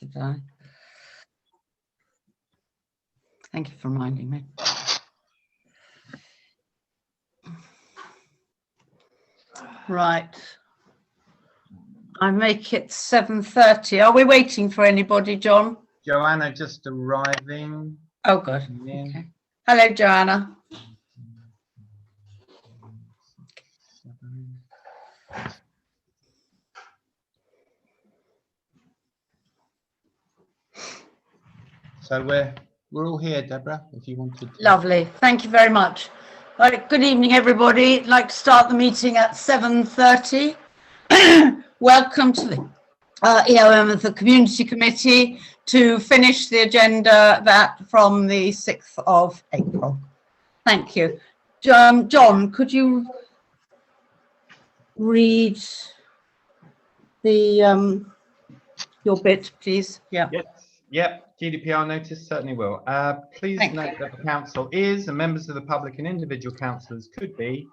Did I? Thank you for reminding me. Right. I make it 7:30. Are we waiting for anybody, John? Joanna just arriving. Oh, good. Okay. Hello, Joanna. So we're all here, Deborah, if you wanted to. Lovely. Thank you very much. Right, good evening, everybody. I'd like to start the meeting at 7:30. Welcome to the EoM of the Community Committee to finish the agenda that from the 6th of April. Thank you. John, could you read the your bit, please? Yeah. Yes. Yep. GDPR notice, certainly will. Please note that the council is, and members of the public and individual councillors could be,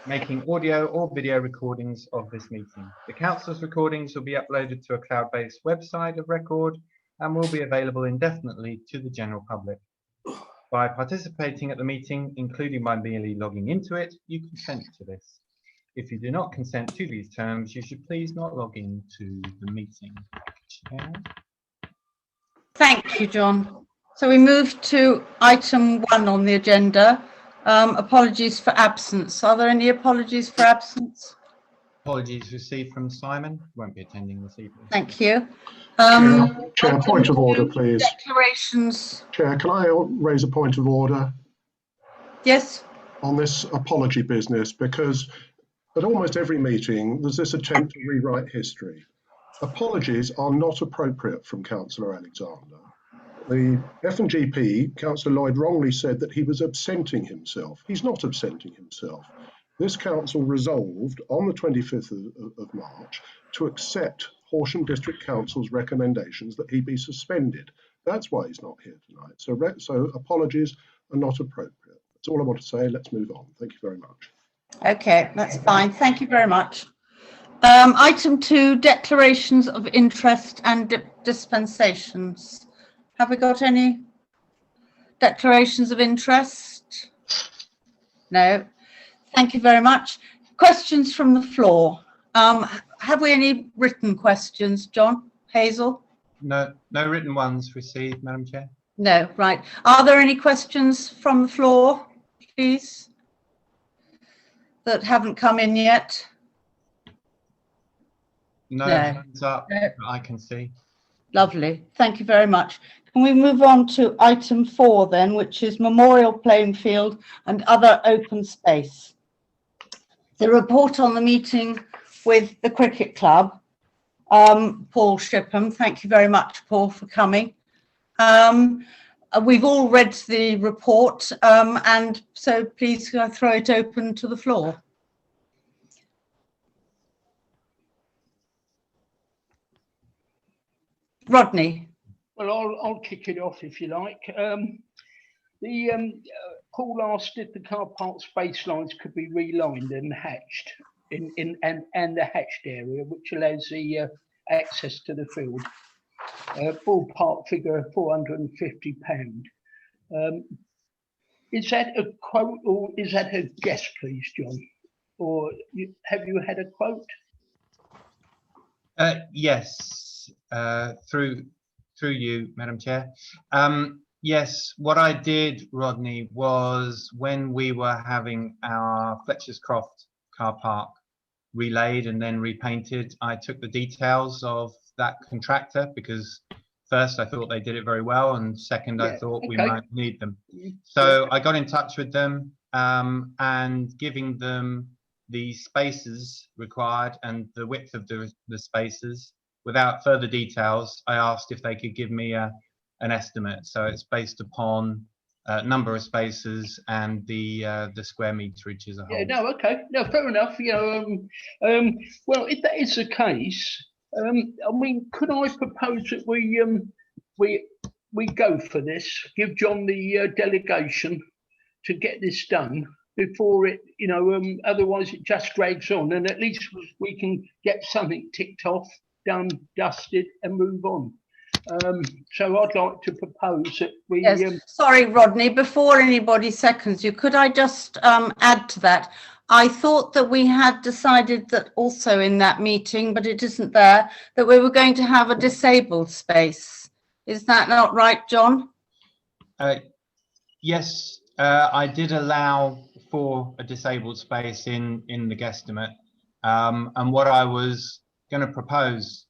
making audio or video recordings of this meeting. The council's recordings will be uploaded to a cloud-based website of record and will be available indefinitely to the general public. By participating at the meeting, including by merely logging into it, you consent to this. If you do not consent to these terms, you should please not log into the meeting. Chair. Thank you, John. So we move to item 1 on the agenda. Apologies for absence. Are there any apologies for absence? Apologies received from Simon. Won't be attending this evening. Thank you. Chair, point of order, please. Declarations. Chair, can I raise a point of order? Yes. On this apology business, because at almost every meeting, there's this attempt to rewrite history. Apologies are not appropriate from Councillor Alexander. The F&GP, Councillor Lloyd, wrongly said that he was absenting himself. He's not absenting himself. This council resolved on the 25th of March to accept Horsham District Council's recommendations that he be suspended. That's why he's not here tonight. So apologies are not appropriate. That's all I want to say. Let's move on. Thank you very much. Okay, that's fine. Thank you very much. Item 2, declarations of interest and dispensations. Have we got any declarations of interest? No. Thank you very much. Questions from the floor. Have we any written questions, John? Hazel? No written ones received, Madam Chair. No, right. Are there any questions from the floor, please, that haven't come in yet? No hands up that I can see. Lovely. Thank you very much. Can we move on to item 4 then, which is memorial playing field and other open space? The report on the meeting with the cricket club. Paul Shipham, thank you very much, Paul, for coming. We've all read the report, and so please throw it open to the floor. Rodney. Well, I'll kick it off if you like. Paul asked if the car park space lines could be relined and hatched and the hatched area, which allows the access to the field. Ballpark figure of £450. Is that a quote or is that a guess, please, John? Or have you had a quote? Yes, through you, Madam Chair. Yes, what I did, Rodney, was when we were having our Fletcher's Croft car park relayed and then repainted, I took the details of that contractor because first I thought they did it very well, and second I thought we might need them. So I got in touch with them and giving them the spaces required and the width of the spaces. Without further details, I asked if they could give me an estimate. So it's based upon number of spaces and the square meterage as a whole. Yeah, no, okay, no, fair enough. You know, well, if that is the case, I mean, could I propose that we go for this? Give John the delegation to get this done before it, you know, otherwise it just drags on, and at least we can get something ticked off, done, dusted, and move on. So I'd like to propose that we. Yes, sorry, Rodney, before anybody seconds you, could I just add to that? I thought that we had decided that also in that meeting, but it isn't there, that we were going to have a disabled space. Is that not right, John? Yes, I did allow for a disabled space in the guesstimate. And what I was going to propose,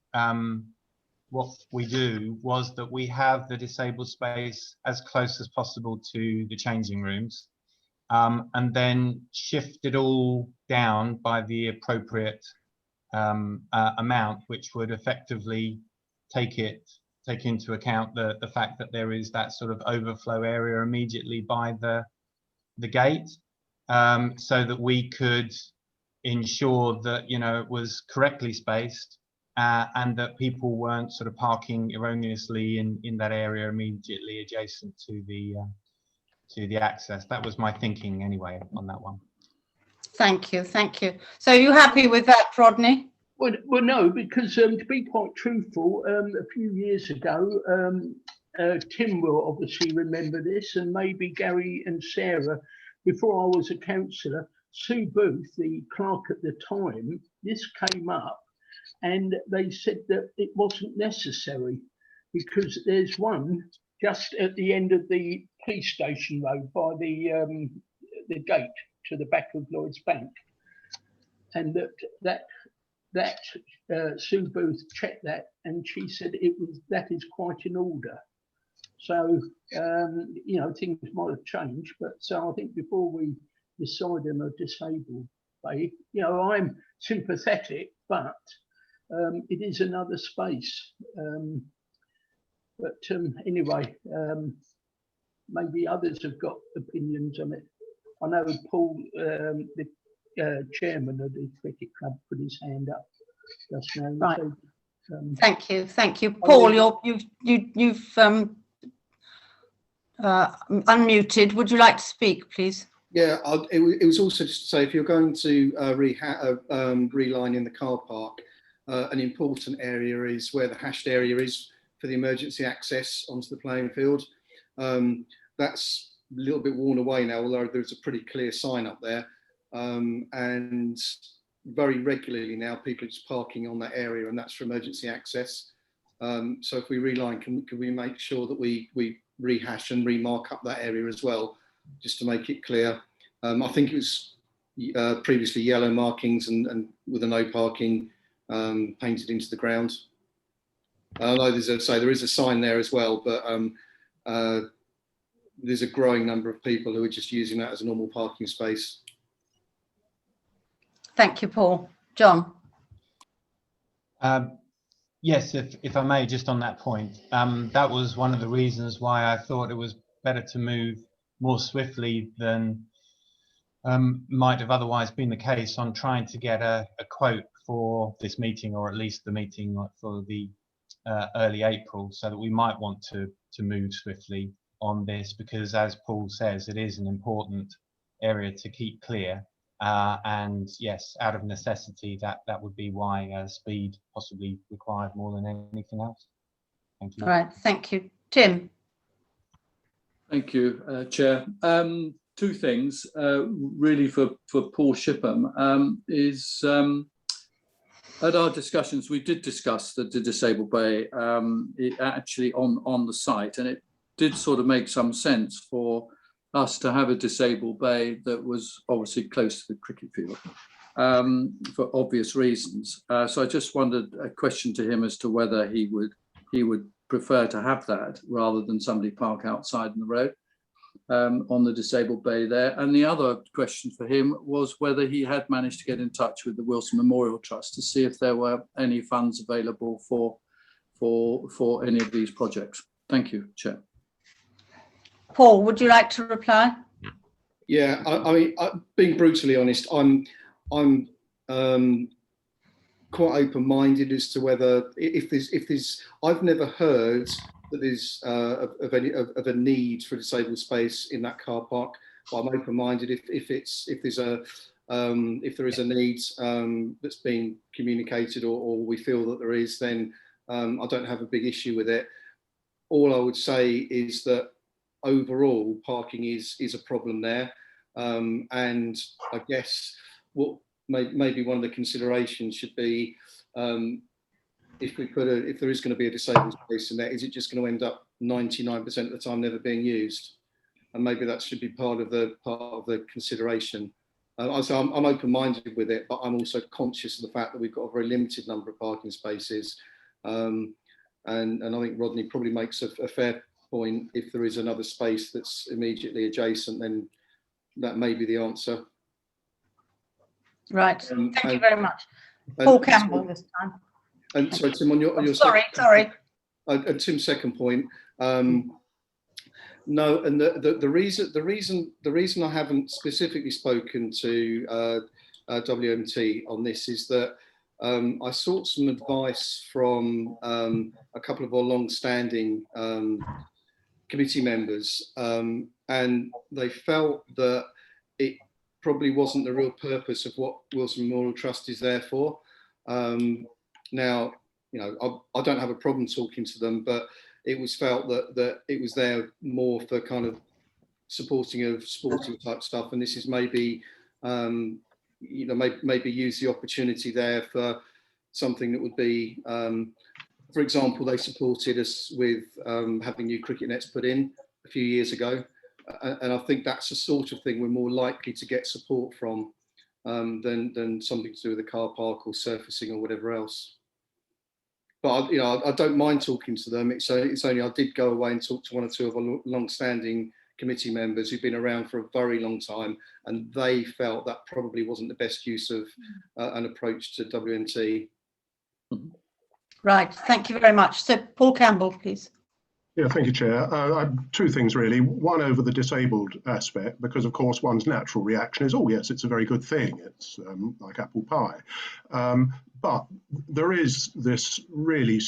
what we do was that we have the disabled space as close as possible to the changing rooms, and then shift it all down by the appropriate amount, which would effectively take into account the fact that there is that sort of overflow area immediately by the gate, so that we could ensure that, you know, it was correctly spaced, and that people weren't sort of parking erroneously in that area immediately adjacent to the access. That was my thinking anyway on that one. Thank you, thank you. So are you happy with that, Rodney? Well, no, because to be quite truthful, a few years ago, Tim will obviously remember this, and maybe Gary and Sarah, before I was a councillor, Sue Booth, the clerk at the time, this came up and they said that it wasn't necessary because there's one just at the end of the police station road by the gate to the back of Lloyd's Bank, and that Sue Booth checked that and she said that is quite in order. So you know, things might have changed, but so I think before we decide on a disabled bay, you know, I'm sympathetic, but it is another space. But anyway, maybe others have got opinions on it. I know Paul, the chairman of the cricket club, put his hand up just now. Right. So, Thank you, Paul. You've unmuted. Would you like to speak, please? Yeah, it was also just to say, if you're going to reline in the car park, an important area is where the hashed area is for the emergency access onto the playing field. That's a little bit worn away now, although there's a pretty clear sign up there. And very regularly now, people are just parking on that area, and that's for emergency access. So if we reline, can we make sure that we rehash and remark up that area as well, just to make it clear? I think it was previously yellow markings and with a no parking painted into the ground. I know there is a sign there as well, but there's a growing number of people who are just using that as a normal parking space. Thank you, Paul. John? Yes, if I may, just on that point, that was one of the reasons why I thought it was better to move more swiftly than might have otherwise been the case on trying to get a quote for this meeting, or at least the meeting for the early April, so that we might want to move swiftly on this, because as Paul says, it is an important area to keep clear. And yes, out of necessity, that would be why speed possibly required more than anything else. Thank you. All right, thank you. Tim? Thank you, Chair. Two things really for Paul Shipham is at our discussions, we did discuss the disabled bay actually on the site, and it did sort of make some sense for us to have a disabled bay that was obviously close to the cricket field for obvious reasons. So I just wondered a question to him as to whether he would prefer to have that rather than somebody park outside in the road on the disabled bay there. And the other question for him was whether he had managed to get in touch with the Wilson Memorial Trust to see if there were any funds available for any of these projects. Thank you, Chair. Paul, would you like to reply? Yeah, I mean, being brutally honest, I'm quite open-minded as to whether if there's I've never heard that there's of a need for disabled space in that car park. But I'm open-minded if there is a need that's being communicated or we feel that there is, then I don't have a big issue with it. all I would say is that overall parking is a problem there, and I guess what maybe one of the considerations should be, if there is going to be a disabled space in there, is it just going to end up 99% of the time never being used? And maybe that should be part of the consideration. So I'm open-minded with it, but I'm also conscious of the fact that we've got a very limited number of parking spaces. And I think Rodney probably makes a fair point. If there is another space that's immediately adjacent, then that may be the answer. Right. Thank you very much. Paul Campbell this time. And sorry, Tim, on your sorry. Tim's second point. No, and the reason I haven't specifically spoken to WMT on this is that I sought some advice from a couple of our long-standing committee members, and they felt that it probably wasn't the real purpose of what Wilson Memorial Trust is there for. Now, you know, I don't have a problem talking to them, but it was felt that it was there more for kind of supporting of sporting type stuff, and this is maybe you know, maybe use the opportunity there for something that would be, for example, they supported us with having new cricket nets put in a few years ago, and I think that's the sort of thing we're more likely to get support from than something to do with the car park or surfacing or whatever else. But you know, I don't mind talking to them. It's only I did go away and talk to one or two of our long-standing committee members who've been around for a very long time, and they felt that probably wasn't the best use of an approach to WMT. Right, thank you very much. So Paul Campbell, please. Yeah, thank you, Chair. Two things really. One, over the disabled aspect, because of course one's natural reaction is, oh yes, it's a very good thing. It's like apple pie. But there is this really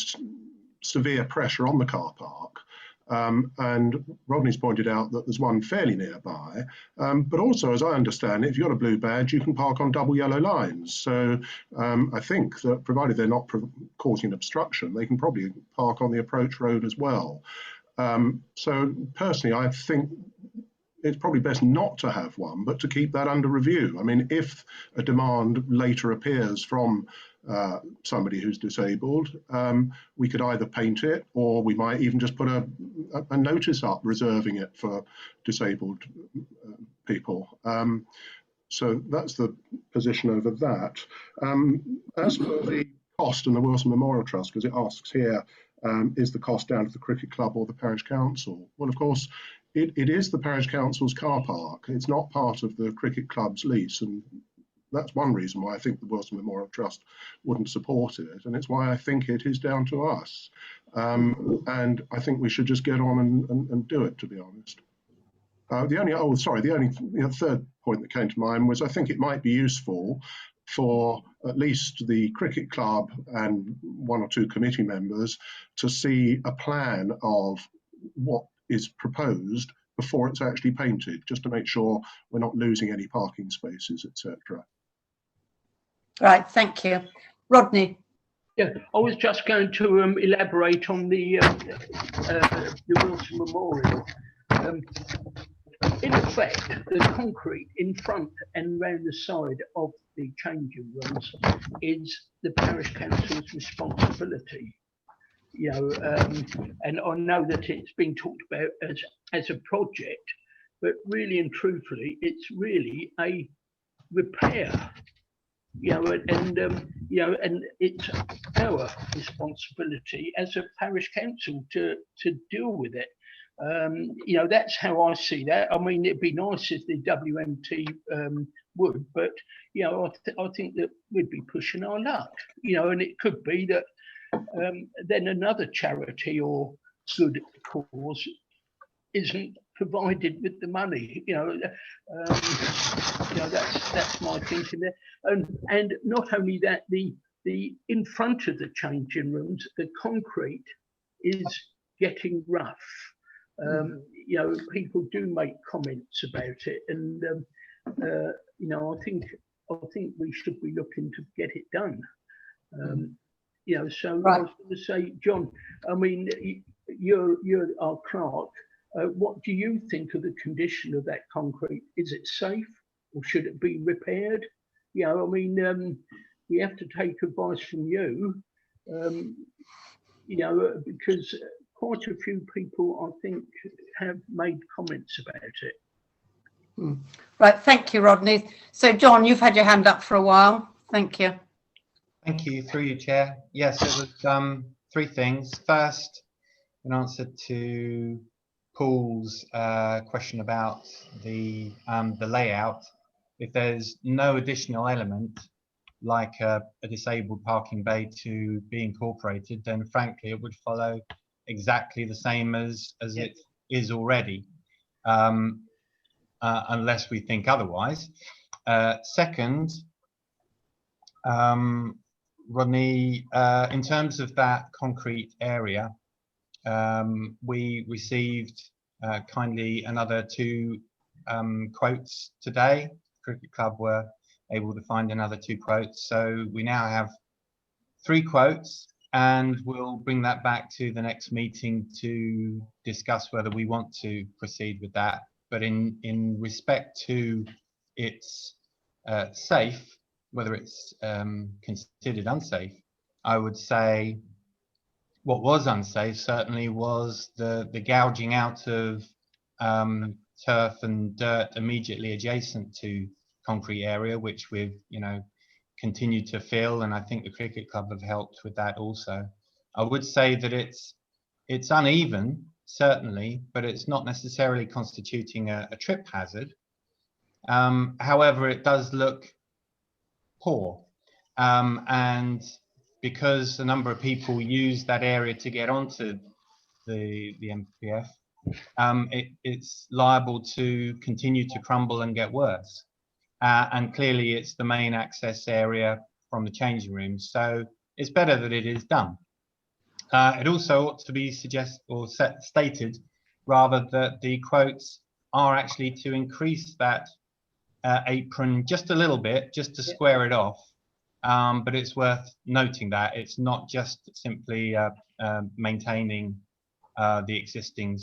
severe pressure on the car park. And Rodney's pointed out that there's one fairly nearby, but also, as I understand it, if you've got a blue badge, you can park on double yellow lines. So I think that provided they're not causing obstruction, they can probably park on the approach road as well. So personally, I think it's probably best not to have one, but to keep that under review. I mean, if a demand later appears from somebody who's disabled, we could either paint it, or we might even just put a notice up reserving it for disabled people. So that's the position over that. As for the cost and the Wilson Memorial Trust, because it asks here, is the cost down to the cricket club or the parish council? Well, of course, it is the parish council's car park. It's not part of the cricket club's lease, and that's one reason why I think the Wilson Memorial Trust wouldn't support it, and it's why I think it is down to us. And I think we should just get on and do it, to be honest. The only third point that came to mind was I think it might be useful for at least the cricket club and one or two committee members to see a plan of what is proposed before it's actually painted, just to make sure we're not losing any parking spaces, etc. Right, thank you. Rodney. Yeah, I was just going to elaborate on the Wilson Memorial. In effect, the concrete in front and round the side of the changing rooms is the parish council's responsibility. You know, and I know that it's been talked about as a project, but really and truthfully, it's really a repair. You know, you know, and it's our responsibility as a parish council to deal with it. You know, that's how I see that. I mean, it'd be nice if the WMT would, but you know, I think that we'd be pushing our luck. You know, and it could be that then another charity or good cause isn't provided with the money. You know, that's my thinking there. And not only that, the in front of the changing rooms, the concrete is getting rough. You know, people do make comments about it, and you know, I think we should be looking to get it done. You know, so right. I was going to say, John, I mean, you're our clerk. What do you think of the condition of that concrete? Is it safe, or should it be repaired? You know, I mean, we have to take advice from you. You know, because quite a few people, I think, have made comments about it. Right, thank you, Rodney. So, John, you've had your hand up for a while. Thank you. Thank you, through you, Chair. Yes, it was three things. First, in answer to Paul's question about the layout, if there's no additional element like a disabled parking bay to be incorporated, then frankly it would follow exactly the same as it is already, unless we think otherwise. Second, Rodney, in terms of that concrete area, we received kindly another 2 quotes today. Cricket Club were able to find another 2 quotes, so we now have 3 quotes, and we'll bring that back to the next meeting to discuss whether we want to proceed with that. But in respect to its safe, whether it's considered unsafe, I would say what was unsafe certainly was the gouging out of turf and dirt immediately adjacent to concrete area, which we've continued to fill, and I think the Cricket Club have helped with that also. I would say that it's uneven, certainly, but it's not necessarily constituting a trip hazard. However, it does look poor, and because a number of people use that area to get onto the MPF, it's liable to continue to crumble and get worse. And clearly it's the main access area from the changing rooms, so it's better that it is done. It also ought to be stated rather that the quotes are actually to increase that apron just a little bit, just to square it off. But it's worth noting that it's not just simply maintaining the existing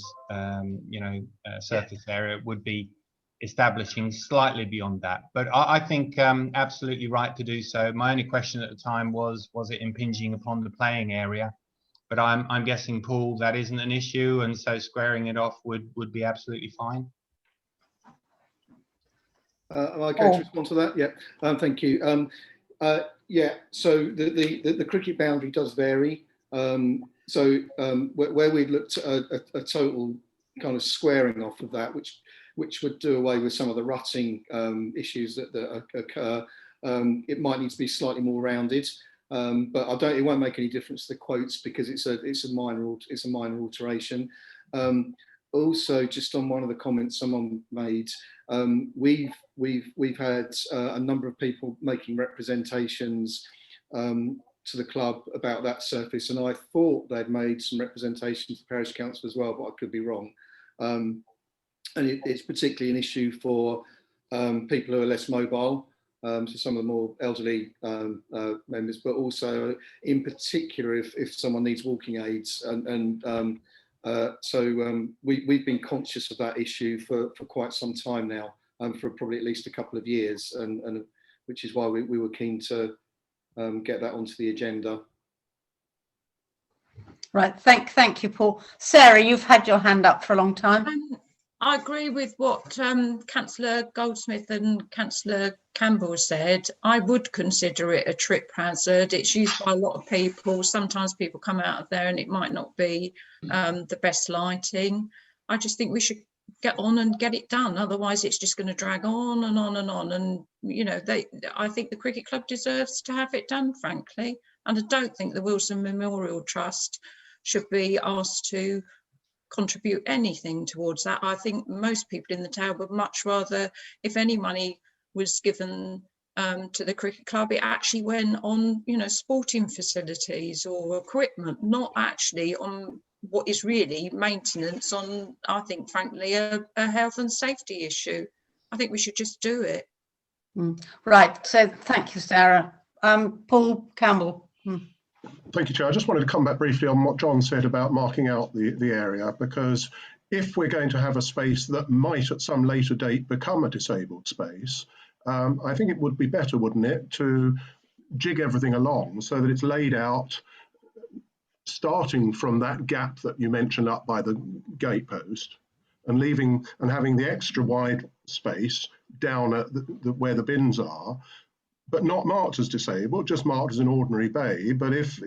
surface area. It would be establishing slightly beyond that, but I think absolutely right to do so. My only question at the time was it impinging upon the playing area? But I'm guessing, Paul, that isn't an issue, and so squaring it off would be absolutely fine. Am I going to respond to that? Yeah, thank you. Yeah, so the cricket boundary does vary. Where we looked at a total kind of squaring off of that, which would do away with some of the rutting issues that occur, it might need to be slightly more rounded. But it won't make any difference to the quotes because it's a minor alteration. Also, just on one of the comments someone made, we've had a number of people making representations to the club about that surface, and I thought they'd made some representations to Parish Council as well, but I could be wrong. And it's particularly an issue for people who are less mobile, so some of the more elderly members, but also in particular if someone needs walking aids. So we've been conscious of that issue for quite some time now, for probably at least a couple of years, and which is why we were keen to get that onto the agenda. Right, thank you, Paul. Sarah, you've had your hand up for a long time. I agree with what Councillor Goldsmith and Councillor Campbell said. I would consider it a trip hazard. It's used by a lot of people. Sometimes people come out of there and it might not be the best lighting. I just think we should get on and get it done. Otherwise, it's just going to drag on and on and on. And, I think the Cricket Club deserves to have it done, frankly. And I don't think the Wilson Memorial Trust should be asked to contribute anything towards that. I think most people in the town would much rather, if any money was given to the Cricket Club, it actually went on, sporting facilities or equipment, not actually on what is really maintenance on, I think, frankly, a health and safety issue. I think we should just do it. Right, so thank you, Sarah. Paul Campbell. Thank you, Chair. I just wanted to come back briefly on what John said about marking out the area, because if we're going to have a space that might at some later date become a disabled space, I think it would be better, wouldn't it, to jig everything along so that it's laid out starting from that gap that you mentioned up by the gate post and leaving and having the extra wide space down at where the bins are, but not marked as disabled, just marked as an ordinary bay. But if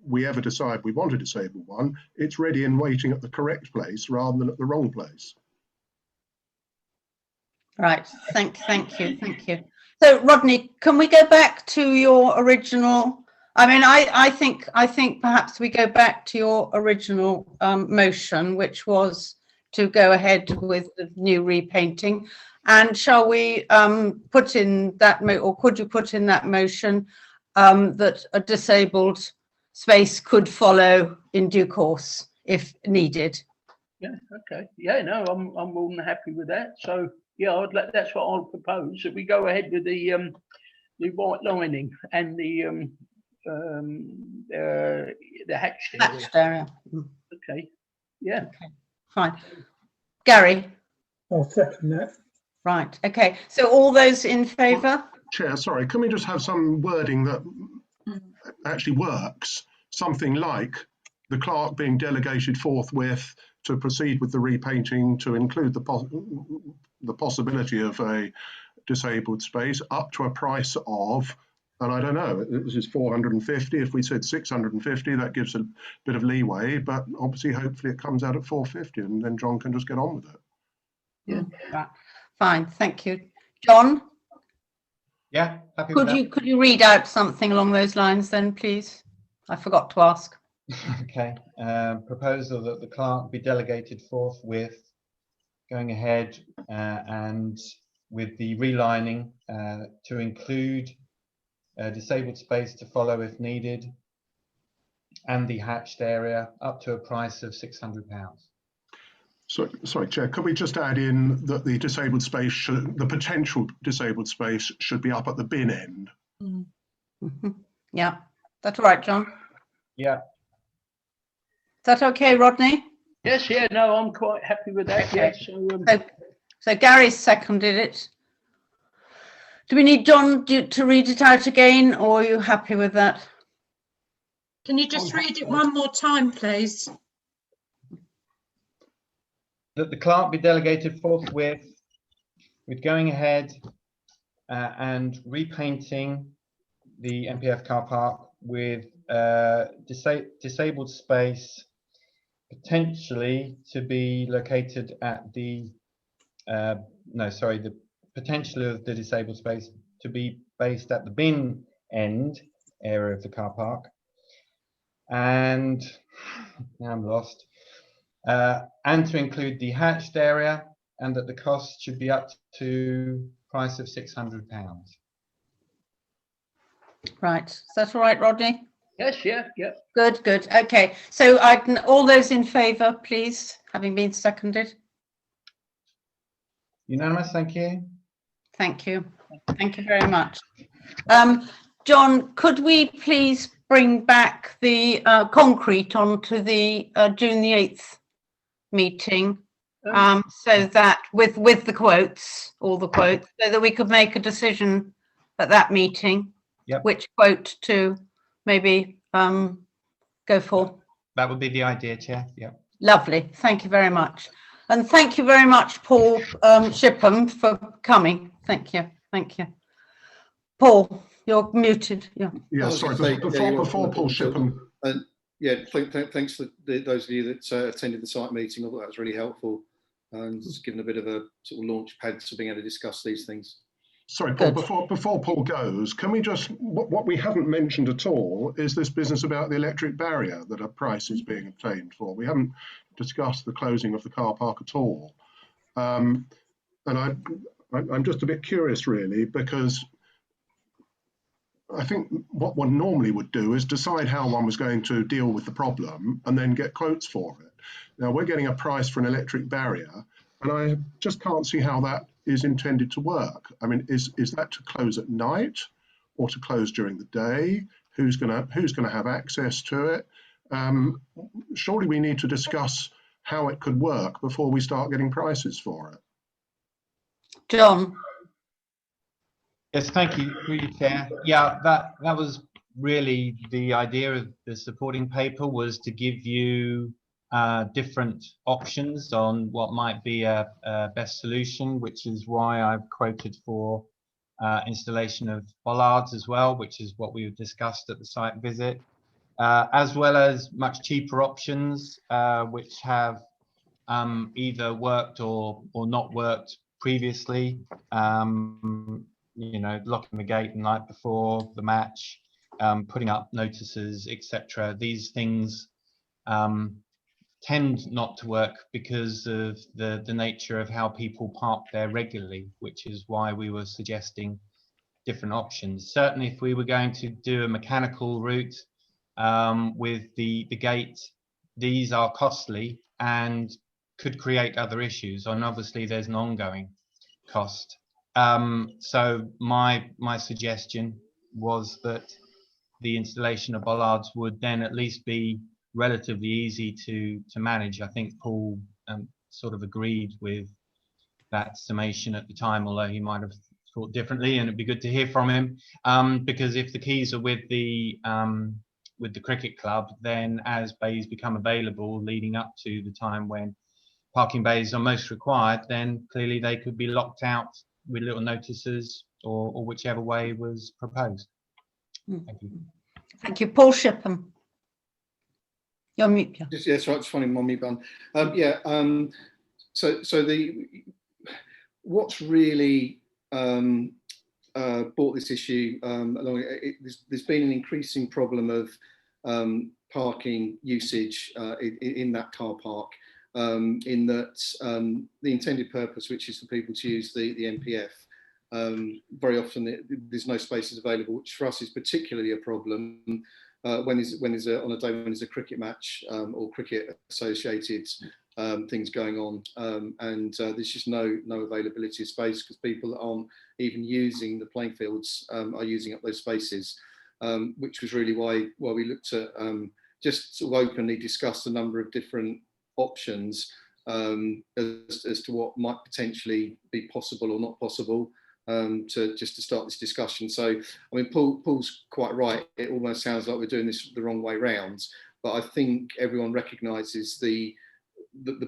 we ever decide we want a disabled one, it's ready and waiting at the correct place rather than at the wrong place. Right, thank you. So Rodney, can we go back to your original? I mean, I think perhaps we go back to your original motion, which was to go ahead with the new repainting. And shall we put in that, or could you put in that motion that a disabled space could follow in due course if needed? Yeah, okay. Yeah, no, I'm more than happy with that. So yeah, that's what I'll propose. That we go ahead with the white lining and the hatched area. Hatched area. Okay. Yeah. Okay. Fine. Gary. I'll second that. Right. Okay. So all those in favour? Chair, sorry, can we just have some wording that actually works? Something like the clerk being delegated forthwith to proceed with the repainting to include the possibility of a disabled space up to a price of, and I don't know, this is 450. If we said 650, that gives a bit of leeway, but obviously, hopefully it comes out at 450 and then John can just get on with it. Yeah. Right. Fine. Thank you. John? Yeah, happy with that. Could you read out something along those lines then, please? I forgot to ask. Okay. Proposal that the clerk be delegated forthwith, going ahead and with the relining to include a disabled space to follow if needed, and the hatched area up to a price of £600. Sorry, Chair, could we just add in that the disabled space the potential disabled space should be up at the bin end? Mm-hmm. Yeah, that's all right, John. Yeah. Is that okay, Rodney? Yes, yeah, no, I'm quite happy with that. Okay. Yeah, So Gary seconded it. Do we need John to read it out again, or are you happy with that? Can you just read it one more time, please? That the clerk be delegated forthwith with going ahead and repainting the MPF car park with disabled space potentially to be located at the the potential of the disabled space to be based at the bin end area of the car park, and now I'm lost, and to include the hatched area, and that the cost should be up to price of £600. Right. Is that all right, Rodney? yes, yeah, yeah. Good. Okay. So all those in favour, please, having been seconded. Unanimous, thank you. Thank you. Thank you very much. John, could we please bring back the concrete onto the June the 8th meeting, so that with the quotes, all the quotes, so that we could make a decision at that meeting, which quote to maybe go for? That would be the idea, Chair. Yeah. Lovely. Thank you very much. And thank you very much, Paul Shipham, for coming. Thank you. Paul, you're muted. Yeah, sorry. Before Paul Shipham. Thanks for those of you that attended the site meeting. I thought that was really helpful and it's given a bit of a sort of launch pad to being able to discuss these things. Sorry, Paul, before Paul goes, can we just, what we haven't mentioned at all is this business about the electric barrier that a price is being obtained for. We haven't discussed the closing of the car park at all. And I'm just a bit curious, really, because I think what one normally would do is decide how one was going to deal with the problem and then get quotes for it. Now, we're getting a price for an electric barrier, and I just can't see how that is intended to work. I mean, is that to close at night or to close during the day? who's going to have access to it. Surely we need to discuss how it could work before we start getting prices for it. John. Yes, thank you, through you, Chair. Yeah, that was really the idea of the supporting paper, was to give you different options on what might be a best solution, which is why I've quoted for installation of bollards as well, which is what we discussed at the site visit, as well as much cheaper options, which have either worked or not worked previously. You know, locking the gate the night before the match, putting up notices, etc. These things tend not to work because of the nature of how people park there regularly, which is why we were suggesting different options. Certainly, if we were going to do a mechanical route with the gate, these are costly and could create other issues, and obviously there's an ongoing cost. So my suggestion was that the installation of bollards would then at least be relatively easy to manage. I think Paul sort of agreed with that summation at the time, although he might have thought differently, and it'd be good to hear from him, because if the keys are with the cricket club, then as bays become available leading up to the time when parking bays are most required, then clearly they could be locked out with little notices, or whichever way was proposed. Thank you. Thank you. Paul Shipham. You're mute. Yeah. Yes, right. Just finding my mute button. So what's really brought this issue along? There's been an increasing problem of parking usage in that car park. In that the intended purpose, which is for people to use the NPF, very often there's no spaces available, which for us is particularly a problem when there's on a day when there's a cricket match or cricket associated things going on, and there's just no availability of space because people aren't even using the playing fields, are using up those spaces, which was really why we looked at just sort of openly discuss a number of different options as to what might potentially be possible or not possible, to start this discussion. So, I mean, Paul's quite right. It almost sounds like we're doing this the wrong way round, but I think everyone recognises the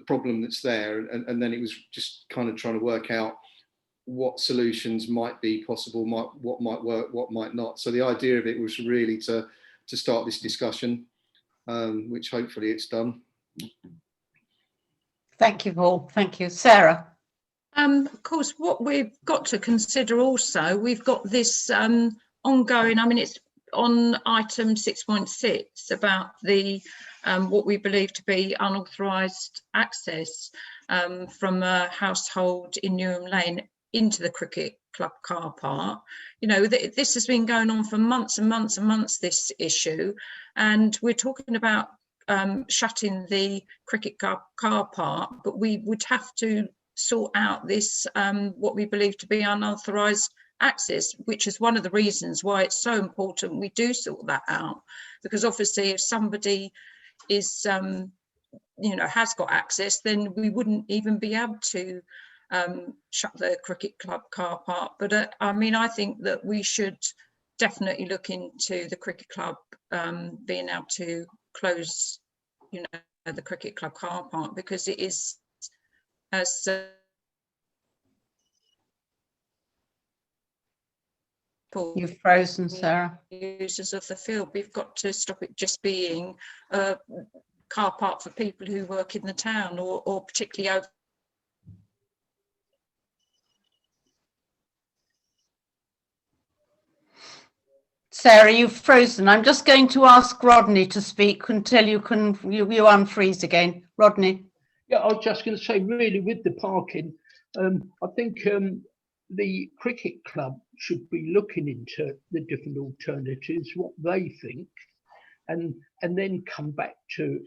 problem that's there, and then it was just kind of trying to work out what solutions might be possible, what might work, what might not. So the idea of it was really to start this discussion, which hopefully it's done. Thank you, Paul. Thank you. Sarah. Of course, what we've got to consider also, we've got this ongoing, I mean, it's on item 6.6 about the what we believe to be unauthorised access from a household in EoM Lane into the cricket club car park. You know, this has been going on for months and months and months, this issue, and we're talking about shutting the cricket car park, but we would have to sort out this what we believe to be unauthorised access, which is one of the reasons why it's so important we do sort that out, because obviously if somebody is you know, has got access, then we wouldn't even be able to shut the cricket club car park. But I mean, I think that we should definitely look into the cricket club being able to close, you know, the cricket club car park, because it is, as You've frozen, Sarah. Users of the field, we've got to stop it just being a car park for people who work in the town, or particularly over. Sarah, you've frozen. I'm just going to ask Rodney to speak until you unfreeze again. Rodney. Yeah, I was just going to say, really, with the parking, I think the cricket club should be looking into the different alternatives, what they think, and then come back to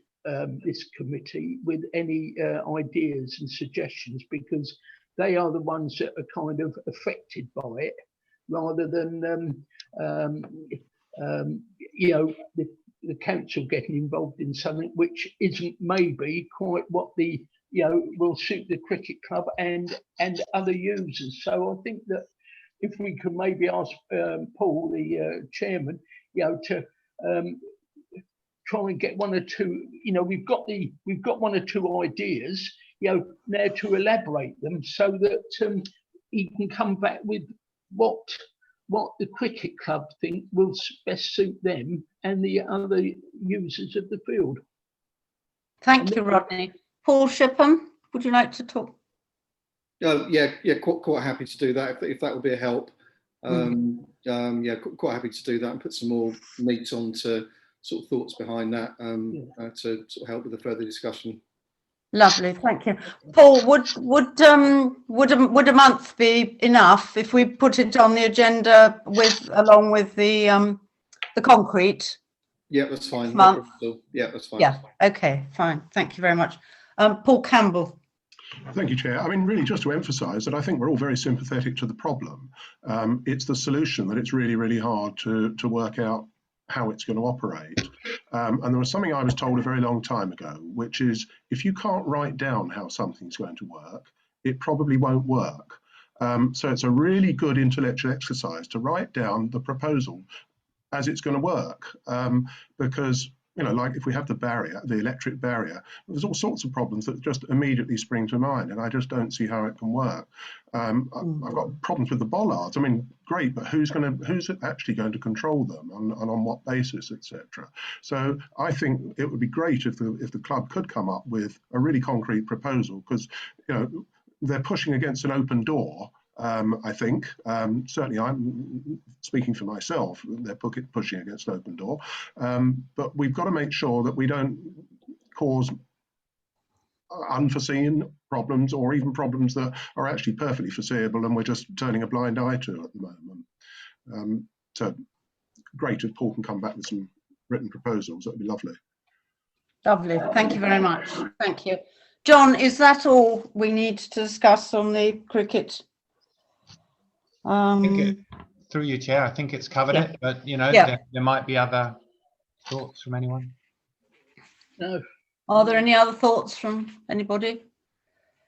this committee with any ideas and suggestions, because they are the ones that are kind of affected by it, rather than you know, the council getting involved in something which isn't maybe quite what the, you know, will suit the cricket club and other users. So I think that if we could maybe ask Paul, the chairman, you know, to try and get one or two, you know, we've got one or two ideas, you know, now to elaborate them so that he can come back with what the cricket club think will best suit them and the other users of the field. Thank you, Rodney. Paul Shipham, would you like to talk? Yeah, quite happy to do that if that would be a help. Yeah, quite happy to do that and put some more meat onto sort of thoughts behind that to sort of help with the further discussion. Lovely, thank you. Paul, would a month be enough if we put it on the agenda along with the concrete? Yeah, that's fine. Month. Yeah, that's fine. Yeah, okay, fine. Thank you very much. Paul Campbell. Thank you, Chair. I mean, really, just to emphasise that I think we're all very sympathetic to the problem. It's the solution that it's really, really hard to work out how it's going to operate. And there was something I was told a very long time ago, which is if you can't write down how something's going to work, it probably won't work. So it's a really good intellectual exercise to write down the proposal as it's going to work, because, you know, like if we have the barrier, the electric barrier, there's all sorts of problems that just immediately spring to mind, and I just don't see how it can work. I've got problems with the bollards. I mean, great, but who's actually going to control them and on what basis, etc. So I think it would be great if the club could come up with a really concrete proposal, because, you know, they're pushing against an open door. I think, certainly I'm speaking for myself, they're pushing against open door, but we've got to make sure that we don't cause unforeseen problems or even problems that are actually perfectly foreseeable and we're just turning a blind eye to at the moment. So great if Paul can come back with some written proposals, that would be lovely. Lovely, thank you very much. Thank you. John, is that all we need to discuss on the cricket? Through you, Chair, I think it's covered it, but you know, there might be other thoughts from anyone. No. Are there any other thoughts from anybody?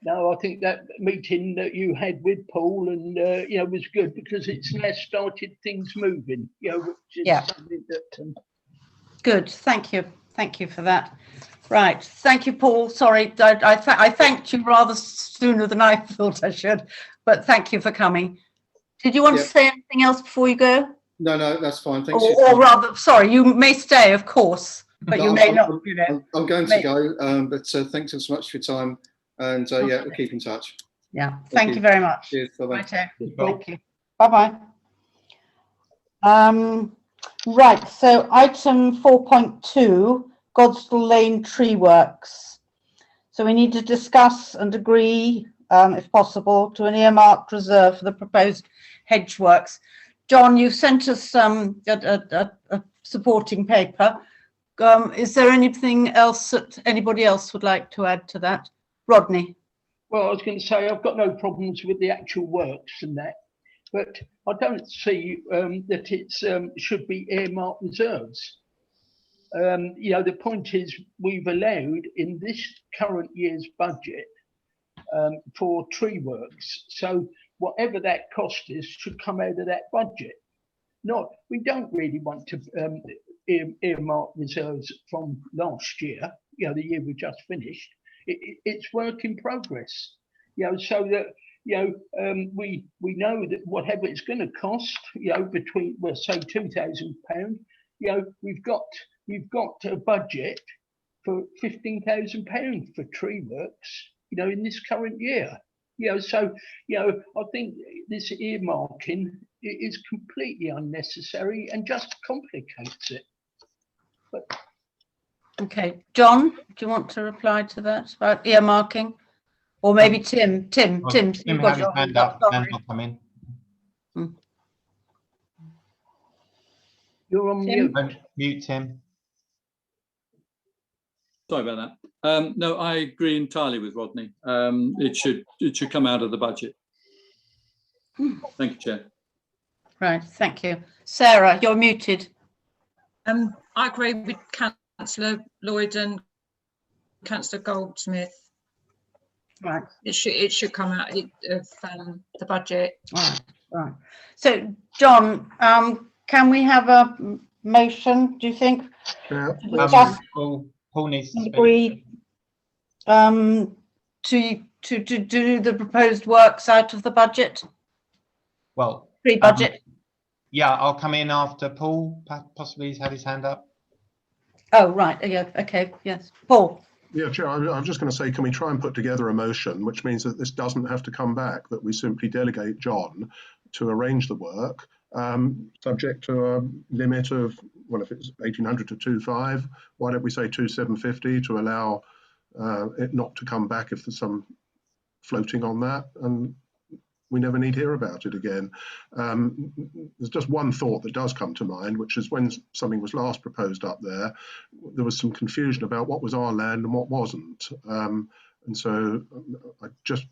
No, I think that meeting that you had with Paul and you know, was good because it's now started things moving. You know, which is something that. Good, thank you for that. Right, thank you, Paul. Sorry, I thanked you rather sooner than I thought I should, but thank you for coming. Did you want to say anything else before you go? No, that's fine. Thanks. Or rather, sorry, you may stay, of course, but you may not. You know, I'm going to go, but thanks so much for your time, and yeah, we'll keep in touch. Yeah, thank you very much. Cheers. Bye-bye. Thank you. Bye-bye. Right, so item 4.2, Godstall Lane Tree Works. So we need to discuss and agree, if possible, to an earmarked reserve for the proposed hedge works. John, you sent us a supporting paper. Is there anything else that anybody else would like to add to that? Rodney? Well, I was going to say I've got no problems with the actual works and that, but I don't see that it should be earmarked reserves. You know, the point is we've allowed in this current year's budget for tree works. So whatever that cost is should come out of that budget. We don't really want to earmark reserves from last year, you know, the year we just finished. It's work in progress, you know, so that, you know, we know that whatever it's going to cost, you know, between, well, say £2,000, you know, we've got a budget for £15,000 for tree works, you know, in this current year. You know, so, you know, I think this earmarking is completely unnecessary and just complicates it. But okay, John, do you want to reply to that about earmarking? Or maybe Tim, Tim had his hand up, then I'll come in. you're on mute. Mute, Tim. Sorry about that. No, I agree entirely with Rodney. It should come out of the budget. Thank you, Chair. Right, thank you. Sarah, you're muted. I agree with Councillor Lloyd and Councillor Goldsmith. Right, It should come out of the budget. right. So, John, can we have a motion, do you think? Yeah, Just Paul needs to speak. agree to do the proposed works out of the budget, Well, pre-budget? yeah, I'll come in after Paul. Possibly he's had his hand up. Oh, right, yeah, okay, yes. Paul? yeah, Chair, I'm just going to say, can we try and put together a motion which means that this doesn't have to come back, that we simply delegate John to arrange the work, subject to a limit of, well, if it's 1,800 to 2,500, why don't we say 2,750 to allow it not to come back if there's some floating on that, and we never need to hear about it again. There's just one thought that does come to mind, which is when something was last proposed up there, there was some confusion about what was our land and what wasn't. And so I just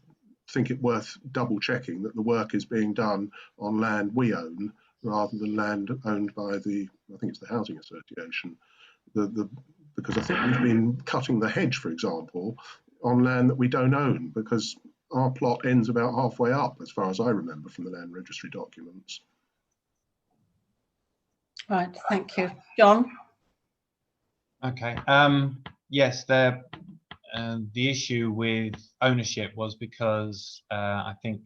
think it worth double checking that the work is being done on land we own rather than land owned by I think it's the Housing Association. Because I think we've been cutting the hedge, for example, on land that we don't own, because our plot ends about halfway up, as far as I remember from the land registry documents. Right, thank you. John? Okay. Yes, the issue with ownership was because I think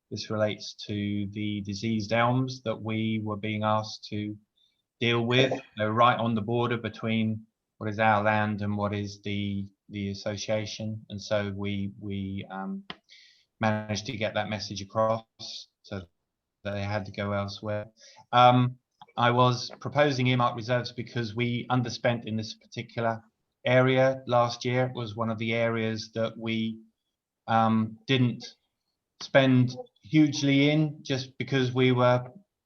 this relates to the diseased elms that we were being asked to deal with. They're right on the border between what is our land and what is the association, and so we managed to get that message across, so they had to go elsewhere. I was proposing earmark reserves because we underspent in this particular area last year. It was one of the areas that we didn't spend hugely in, just because we were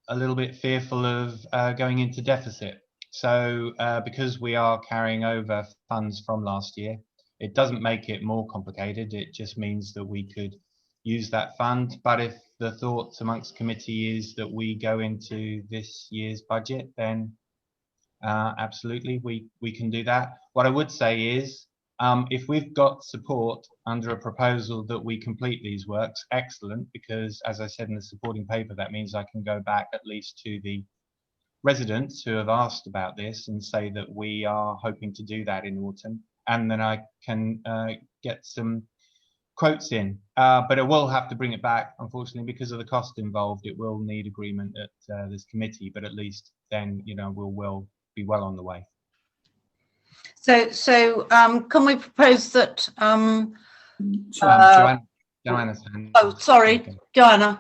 a little bit fearful of going into deficit. So because we are carrying over funds from last year, it doesn't make it more complicated. It just means that we could use that fund. But if the thought amongst committee is that we go into this year's budget, then absolutely we can do that. What I would say is, if we've got support under a proposal that we complete these works, excellent, because as I said in the supporting paper, that means I can go back at least to the residents who have asked about this and say that we are hoping to do that in autumn, and then I can get some quotes in, but it will have to bring it back, unfortunately, because of the cost involved. It will need agreement at this committee, but at least then, you know, we'll be well on the way. So can we propose that Joanna's hand. oh, sorry, Okay. Joanna.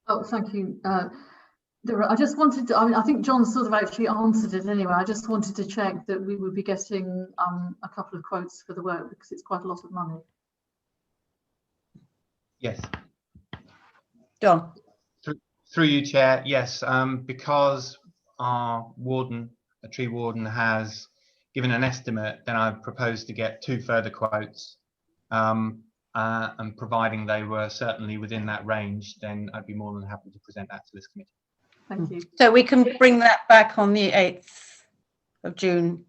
Oh, thank you. I just wanted to, I think John sort of actually answered it anyway. I just wanted to check that we would be getting a couple of quotes for the work, because it's quite a lot of money. Yes. John? Through you, Chair. Yes, because our warden, a tree warden, has given an estimate, then I've proposed to get 2 further quotes, and providing they were certainly within that range, then I'd be more than happy to present that to this committee. Thank you. So we can bring that back on the 8th of June.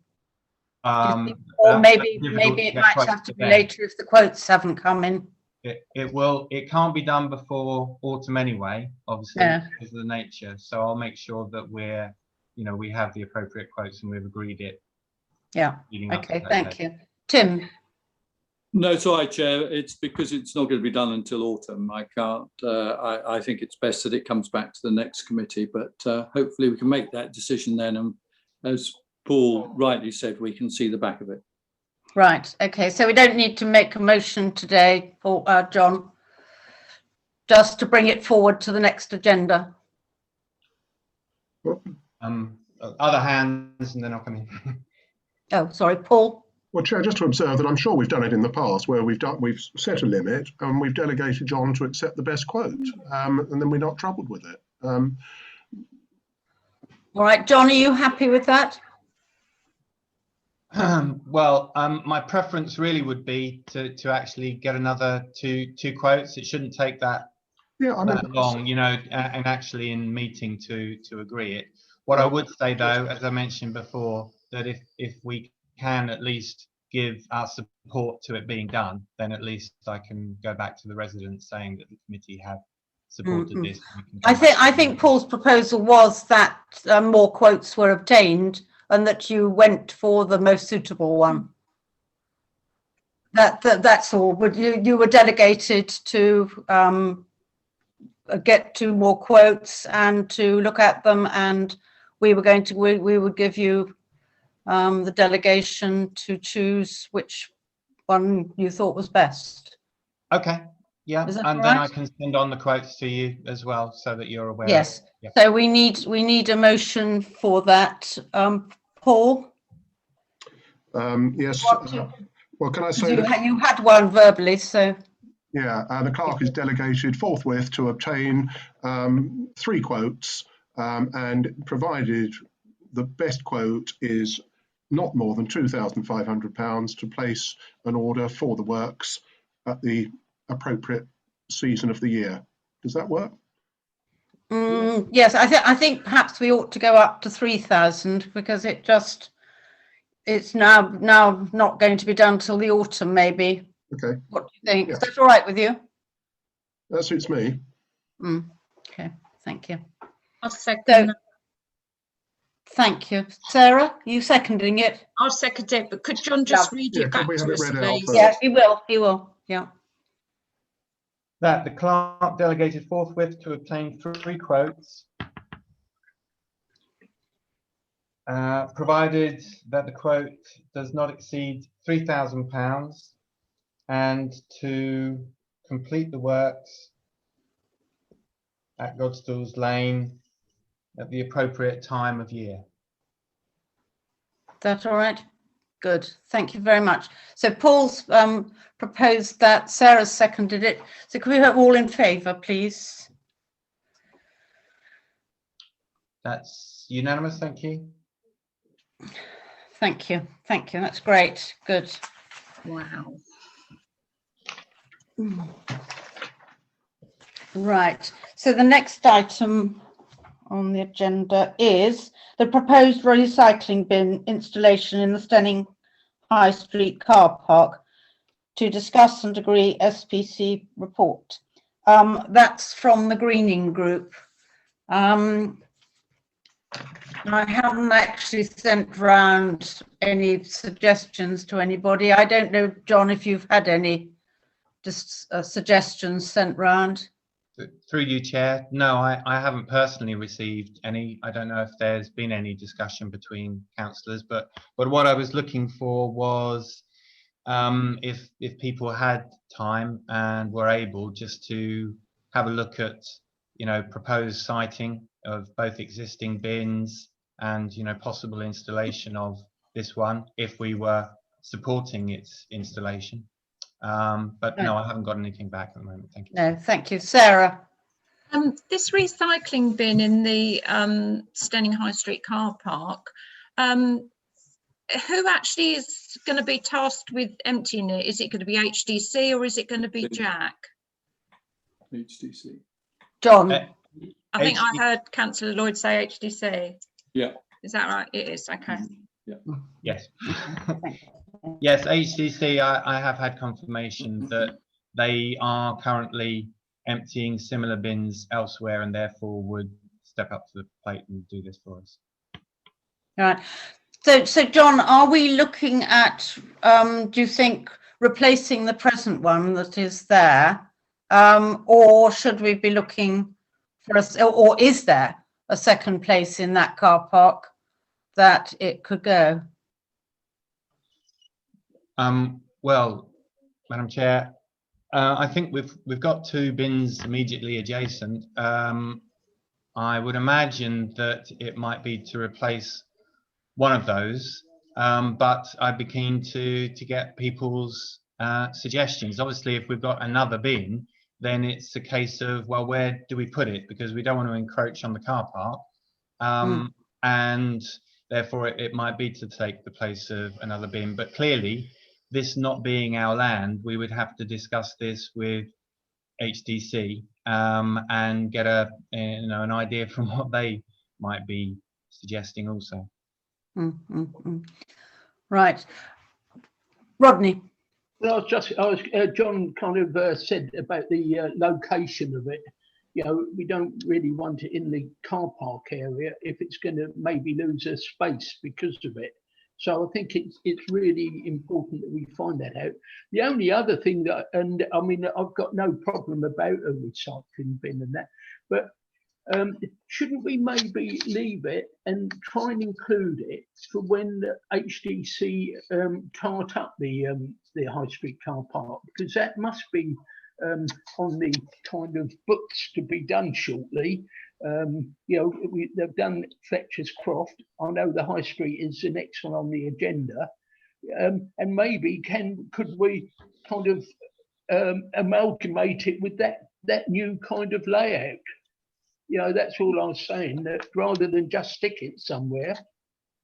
Or maybe it might have to be later if the quotes haven't come in. It can't be done before autumn anyway, obviously, Yeah. because of the nature. So I'll make sure that we have the appropriate quotes and we've agreed it. Yeah. leading up to Okay, that thank date. you. Tim? No, it's all right, Chair. It's because it's not going to be done until autumn. I can't. I think it's best that it comes back to the next committee, but hopefully we can make that decision then. And as Paul rightly said, we can see the back of it. Right, okay, so we don't need to make a motion today, Paul, John, just to bring it forward to the next agenda. Other hands, and then I'll come in. Oh, sorry, Paul? Well, Chair, just to observe that I'm sure we've done it in the past where we've set a limit and we've delegated John to accept the best quote, and then we're not troubled with it. All right, John, are you happy with that? Well, my preference really would be to actually get another two quotes. It shouldn't take that Yeah, I mean, long, and actually in meeting to agree it. What I would say though, as I mentioned before, that if we can at least give our support to it being done, then at least I can go back to the residents saying that the committee have supported this. I think Paul's proposal was that more quotes were obtained and that you went for the most suitable one. That's all. But you were delegated to get 2 more quotes and to look at them, and we would give you the delegation to choose which one you thought was best. Okay. Yeah, Is that and then I right? can send on the quotes to you as well, so that you're aware. Yes. Yeah. So we need a motion for that. Paul? Yes. Well, can I say You had one verbally, so. Yeah, the clerk is delegated forthwith to obtain 3 quotes, and provided the best quote is not more than £2,500 to place an order for the works at the appropriate season of the year. Does that work? Yes, I think perhaps we ought to go up to 3,000 because it's now not going to be done till the autumn, maybe. Okay. What do you think? Yeah. Is that all right with you? That suits me. Okay, thank you. I'll second So, that. thank you. Sarah, you seconding it? I'll second it, but could John just read Yeah, it could back we have to it us, read out please? first? Yeah, he will. Yeah. That the clerk delegated forthwith to obtain 3 quotes, provided that the quote does not exceed £3,000, and to complete the works at Godstall's Lane at the appropriate time of year. That all right? Good. Thank you very much. So Paul's proposed that, Sarah's seconded it. So can we have all in favour, please? That's unanimous, thank you. Thank you. Thank you. That's great. Good. Wow. Right. So the next item on the agenda is the proposed recycling bin installation in the Steyning High Street car park to discuss and agree SPC report. That's from the Greening Group. I haven't actually sent round any suggestions to anybody. I don't know, John, if you've had any suggestions sent round. Through you, Chair. No, I haven't personally received any. I don't know if there's been any discussion between councillors, but what I was looking for was if people had time and were able just to have a look at, proposed siting of both existing bins and, possible installation of this one if we were supporting its installation. But no, I haven't got anything back at the moment. Thank you. No, thank you. Sarah? This recycling bin in the Steyning High Street car park, who actually is going to be tasked with emptying it? Is it going to be HDC or is it going to be Jack? HDC. John? I think I heard Councillor Lloyd say HDC. Yeah. Is that right? It is. Okay. Yeah. Yes. Yes, HDC, I have had confirmation that they are currently emptying similar bins elsewhere and therefore would step up to the plate and do this for us. All right. So John, are we looking at, do you think, replacing the present one that is there, or should we be looking for us, or is there a second place in that car park that it could go? Well, Madam Chair, I think we've got 2 bins immediately adjacent. I would imagine that it might be to replace one of those, but I'd be keen to get people's suggestions. Obviously, if we've got another bin, then it's a case of, well, where do we put it? Because we don't want to encroach on the car park, and therefore it might be to take the place of another bin. But clearly, this not being our land, we would have to discuss this with HDC and get an idea from what they might be suggesting also. Right. Rodney. Well, John kind of said about the location of it. You know, we don't really want it in the car park area if it's going to maybe lose a space because of it. So I think it's really important that we find that out. The only other thing that, and I mean, I've got no problem about a recycling bin and that, but shouldn't we maybe leave it and try and include it for when the HDC tart up the high street car park, because that must be on the kind of books to be done shortly. You know, they've done Fletcher's Croft. I know the high street is the next one on the agenda, and maybe could we kind of amalgamate it with that new kind of layout? You know, that's all I was saying, that rather than just stick it somewhere.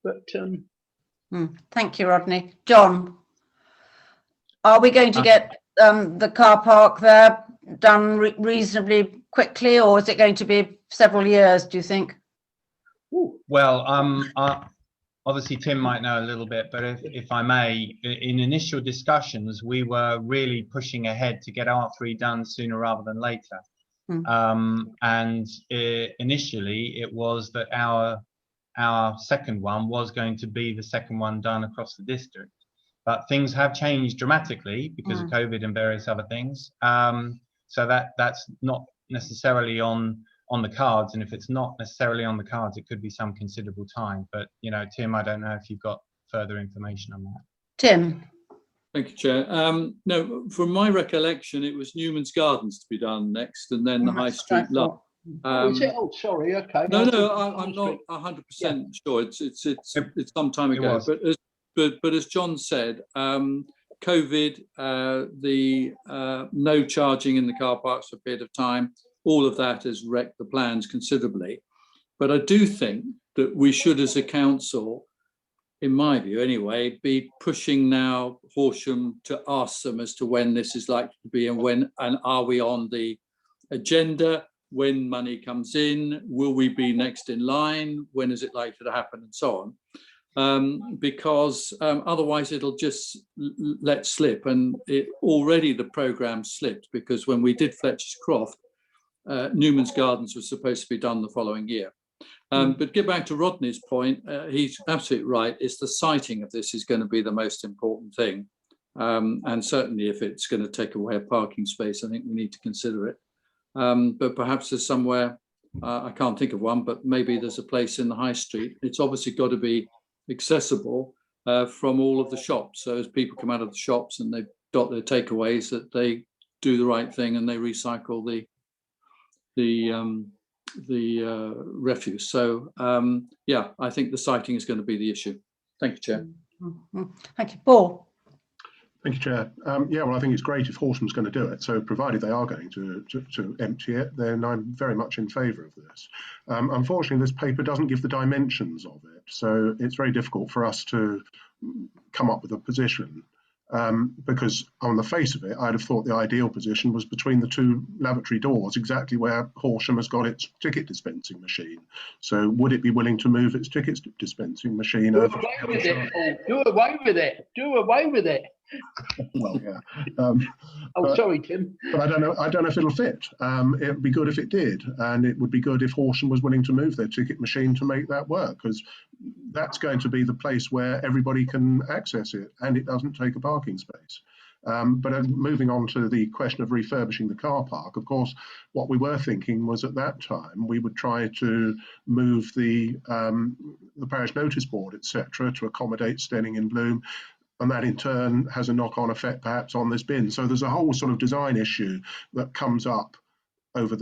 But thank you, Rodney. John, are we going to get the car park there done reasonably quickly, or is it going to be several years, do you think? Well, obviously Tim might know a little bit, but if I may, in initial discussions, we were really pushing ahead to get R3 done sooner rather than later. Initially it was that our second one was going to be the second one done across the district, but things have changed dramatically because of COVID and various other things. So that's not necessarily on the cards, and if it's not necessarily on the cards, it could be some considerable time. But you know, Tim, I don't know if you've got further information on that. Tim. Thank you, Chair. No, from my recollection, it was Newman's Gardens to be done next, and then the High Street lot. Sorry, okay. No, I'm not 100% sure. It's some time ago. But as John said, COVID, the no charging in the car parks for a period of time, all of that has wrecked the plans considerably. But I do think that we should, as a council, in my view anyway, be pushing now Horsham to ask them as to when this is likely to be, and are we on the agenda, when money comes in, will we be next in line, when is it likely to happen, and so on. Because otherwise it'll just let slip, and already the programme slipped, because when we did Fletcher's Croft, Newman's Gardens was supposed to be done the following year. But get back to Rodney's point, he's absolutely right. It's the siting of this is going to be the most important thing. And certainly if it's going to take away a parking space, I think we need to consider it. But perhaps there's somewhere, I can't think of one, but maybe there's a place in the high street. It's obviously got to be accessible from all of the shops. So as people come out of the shops and they've got their takeaways, that they do the right thing and they recycle the refuse. So yeah, I think the siting is going to be the issue. Thank you, Chair. Thank you, Paul. Thank you, Chair. Yeah, well, I think it's great if Horsham's going to do it. So provided they are going to empty it, then I'm very much in favour of this. Unfortunately, this paper doesn't give the dimensions of it. So it's very difficult for us to come up with a position. Because on the face of it, I'd have thought the ideal position was between the two lavatory doors, exactly where Horsham has got its ticket dispensing machine. So would it be willing to move its ticket dispensing machine over? Do away with it. Do away with it. Do away with it. Well, yeah. Sorry, Tim. But I don't know if it'll fit. It would be good if it did, and it would be good if Horsham was willing to move their ticket machine to make that work, because that's going to be the place where everybody can access it, and it doesn't take a parking space. But moving on to the question of refurbishing the car park, of course, what we were thinking was at that time we would try to move the parish notice board, etc., to accommodate Steyning in Bloom. And that in turn has a knock-on effect perhaps on this bin. So there's a whole sort of design issue that comes up over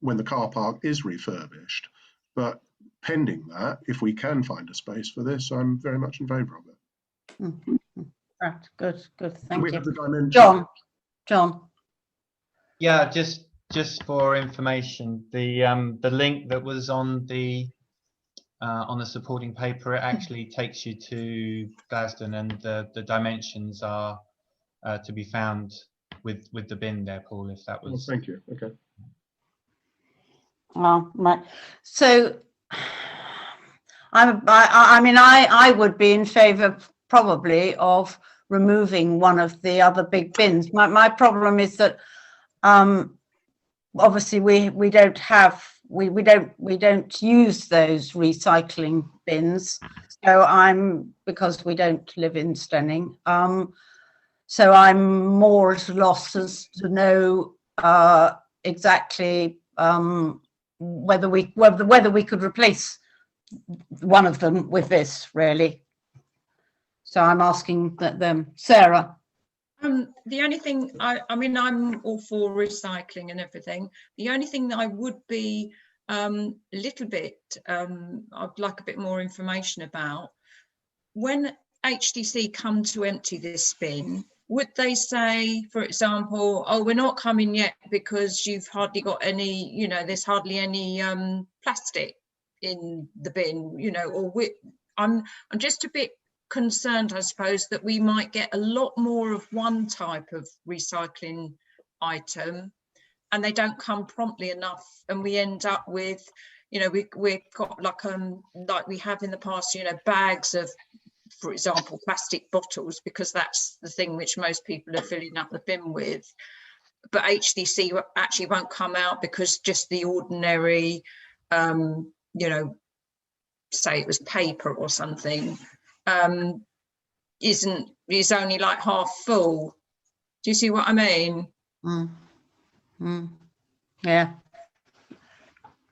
when the car park is refurbished. But pending that, if we can find a space for this, I'm very much in favour of it. Right, good, thank you. Have the dimension. John. Yeah, just for information, the link that was on the supporting paper, it actually takes you to Glasden, and the dimensions are to be found with the bin there, Paul, if that was. Well, thank you. Okay. Oh, right. So I would be in favour probably of removing one of the other big bins. My problem is that obviously we don't use those recycling bins. So because we don't live in Steyning, so I'm more at a loss as to know exactly whether we could replace one of them with this, really. So I'm asking them. Sarah. The only thing, I mean, I'm all for recycling and everything. The only thing that I would be a little bit, I'd like a bit more information about, when HDC come to empty this bin, would they say, for example, oh, we're not coming yet because you've hardly got any, you know, there's hardly any plastic in the bin, you know, or I'm just a bit concerned, I suppose, that we might get a lot more of one type of recycling item and they don't come promptly enough, and we end up with, you know, we've got like we have in the past, you know, bags of, for example, plastic bottles, because that's the thing which most people are filling up the bin with. But HDC actually won't come out because just the ordinary, you know, say it was paper or something, is only like half full. Do you see what I mean? Yeah.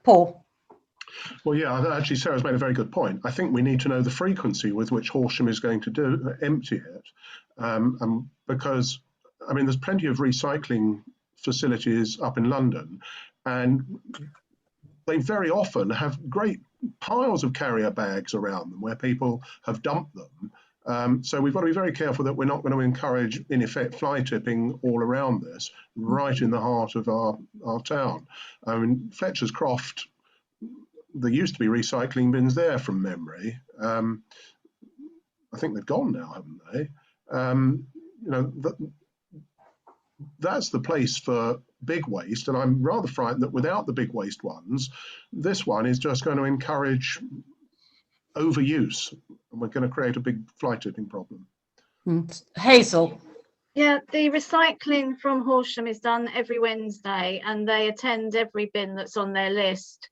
Paul. Well, yeah, actually, Sarah's made a very good point. I think we need to know the frequency with which Horsham is going to empty it. Because, I mean, there's plenty of recycling facilities up in London, and they very often have great piles of carrier bags around them where people have dumped them. So we've got to be very careful that we're not going to encourage, in effect, fly tipping all around this, right in the heart of our town. I mean, Fletcher's Croft, there used to be recycling bins there from memory. I think they've gone now, haven't they? You know, that's the place for big waste, and I'm rather frightened that without the big waste ones, this one is just going to encourage overuse, and we're going to create a big fly tipping problem. Hazel. Yeah, the recycling from Horsham is done every Wednesday, and they attend every bin that's on their list.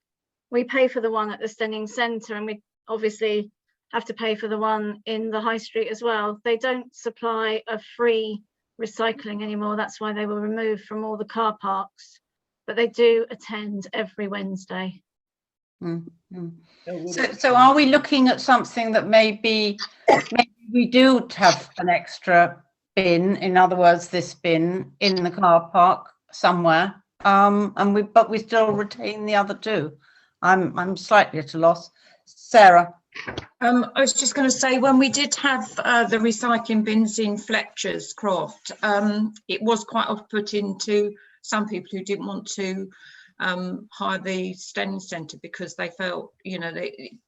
We pay for the one at the Steyning Centre, and we obviously have to pay for the one in the High Street as well. They don't supply a free recycling anymore. That's why they were removed from all the car parks, but they do attend every Wednesday. So are we looking at something that maybe we do have an extra bin, in other words, this bin in the car park somewhere, but we still retain the other two? I'm slightly at a loss. Sarah. I was just going to say, when we did have the recycling bins in Fletcher's Croft, it was quite off-putting to some people who didn't want to hire the Steyning Centre, because they felt, you know,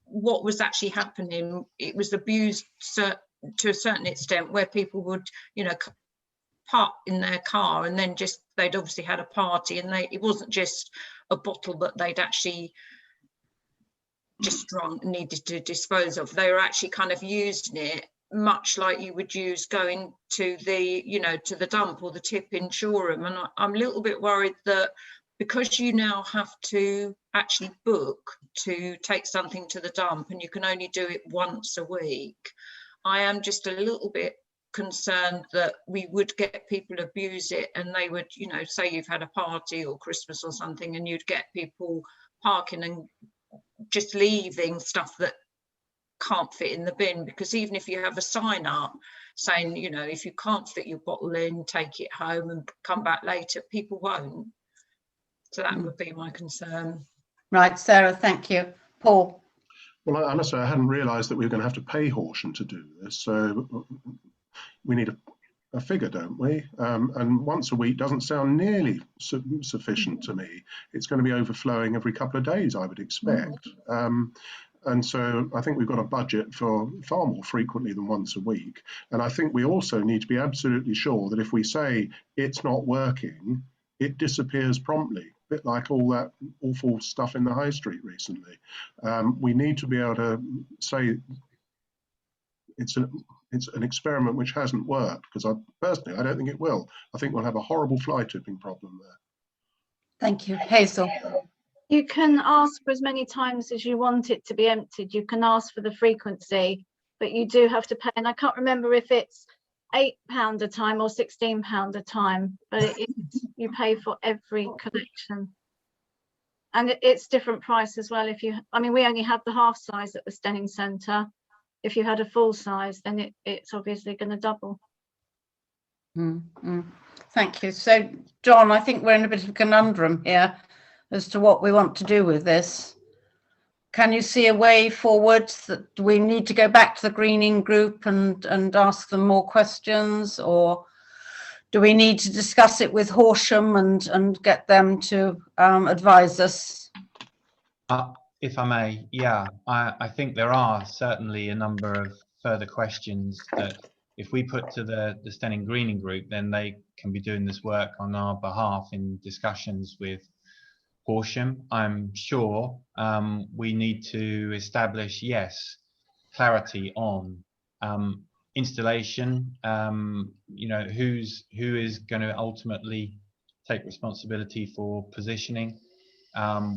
what was actually happening, it was abused to a certain extent, where people would, you know, park in their car and then just, they'd obviously had a party, and it wasn't just a bottle that they'd actually just drunk and needed to dispose of. They were actually kind of using it much like you would use going to the, you know, to the dump or the tip in Shoreham. And I'm a little bit worried that because you now have to actually book to take something to the dump, and you can only do it once a week, I am just a little bit concerned that we would get people abuse it, and they would, you know, say you've had a party or Christmas or something, and you'd get people parking and just leaving stuff that can't fit in the bin. Because even if you have a sign up saying, you know, if you can't fit your bottle in, take it home and come back later, people won't. So that would be my concern. Right, Sarah, thank you. Paul. Well, honestly, I hadn't realised that we were going to have to pay Horsham to do this, so we need a figure, don't we? And once a week doesn't sound nearly sufficient to me. It's going to be overflowing every couple of days, I would expect. And so I think we've got a budget for far more frequently than once a week. And I think we also need to be absolutely sure that if we say it's not working, it disappears promptly. bit like all that awful stuff in the high street recently. We need to be able to say it's an experiment which hasn't worked, because I don't think it will. I think we'll have a horrible fly tipping problem there. Thank you. Hazel. You can ask for as many times as you want it to be emptied. You can ask for the frequency, but you do have to pay. And I can't remember if it's £8 a time or £16 a time, but you pay for every collection. And it's different price as well. I mean, we only have the half size at the Steyning Centre. If you had a full size, then it's obviously going to double. Thank you. So, John, I think we're in a bit of a conundrum here as to what we want to do with this. Can you see a way forward that we need to go back to the greening group and ask them more questions, or do we need to discuss it with Horsham and get them to advise us? If I may, yeah, I think there are certainly a number of further questions that if we put to the Steyning Greening Group, then they can be doing this work on our behalf in discussions with Horsham. I'm sure we need to establish, yes, clarity on installation, who is going to ultimately take responsibility for positioning.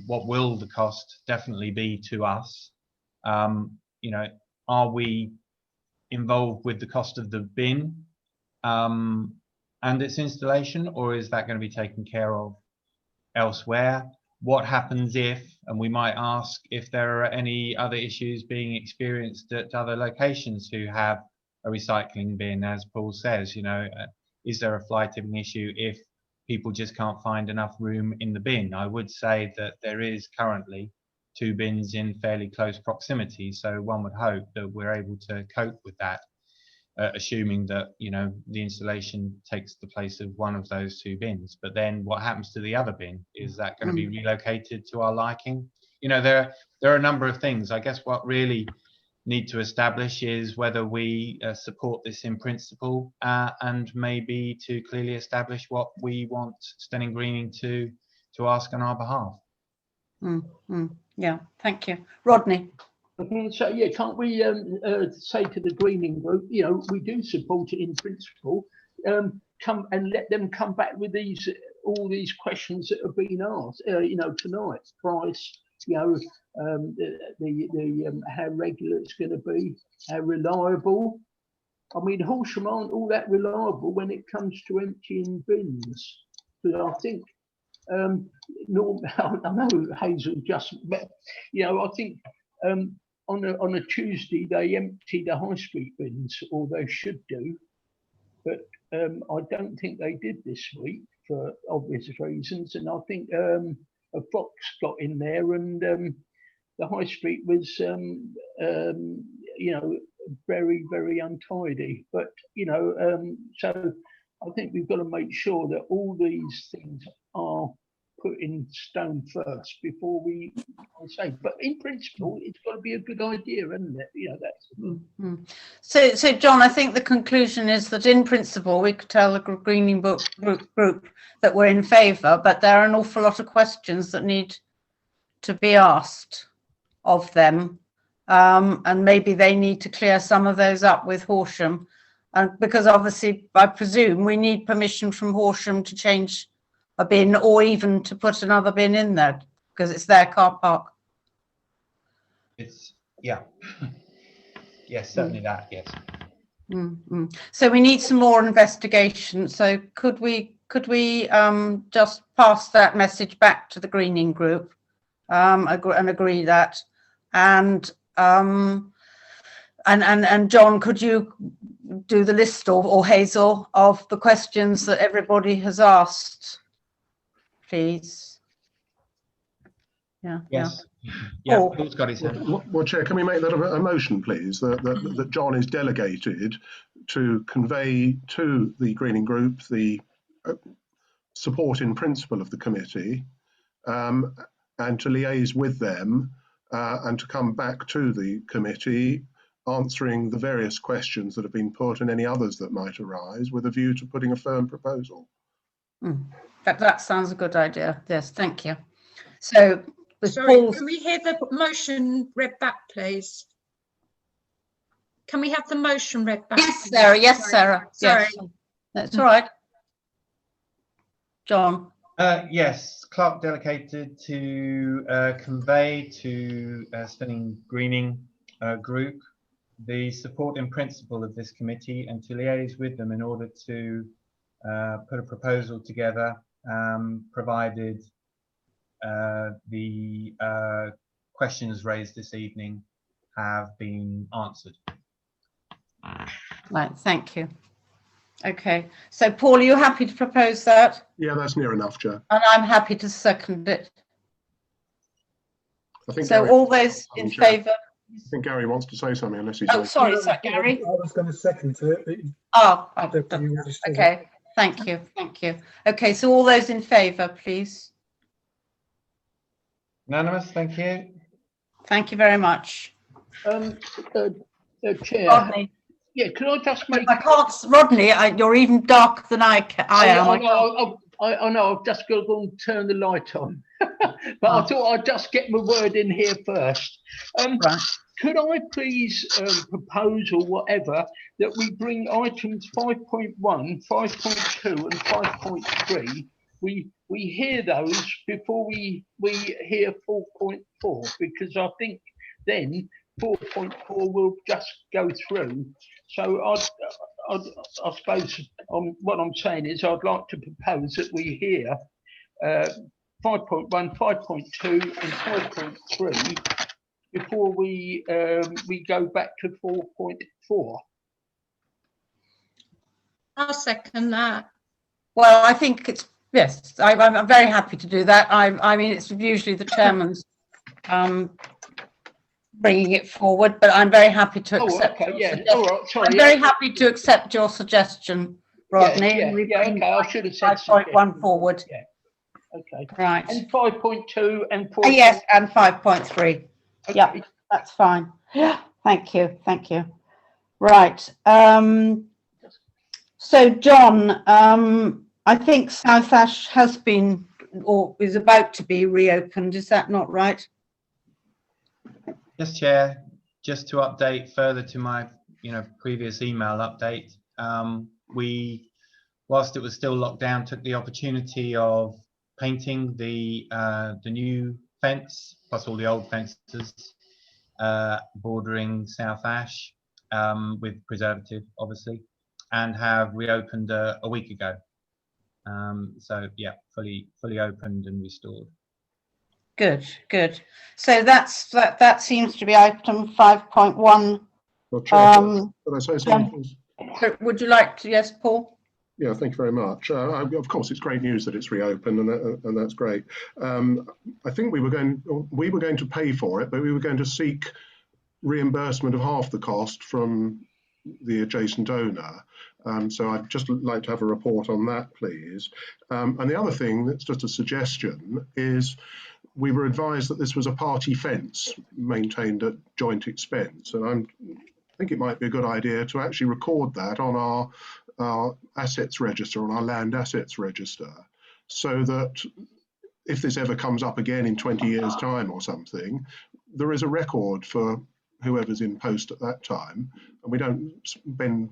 What will the cost definitely be to us? Are we involved with the cost of the bin and its installation, or is that going to be taken care of elsewhere? What happens if, and we might ask if there are any other issues being experienced at other locations who have a recycling bin, as Paul says, is there a fly tipping issue if people just can't find enough room in the bin? I would say that there is currently 2 bins in fairly close proximity, so one would hope that we're able to cope with that, assuming that the installation takes the place of one of those 2 bins. But then what happens to the other bin? Is that going to be relocated to our liking? There are a number of things. I guess what really need to establish is whether we support this in principle, and maybe to clearly establish what we want Steyning Greening to ask on our behalf. Yeah, thank you. Rodney. So yeah, can't we say to the Greening Group, we do support it in principle, come and let them come back with all these questions that have been asked, tonight, price, how regular it's going to be, how reliable. I mean, Horsham aren't all that reliable when it comes to emptying bins. But I think, I know Hazel just, but I think on a Tuesday they empty the high street bins, or they should do. But I don't think they did this week for obvious reasons, and I think a fox got in there, and the high street was, very, very untidy. But so I think we've got to make sure that all these things are put in stone first before we say. But in principle, it's got to be a good idea, isn't it? That's. So John, I think the conclusion is that in principle we could tell the Greening Group that we're in favour, but there are an awful lot of questions that need to be asked of them, and maybe they need to clear some of those up with Horsham, and because obviously I presume we need permission from Horsham to change a bin, or even to put another bin in there because it's their car park. Yes, certainly that, yes. So we need some more investigation. So could we just pass that message back to the Greening Group, and agree that, and John, could you do the list, or Hazel, of the questions that everybody has asked, please? Yes. Yeah, Paul's got his hand. Well, Chair, can we make that a motion, please, that John is delegated to convey to the Greening Group the support in principle of the committee, and to liaise with them, and to come back to the committee answering the various questions that have been put and any others that might arise, with a view to putting a firm proposal That sounds a good idea. Yes, thank you. So, with Sorry, Paul's, can we hear the motion read back, please? Can we have the motion read back? yes, Sarah. Yes, Sarah. Sorry. Yes, that's all right. John. Yes, Clark delegated to convey to Steyning Greening Group the support in principle of this committee and to liaise with them in order to put a proposal together, provided the questions raised this evening have been answered. Right, thank you. Okay, so Paul, are you happy to propose that? Yeah, that's near enough, Chair. And I'm happy to second it. I think So Gary, all those in Chair. favour? I think Gary wants to say something unless he's. Oh, sorry, is that Gary? I was going to second it. But Oh, Deputy already said it. okay, thank you, thank you. Okay, so all those in favour, please. Unanimous, thank you. Thank you very much. Chair, Rodney, yeah, can I just make? I can't, Rodney, you're even darker than I am. I know, I've just got to go and turn the light on. But I thought I'd just get my word in here first. Right. Could I please propose or whatever that we bring items 5.1, 5.2 and 5.3, we hear those before we hear 4.4, because I think then 4.4 will just go through. So I suppose what I'm saying is I'd like to propose that we hear 5.1, 5.2 and 5.3 before we go back to 4.4. I'll second that. Well, I think it's, yes, I'm very happy to do that. I mean, it's usually the chairman's bringing it forward, but I'm very happy to accept. Okay, yeah, suggestion. all right, sorry. I'm very happy to accept your suggestion, Rodney. Yeah, okay, I should have said 5.1 forward. Yeah, okay. Right. And 5.2 and 4. Yes, and 5.3. Okay. Yeah, that's fine. Yeah, thank you, thank you. Right. So, John, I think South Ash has been or is about to be reopened. Is that not right? Yes, Chair. Just to update further to my, previous email update, we, whilst it was still locked down, took the opportunity of painting the new fence plus all the old fences bordering South Ash with preservative, obviously, and have reopened a week ago. So yeah, fully opened and restored. Good, good. So that seems to be item 5.1. Well, Chair, could I say something? Would you like to? Yes, Paul. Yeah, thank you very much. Of course, it's great news that it's reopened, and that's great. I think we were going to pay for it, but we were going to seek reimbursement of half the cost from the adjacent owner. So I'd just like to have a report on that, please. And the other thing that's just a suggestion is we were advised that this was a party fence maintained at joint expense, and I think it might be a good idea to actually record that on our assets register, on our land assets register, so that if this ever comes up again in 20 years' time or something, there is a record for whoever's in post at that time, and we don't spend,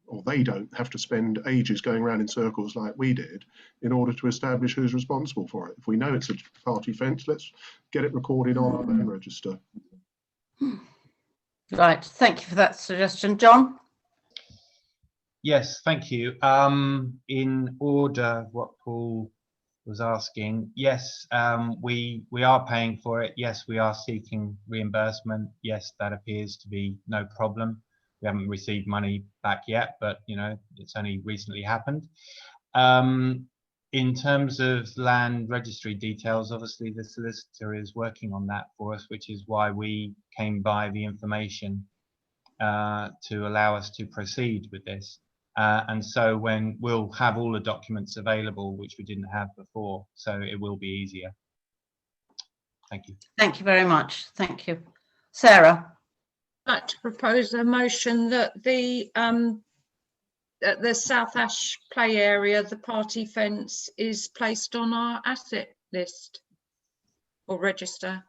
or they don't have to spend ages going around in circles like we did in order to establish who's responsible for it. If we know it's a party fence, let's get it recorded on our land register. Right, thank you for that suggestion. John? Yes, thank you. In order what Paul was asking, yes, we are paying for it. Yes, we are seeking reimbursement. Yes, that appears to be no problem. We haven't received money back yet, but it's only recently happened. In terms of land registry details, obviously the solicitor is working on that for us, which is why we came by the information to allow us to proceed with this. And so when we'll have all the documents available, which we didn't have before, so it will be easier. Thank you. Thank you very much. Thank you. Sarah? I'd like to propose a motion that the at the South Ash play area, the party fence is placed on our asset list or register.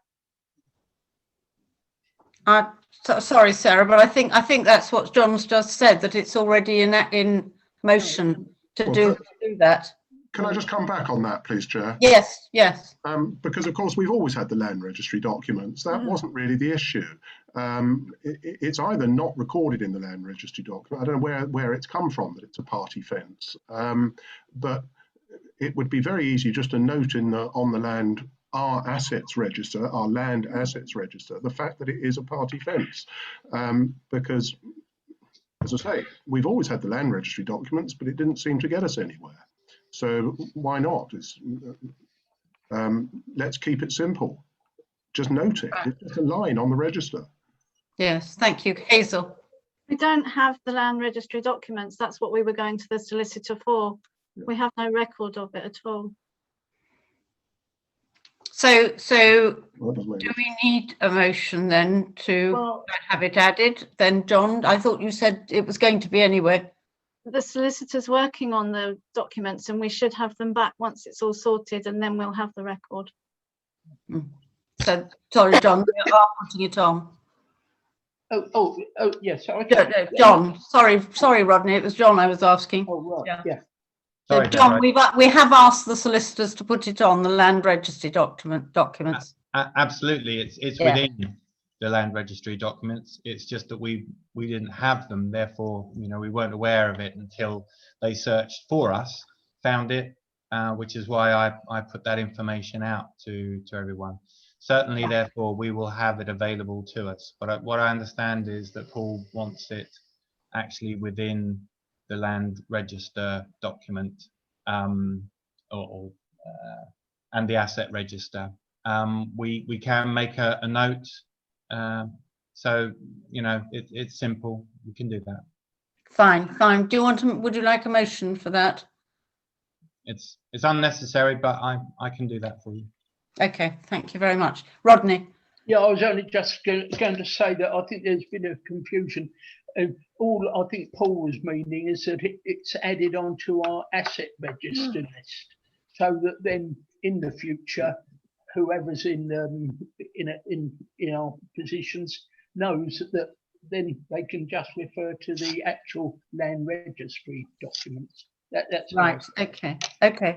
Sorry, Sarah, but I think that's what John's just said, that it's already in motion to Well, do that. Can I just come back on that, please, Chair? Yes, yes. Because, of course, we've always had the land registry documents. That wasn't really the issue. It's either not recorded in the land registry document. I don't know where it's come from that it's a party fence. But it would be very easy just to note on the land our assets register, our land assets register, the fact that it is a party fence. Because, as I say, we've always had the land registry documents, but it didn't seem to get us anywhere. So why not? Let's keep it simple. Just note it. It's just a line on the register. Yes, thank you. Hazel. We don't have the land registry documents. That's what we were going to the solicitor for. Yeah. We have no record of it at all. So Well, that doesn't make do we need a motion then to Well, have it added? Then, John, I thought you said it was going to be anyway. the solicitor's working on the documents and we should have them back once it's all sorted, and then we'll have the record. So, sorry, John, you are putting it on. Oh, yes. John, sorry, Rodney, it was John I was asking. Oh, right, yeah. So, Sorry, John, Deborah. we have asked the solicitors to put it on the land registry documents. Absolutely, it's Yeah. within the land registry documents. It's just that we didn't have them, therefore, we weren't aware of it until they searched for us, found it, which is why I put that information out to everyone. Certainly, therefore, we will have it available to us. But what I understand is that Paul wants it actually within the land register document, and the asset register. We can make a note. So it's simple. We can do that. Fine. Would you like a motion for that? It's unnecessary, but I can do that for you. Okay, thank you very much. Rodney. Yeah, I was only just going to say that I think there's been a confusion. All I think Paul was meaning is that it's added onto our asset register list, so that then in the future, whoever's in our positions knows that then they can just refer to the actual land registry documents. That's Right. Okay.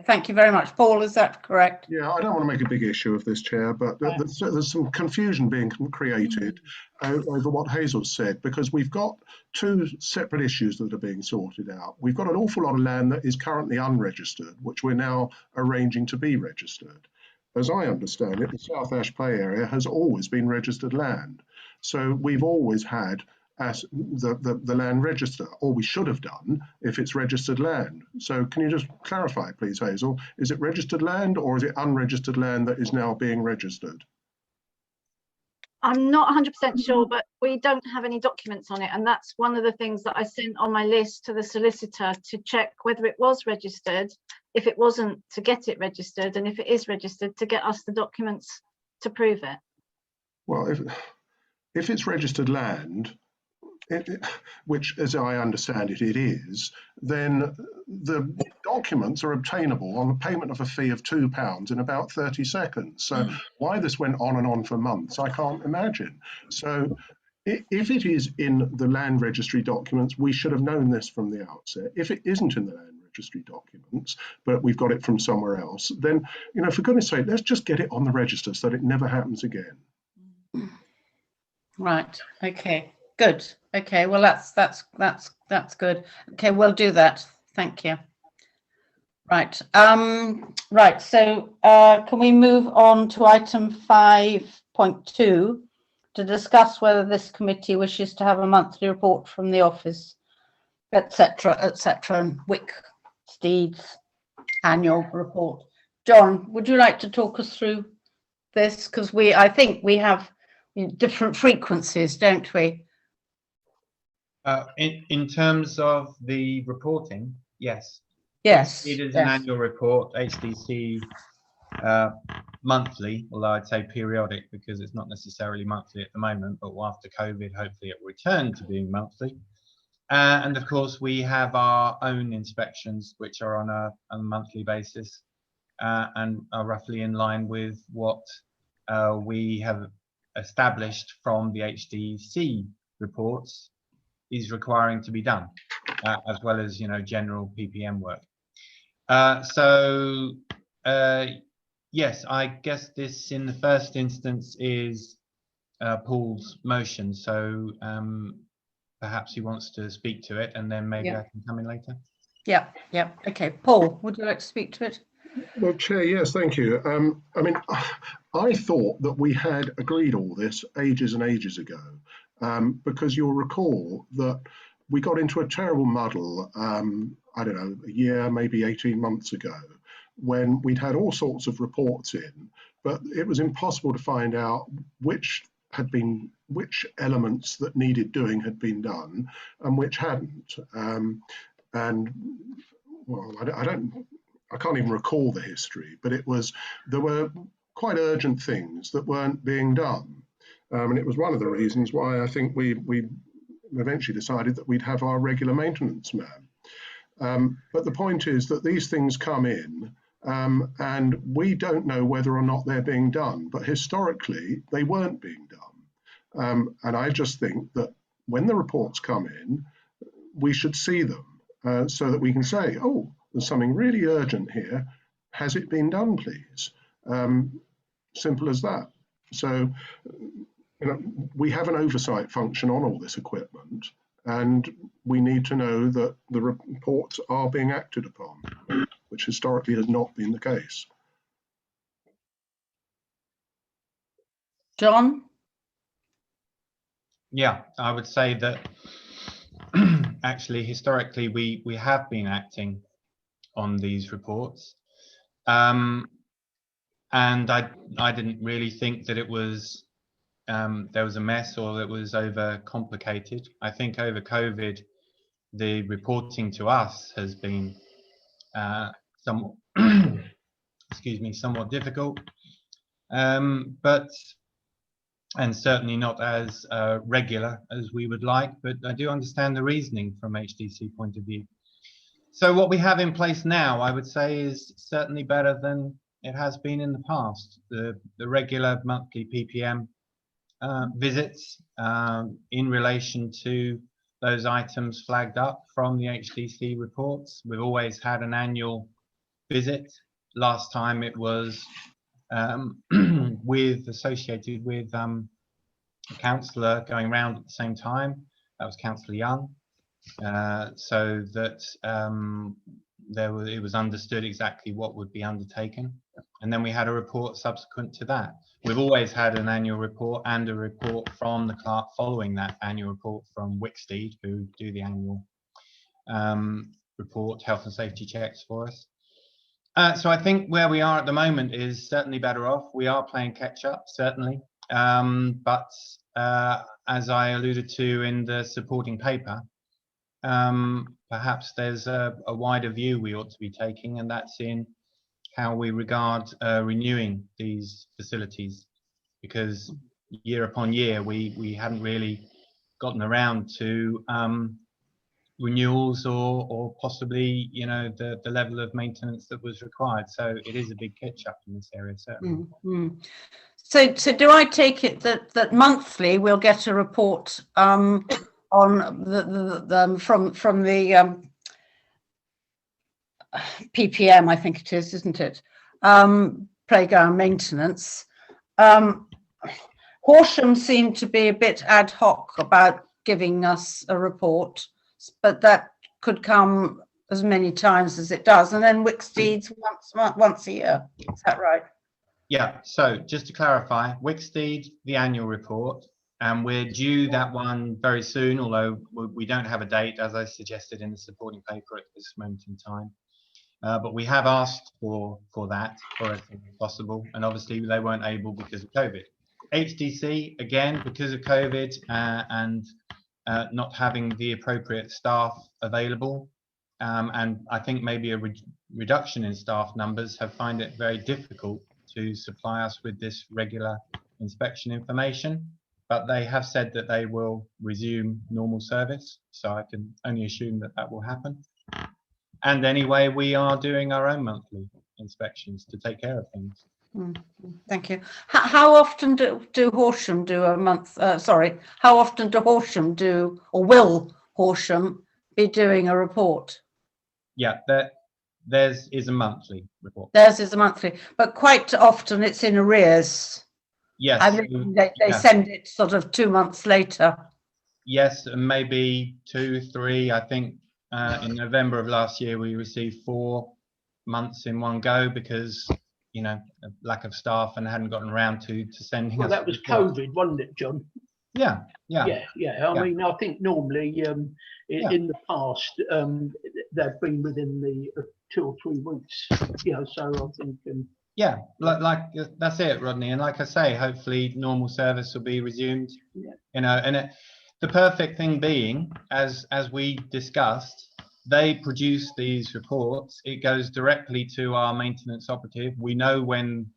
Thank you very much. Paul, is that correct? Yeah, I don't want to make a big issue of this, Chair, but there's some confusion being created over what Hazel said, because we've got two separate issues that are being sorted out. We've got an awful lot of land that is currently unregistered, which we're now arranging to be registered. As I understand it, the South Ash Play area has always been registered land. So we've always had as the land register, or we should have done if it's registered land. So can you just clarify, please, Hazel? Is it registered land or is it unregistered land that is now being registered? I'm not 100% sure, but we don't have any documents on it. And that's one of the things that I sent on my list to the solicitor to check whether it was registered, if it wasn't, to get it registered, and if it is registered, to get us the documents to prove it. Well, if it's registered land, which, as I understand it, it is, then the documents are obtainable on the payment of a fee of £2 in about 30 seconds. So why this went on and on for months, I can't imagine. So if it is in the land registry documents, we should have known this from the outset. If it isn't in the land registry documents, but we've got it from somewhere else, then, for goodness sake, let's just get it on the register so that it never happens again. Right. Okay. Good. Okay. Well, that's good. Okay, we'll do that. Thank you. Right. Right. So, can we move on to item 5.2 to discuss whether this committee wishes to have a monthly report from the office, etc., and WIC Steed's annual report. John, would you like to talk us through this? Because I think we have different frequencies, don't we? In terms of the reporting, yes. Yes. It is an annual report, HDC monthly, although I'd say periodic because it's not necessarily monthly at the moment, but after COVID, hopefully it will return to being monthly. And of course, we have our own inspections, which are on a monthly basis and are roughly in line with what we have established from the HDC reports is requiring to be done, as well as, you know, general PPM work. Yes, I guess this in the first instance is Paul's motion. So perhaps he wants to speak to it, and then maybe I can come in later. Yeah, yeah. Okay, Paul, would you like to speak to it? Well, Chair, yes, thank you. I mean, I thought that we had agreed all this ages and ages ago, because you'll recall that we got into a terrible muddle, I don't know, a year, maybe 18 months ago, when we'd had all sorts of reports in, but it was impossible to find out which elements that needed doing had been done and which hadn't. And well, I can't even recall the history, but there were quite urgent things that weren't being done. And it was one of the reasons why I think we eventually decided that we'd have our regular maintenance man. But the point is that these things come in and we don't know whether or not they're being done, but historically they weren't being done. And I just think that when the reports come in, we should see them so that we can say, oh, there's something really urgent here. Has it been done, please? Simple as that. So, you know, we have an oversight function on all this equipment, and we need to know that the reports are being acted upon, which historically has not been the case. John? Yeah, I would say that actually historically we have been acting on these reports, and I didn't really think that it was there was a mess or it was over complicated. I think over COVID the reporting to us has been somewhat excuse me, somewhat difficult, but and certainly not as regular as we would like, but I do understand the reasoning from HDC point of view. So what we have in place now, I would say, is certainly better than it has been in the past. The regular monthly PPM visits in relation to those items flagged up from the HDC reports. We've always had an annual visit. Last time it was associated with a councillor going round at the same time. That was Councillor Young. So that it was understood exactly what would be undertaken, and then we had a report subsequent to that. We've always had an annual report and a report from the clerk following that annual report from Wicksteed, who do the annual report, health and safety checks for us. So I think where we are at the moment is certainly better off. We are playing catch up, certainly, but as I alluded to in the supporting paper, perhaps there's a wider view we ought to be taking, and that's in how we regard renewing these facilities, because year upon year we hadn't really gotten around to renewals or possibly, you know, the level of maintenance that was required. So it is a big catch up in this area, certainly. Mm-hmm. So do I take it that monthly we'll get a report on from the PPM, I think it is, isn't it? Playground maintenance. Horsham seemed to be a bit ad hoc about giving us a report, but that could come as many times as it does, and then Wicksteed's once a year. Is that right? Yeah. So just to clarify, Wicksteed, the annual report, and we're due that one very soon, although we don't have a date, as I suggested in the supporting paper at this moment in time. But we have asked for that for as soon as possible, and obviously they weren't able because of COVID. HDC, again, because of COVID and not having the appropriate staff available, and I think maybe a reduction in staff numbers, have found it very difficult to supply us with this regular inspection information. but they have said that they will resume normal service. So I can only assume that that will happen. And anyway, we are doing our own monthly inspections to take care of things. Thank you. How often do Horsham do a month? How often do Horsham do, or will Horsham be doing a report? Yeah, theirs is a monthly report. Theirs is a monthly, but quite often it's in arrears. Yes. I mean, they send it sort of 2 months later. Yes, and maybe 2, 3. I think in November of last year we received 4 months in one go because, you know, lack of staff and hadn't gotten around to sending Well, us. that was COVID, wasn't it, John? Yeah. I mean, I think normally in the past they've been within the 2 or 3 weeks. You know, so I think. Yeah, like that's it, Rodney. And like I say, hopefully normal service will be resumed. Yeah. You know, and the perfect thing being, as we discussed, they produce these reports. It goes directly to our maintenance operative. We know when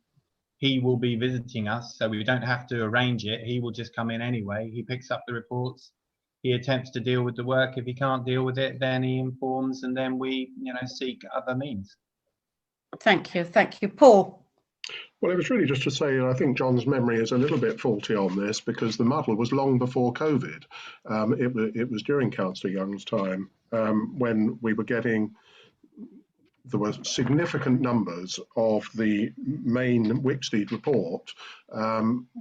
he will be visiting us, so we don't have to arrange it. He will just come in anyway. He picks up the reports. He attempts to deal with the work. If he can't deal with it, then he informs, and then we, you know, seek other means. Thank you, Paul. Well, it was really just to say, I think John's memory is a little bit faulty on this because the muddle was long before COVID. It was during Councillor Young's time when we were getting. There were significant numbers of the main Wicksteed report,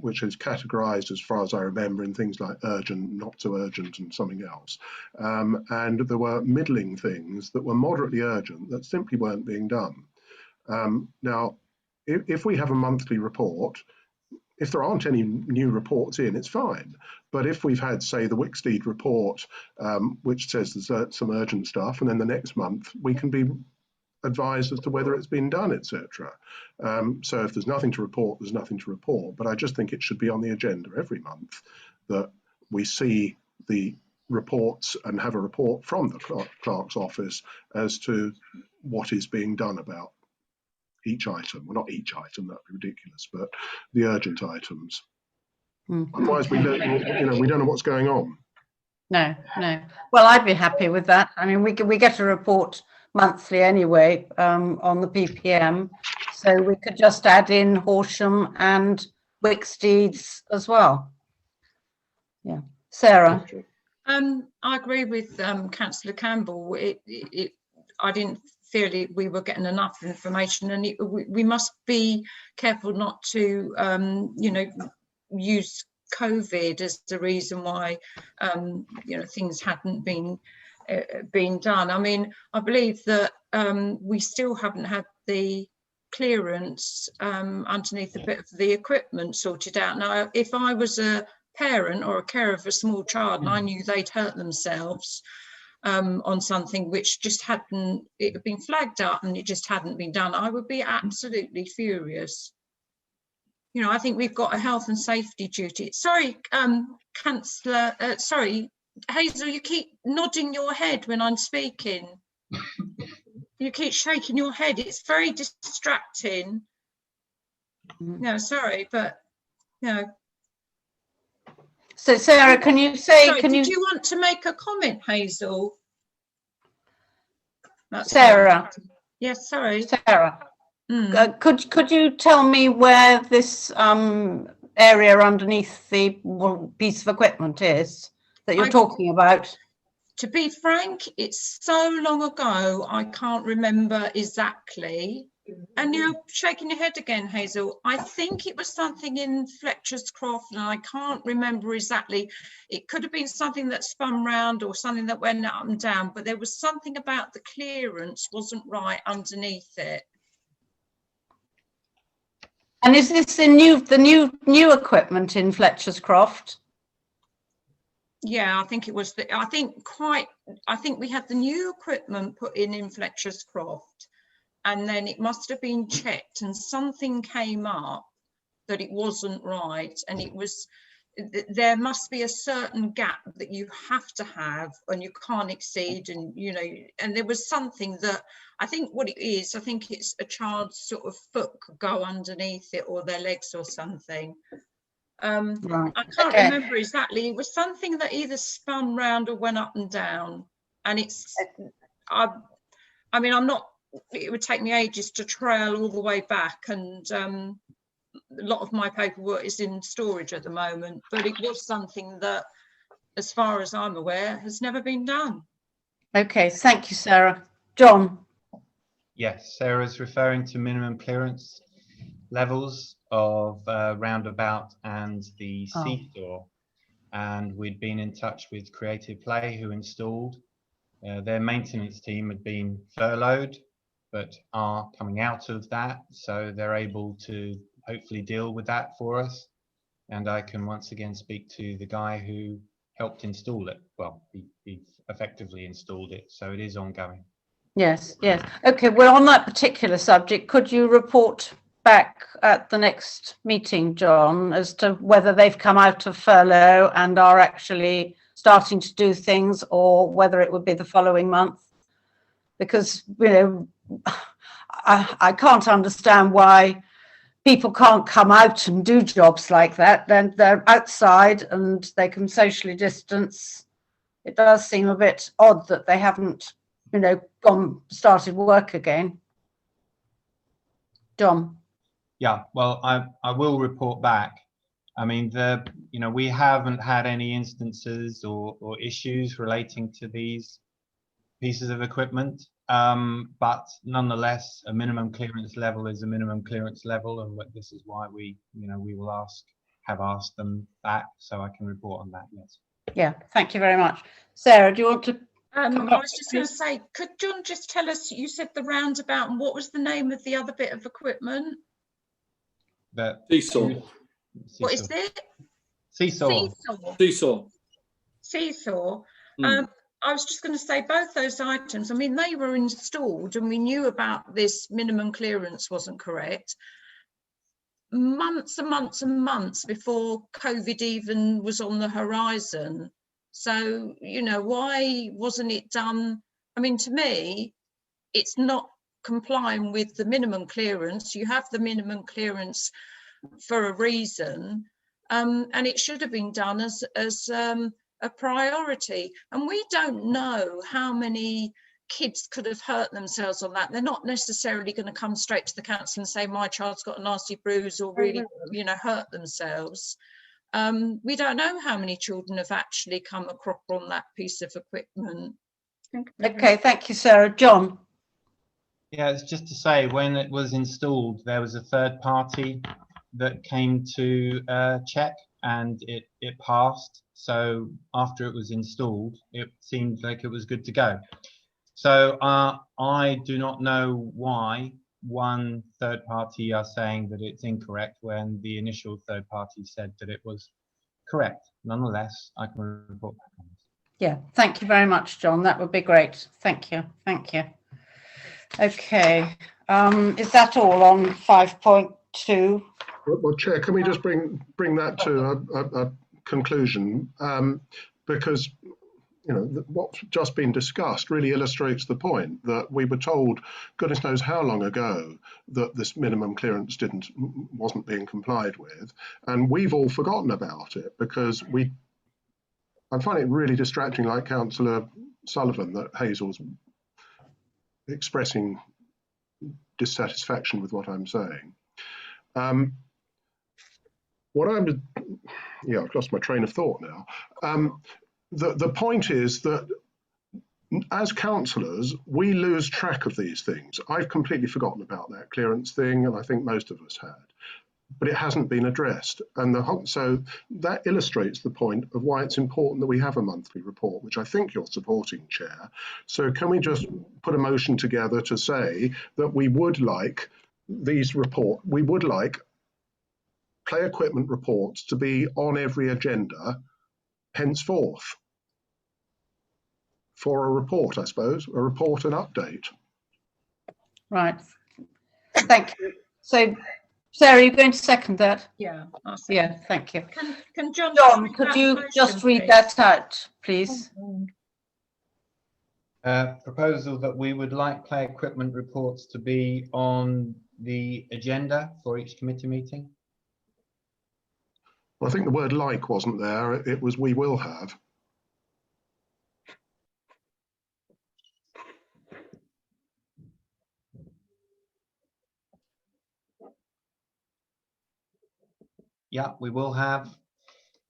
which is categorised, as far as I remember, in things like urgent, not so urgent, and something else. And there were middling things that were moderately urgent that simply weren't being done. Now, if we have a monthly report, if there aren't any new reports in, it's fine. But if we've had, say, the Wicksteed report, which says there's some urgent stuff, and then the next month we can be advised as to whether it's been done, etc. So if there's nothing to report, there's nothing to report. But I just think it should be on the agenda every month that we see the reports and have a report from the clerk's office as to what is being done about each item. Well, not each item, that'd be ridiculous, but the urgent items. Otherwise, we don't know what's going on. No. Well, I'd be happy with that. I mean, we get a report monthly anyway on the PPM, so we could just add in Horsham and Wicksteed's as well. Yeah, Sarah. I agree with Councillor Campbell. I didn't feel we were getting enough information, and we must be careful not to, use COVID as the reason why, things hadn't been done. I mean, I believe that we still haven't had the clearance underneath a bit of the equipment sorted out. Now, if I was a parent or a carer of a small child and I knew they'd hurt themselves on something which just hadn't, it had been flagged up and it just hadn't been done, I would be absolutely furious. You know, I think we've got a health and safety duty. Sorry, Councillor, sorry, Hazel, you keep nodding your head when I'm speaking. You keep shaking your head. It's very distracting. No, sorry, but no. So, Sarah, can you say? Sorry, did you want to make a comment, Hazel? That's Sarah. Yes, sorry. Sarah. Could you tell me where this area underneath the piece of equipment is that you're talking about? To be frank, it's so long ago, I can't remember exactly. And you're shaking your head again, Hazel. I think it was something in Fletcher's Croft, and I can't remember exactly. It could have been something that spun round or something that went up and down, but there was something about the clearance wasn't right underneath it. And is this the new equipment in Fletcher's Croft? Yeah, I think it was. I think we had the new equipment put in Fletcher's Croft, and then it must have been checked, and something came up that it wasn't right, and it was. There must be a certain gap that you have to have, and you can't exceed, and and there was something that I think what it is. I think it's a child's sort of foot could go underneath it, or their legs, or something. Right. I can't Okay. remember exactly. It was something that either spun round or went up and down. And it's, I mean, I'm not, it would take me ages to trail all the way back, and a lot of my paperwork is in storage at the moment, but it was something that, as far as I'm aware, has never been done. Okay, thank you, Sarah. John? Yes, Sarah's referring to minimum clearance levels of Roundabout and the Oh. Seesaw. And we'd been in touch with Creative Play, who installed. Their maintenance team had been furloughed, but are coming out of that. So they're able to hopefully deal with that for us. And I can once again speak to the guy who helped install it. Well, he effectively installed it, so it is ongoing. Yes, yes. Okay, well, on that particular subject, could you report back at the next meeting, John, as to whether they've come out of furlough and are actually starting to do things, or whether it would be the following month? Because, you know, I can't understand why people can't come out and do jobs like that. Then they're outside and they can socially distance. It does seem a bit odd that they haven't, you know, started work again. John? Yeah, well, I will report back. I mean, we haven't had any instances or issues relating to these pieces of equipment, but nonetheless, a minimum clearance level is a minimum clearance level, and this is why we will have asked them back, so I can report on that. Yes. Yeah, thank you very much. Sarah, do you want to? I was just going to say, could John just tell us, you said the roundabout, and what was the name of the other bit of equipment? The Seesaw. What is it? Seesaw. Seesaw. Seesaw. I was just going to say, both those items, I mean, they were installed and we knew about this minimum clearance wasn't correct months and months and months before COVID even was on the horizon. So, you know, why wasn't it done? I mean, to me, it's not complying with the minimum clearance. You have the minimum clearance for a reason, and it should have been done as a priority. And we don't know how many kids could have hurt themselves on that. They're not necessarily going to come straight to the council and say my child's got a nasty bruise or really, you know, hurt themselves. We don't know how many children have actually come across on that piece of equipment. Okay, thank you, Sarah. John? Yeah, it's just to say, when it was installed, there was a third party that came to check, and it passed. So after it was installed, it seemed like it was good to go. So I do not know why one third party are saying that it's incorrect when the initial third party said that it was correct. Nonetheless, I can report back on this. Yeah, thank you very much, John. That would be great. Thank you. Thank you. Okay, is that all on 5.2? Well, Chair, can we just bring that to a conclusion? Because, you know, what's just been discussed really illustrates the point that we were told, goodness knows how long ago, that this minimum clearance wasn't being complied with, and we've all forgotten about it because I find it really distracting, like Councillor Sullivan, that Hazel's expressing dissatisfaction with what I'm saying. I've lost my train of thought now. The point is that as councillors, we lose track of these things. I've completely forgotten about that clearance thing, and I think most of us had, but it hasn't been addressed. And so that illustrates the point of why it's important that we have a monthly report, which I think you're supporting, Chair. So can we just put a motion together to say that we would like play equipment reports to be on every agenda henceforth? For a report, I suppose, a report and update. Right. Thank you. So, Sarah, are you going to second that? Yeah. Yeah, thank you. Can John? John, could you just read that out, please? Proposal that we would like play equipment reports to be on the agenda for each committee meeting. I think the word like wasn't there. It was we will have. Yeah, we will have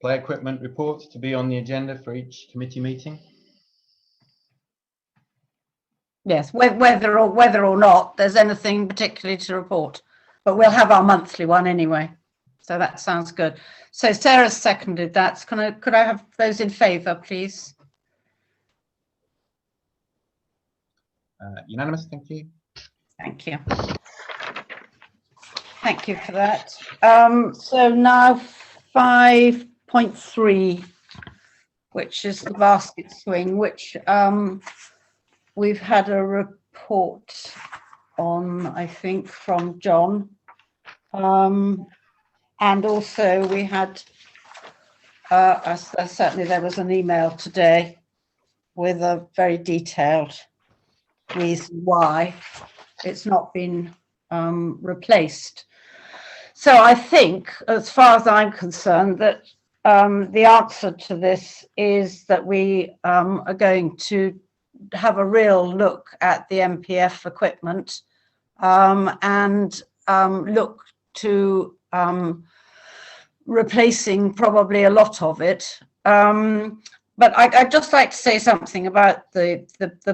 play equipment reports to be on the agenda for each committee meeting. Yes, whether or not there's anything particularly to report, but we'll have our monthly one anyway. So that sounds good. So Sarah seconded that. Could I have those in favour, please? Unanimous, thank you. Thank you. Thank you for that. So now 5.3, which is the basket swing, which we've had a report on, I think, from John. And also we had, certainly there was an email today with a very detailed reason why it's not been replaced. So I think, as far as I'm concerned, that the answer to this is that we are going to have a real look at the MPF equipment and look to replacing probably a lot of it. But I'd just like to say something about the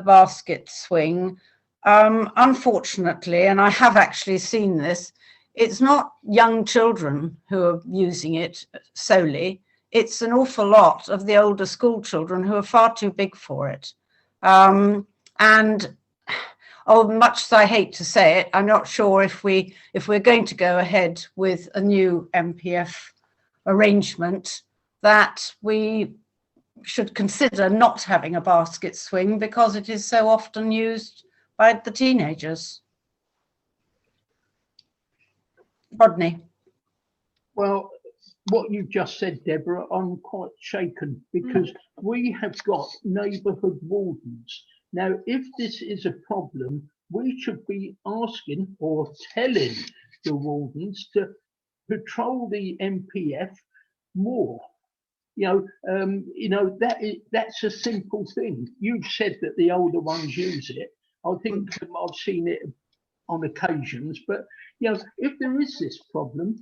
basket swing. Unfortunately, and I have actually seen this, it's not young children who are using it solely. It's an awful lot of the older school children who are far too big for it. And much as I hate to say it, I'm not sure if we're going to go ahead with a new MPF arrangement that we should consider not having a basket swing because it is so often used by the teenagers. Rodney. Well, what you've just said, Deborah, I'm quite shaken because we have got neighbourhood wardens. Now, if this is a problem, we should be asking or telling the wardens to patrol the MPF more. That's a simple thing. You've said that the older ones use it. I think I've seen it on occasions, but if there is this problem,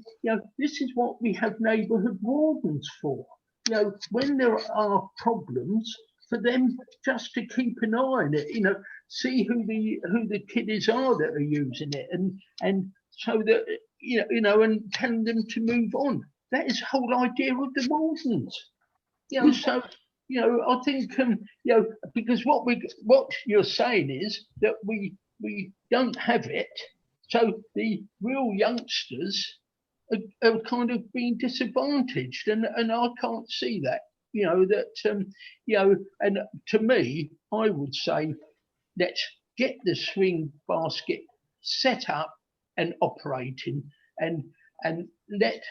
this is what we have neighbourhood wardens for. When there are problems, for them just to keep an eye on it, see who the kiddies are that are using it, and so that and telling them to move on. That is the whole idea of the wardens. So I think because what you're saying is that we don't have it, so the real youngsters are kind of being disadvantaged, and I can't see that. And to me, I would say let's get the swing basket set up and operating, and let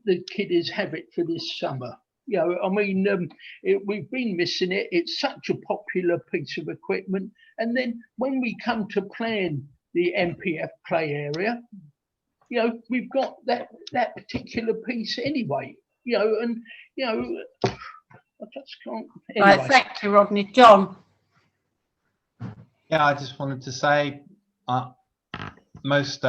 the kiddies have it for this summer. We've been missing it. It's such a popular piece of equipment. And then when we come to plan the MPF play area, we've got that particular piece anyway. I just can't. Anyway. Right, thank you, Rodney. John. Yeah, I just wanted to say most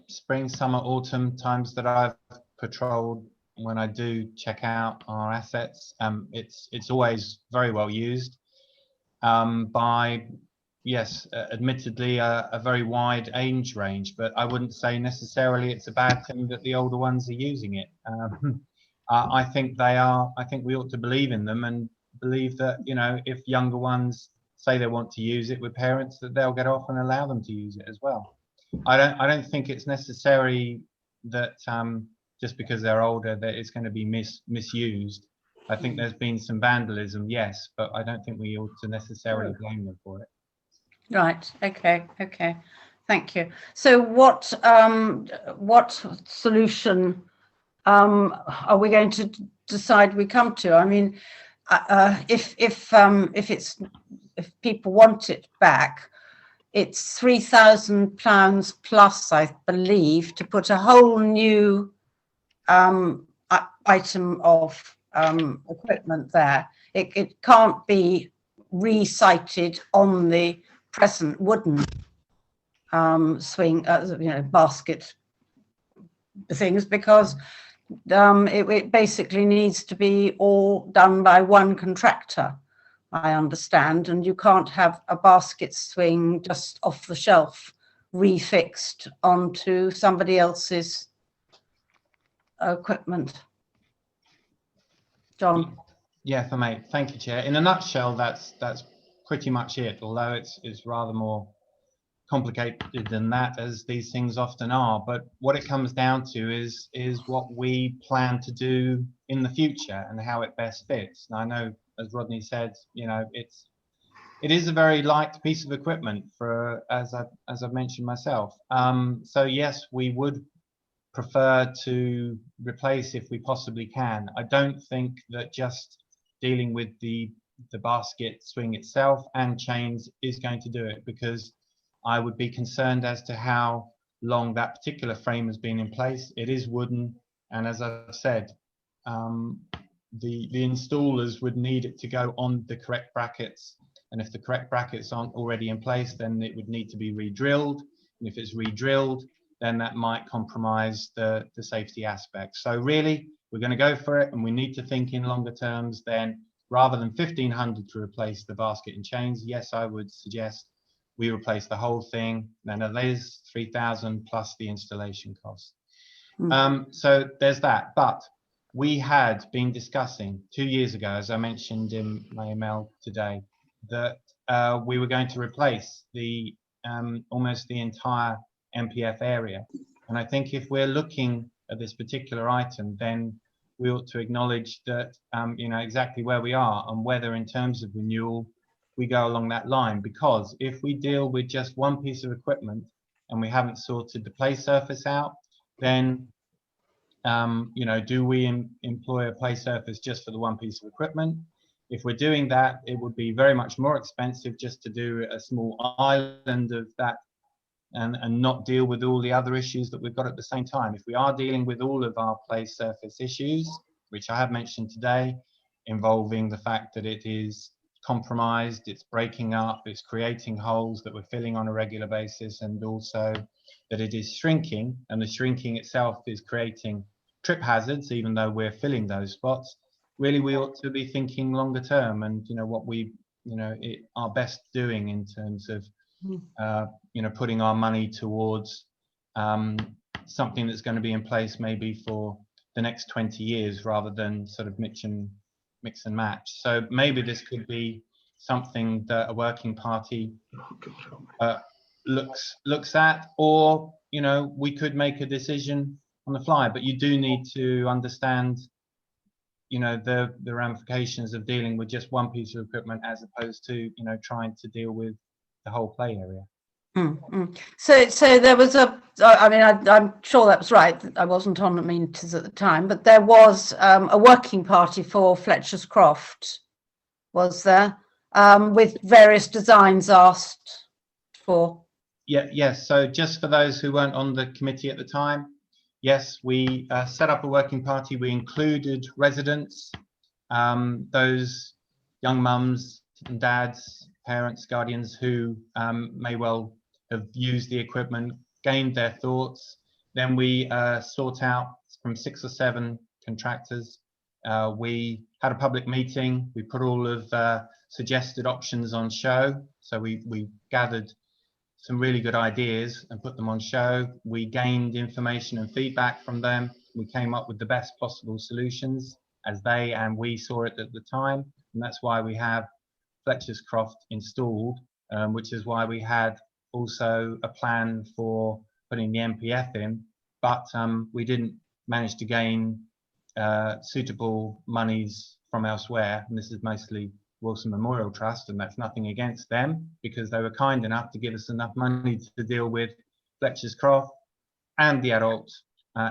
spring, summer, autumn times that I've patrolled, when I do check out our assets, it's always very well used by, yes, admittedly a very wide age range, but I wouldn't say necessarily it's a bad thing that the older ones are using it. I think they are. I think we ought to believe in them and believe that, if younger ones say they want to use it with parents, that they'll get off and allow them to use it as well. I don't think it's necessary that just because they're older that it's going to be misused. I think there's been some vandalism, yes, but I don't think we ought to necessarily blame them for it. Right. Okay. Thank you. So what solution are we going to decide we come to? I mean, if people want it back, it's £3,000 plus, I believe, to put a whole new item of equipment there. It can't be resited on the present wooden swing, basket things, because it basically needs to be all done by one contractor, I understand, and you can't have a basket swing just off the shelf refixed onto somebody else's equipment. John. Yeah, if I may. Thank you, Chair. In a nutshell, that's pretty much it, although it's rather more complicated than that, as these things often are. But what it comes down to is what we plan to do in the future and how it best fits. And I know, as Rodney said, it is a very light piece of equipment for, as I've mentioned myself. So yes, we would prefer to replace if we possibly can. I don't think that just dealing with the basket swing itself and chains is going to do it, because I would be concerned as to how long that particular frame has been in place. It is wooden, and as I've said, the installers would need it to go on the correct brackets, and if the correct brackets aren't already in place, then it would need to be re-drilled, and if it's re-drilled, then that might compromise the safety aspect. So really, we're going to go for it, and we need to think in longer terms. Then, rather than 1,500 to replace the basket and chains, yes, I would suggest we replace the whole thing. Then it is 3,000 plus the installation cost. So there's that. But we had been discussing 2 years ago, as I mentioned in my email today, that we were going to replace the almost the entire MPF area. And I think if we're looking at this particular item, then we ought to acknowledge that exactly where we are and whether in terms of renewal we go along that line. Because if we deal with just one piece of equipment and we haven't sorted the play surface out, then do we employ a play surface just for the one piece of equipment? If we're doing that, it would be very much more expensive just to do a small island of that and not deal with all the other issues that we've got at the same time. If we are dealing with all of our play surface issues, which I have mentioned today, involving the fact that it is compromised, it's breaking up, it's creating holes that we're filling on a regular basis, and also that it is shrinking, and the shrinking itself is creating trip hazards, even though we're filling those spots, really we ought to be thinking longer term and what we are best doing in terms of putting our money towards something that's going to be in place maybe for the next 20 years rather than sort of mix and match. So maybe this could be something that a working party looks at, or we could make a decision on the fly. But you do need to understand the ramifications of dealing with just one piece of equipment as opposed to trying to deal with the whole play area. So there was I'm sure that was right. I wasn't on the meetings at the time, but there was a working party for Fletcher's Croft, was there, with various designs asked for? Yes. So just for those who weren't on the committee at the time, yes, we set up a working party. We included residents, those young mums and dads, parents, guardians who may well have used the equipment, gained their thoughts. Then we sought out from 6 or 7 contractors. We had a public meeting. We put all of suggested options on show. So we gathered some really good ideas and put them on show. We gained information and feedback from them. We came up with the best possible solutions as they and we saw it at the time. And that's why we have Fletcher's Croft installed, which is why we had also a plan for putting the MPF in, but we didn't manage to gain suitable monies from elsewhere. And this is mostly Wilson Memorial Trust, and that's nothing against them, because they were kind enough to give us enough money to deal with Fletcher's Croft and the adult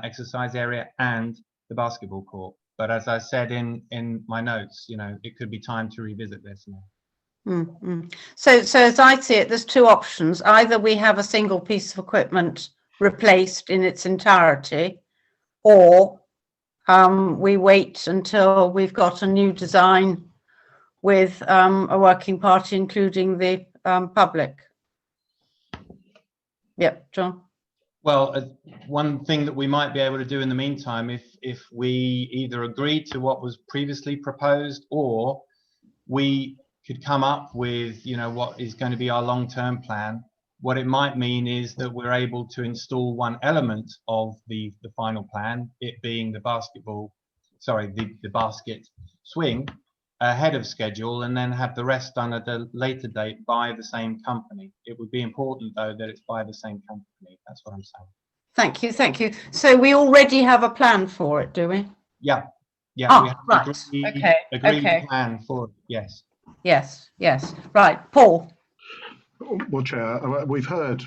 exercise area and the basketball court. But as I said in my notes, it could be time to revisit this now. So as I see it, there's 2 options. Either we have a single piece of equipment replaced in its entirety, or we wait until we've got a new design with a working party, including the public. Yep, John. Well, one thing that we might be able to do in the meantime, if we either agree to what was previously proposed, or we could come up with, you know, what is going to be our long-term plan. What it might mean is that we're able to install one element of the final plan, it being the the basket swing, ahead of schedule, and then have the rest done at a later date by the same company. It would be important, though, that it's by the same company. That's what I'm saying. Thank you, thank you. So we already have a plan for it, do we? Yeah, we have right. agreed plan for it. Yes. Yes. Right, Paul. Well, Chair, we've heard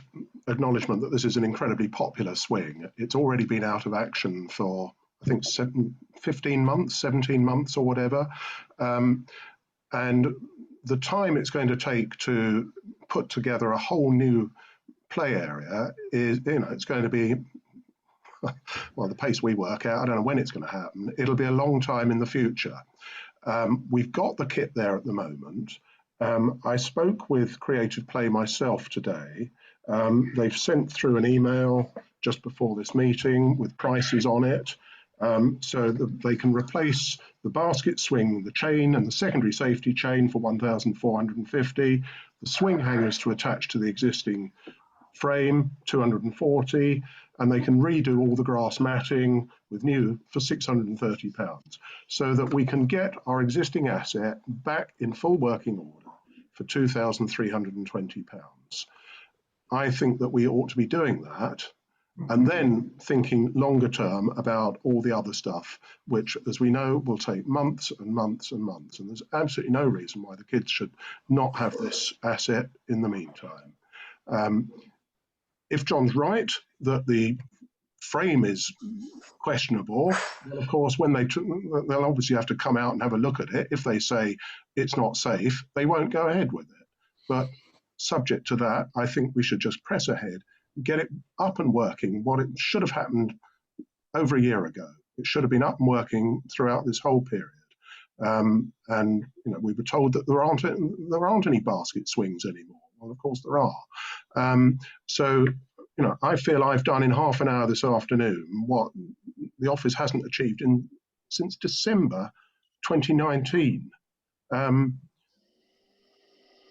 acknowledgement that this is an incredibly popular swing. It's already been out of action for, I think, 15 months, 17 months or whatever. And the time it's going to take to put together a whole new play area is, you know, it's going to be, well, the pace we work out, I don't know when it's going to happen. It'll be a long time in the future. We've got the kit there at the moment. I spoke with Creative Play myself today. They've sent through an email just before this meeting with prices on it, so that they can replace the basket swing, the chain and the secondary safety chain for 1,450, the swing hangers to attach to the existing frame, 240, and they can redo all the grass matting with new for £630, so that we can get our existing asset back in full working order for £2,320. I think that we ought to be doing that, and then thinking longer term about all the other stuff, which, as we know, will take months and months and months. And there's absolutely no reason why the kids should not have this asset in the meantime. If John's right that the frame is questionable, well, of course, when they'll obviously have to come out and have a look at it. If they say it's not safe, they won't go ahead with it. But subject to that, I think we should just press ahead, get it up and working. What it should have happened over a year ago. It should have been up and working throughout this whole period. And you know, we were told that there aren't any basket swings anymore. Well, of course there are. So, you know, I feel I've done in half an hour this afternoon what the office hasn't achieved since December 2019.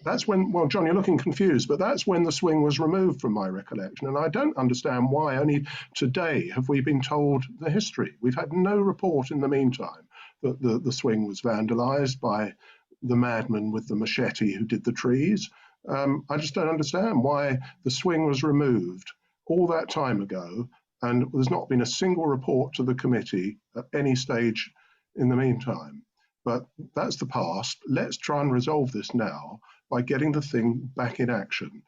That's when, well, John, you're looking confused, but that's when the swing was removed from my recollection. And I don't understand why only today have we been told the history. We've had no report in the meantime that the swing was vandalized by the madman with the machete who did the trees. I just don't understand why the swing was removed all that time ago, and there's not been a single report to the committee at any stage in the meantime. But that's the past. Let's try and resolve this now by getting the thing back in action.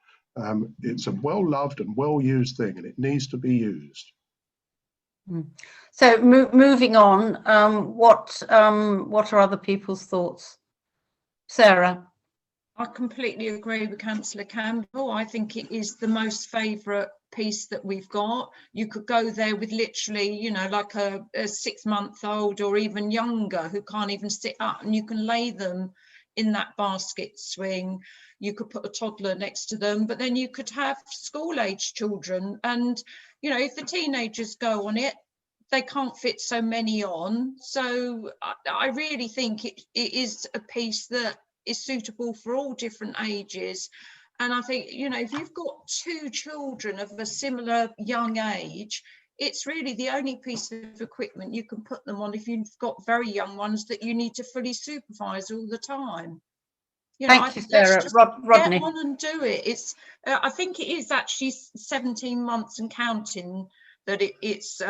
It's a well-loved and well-used thing, and it needs to be used. So moving on, what are other people's thoughts? Sarah? I completely agree with Councillor Campbell. I think it is the most favourite piece that we've got. You could go there with literally, you know, like a 6-month-old or even younger who can't even sit up, and you can lay them in that basket swing. You could put a toddler next to them, but then you could have school-age children. And, you know, if the teenagers go on it, they can't fit so many on. So I really think it is a piece that is suitable for all different ages. And I think, you know, if you've got 2 children of a similar young age, it's really the only piece of equipment you can put them on if you've got very young ones that you need to fully supervise all the time. You know, Thank you, Sarah. Rodney. Get on and do it. It's I think it is actually 17 months and counting that it's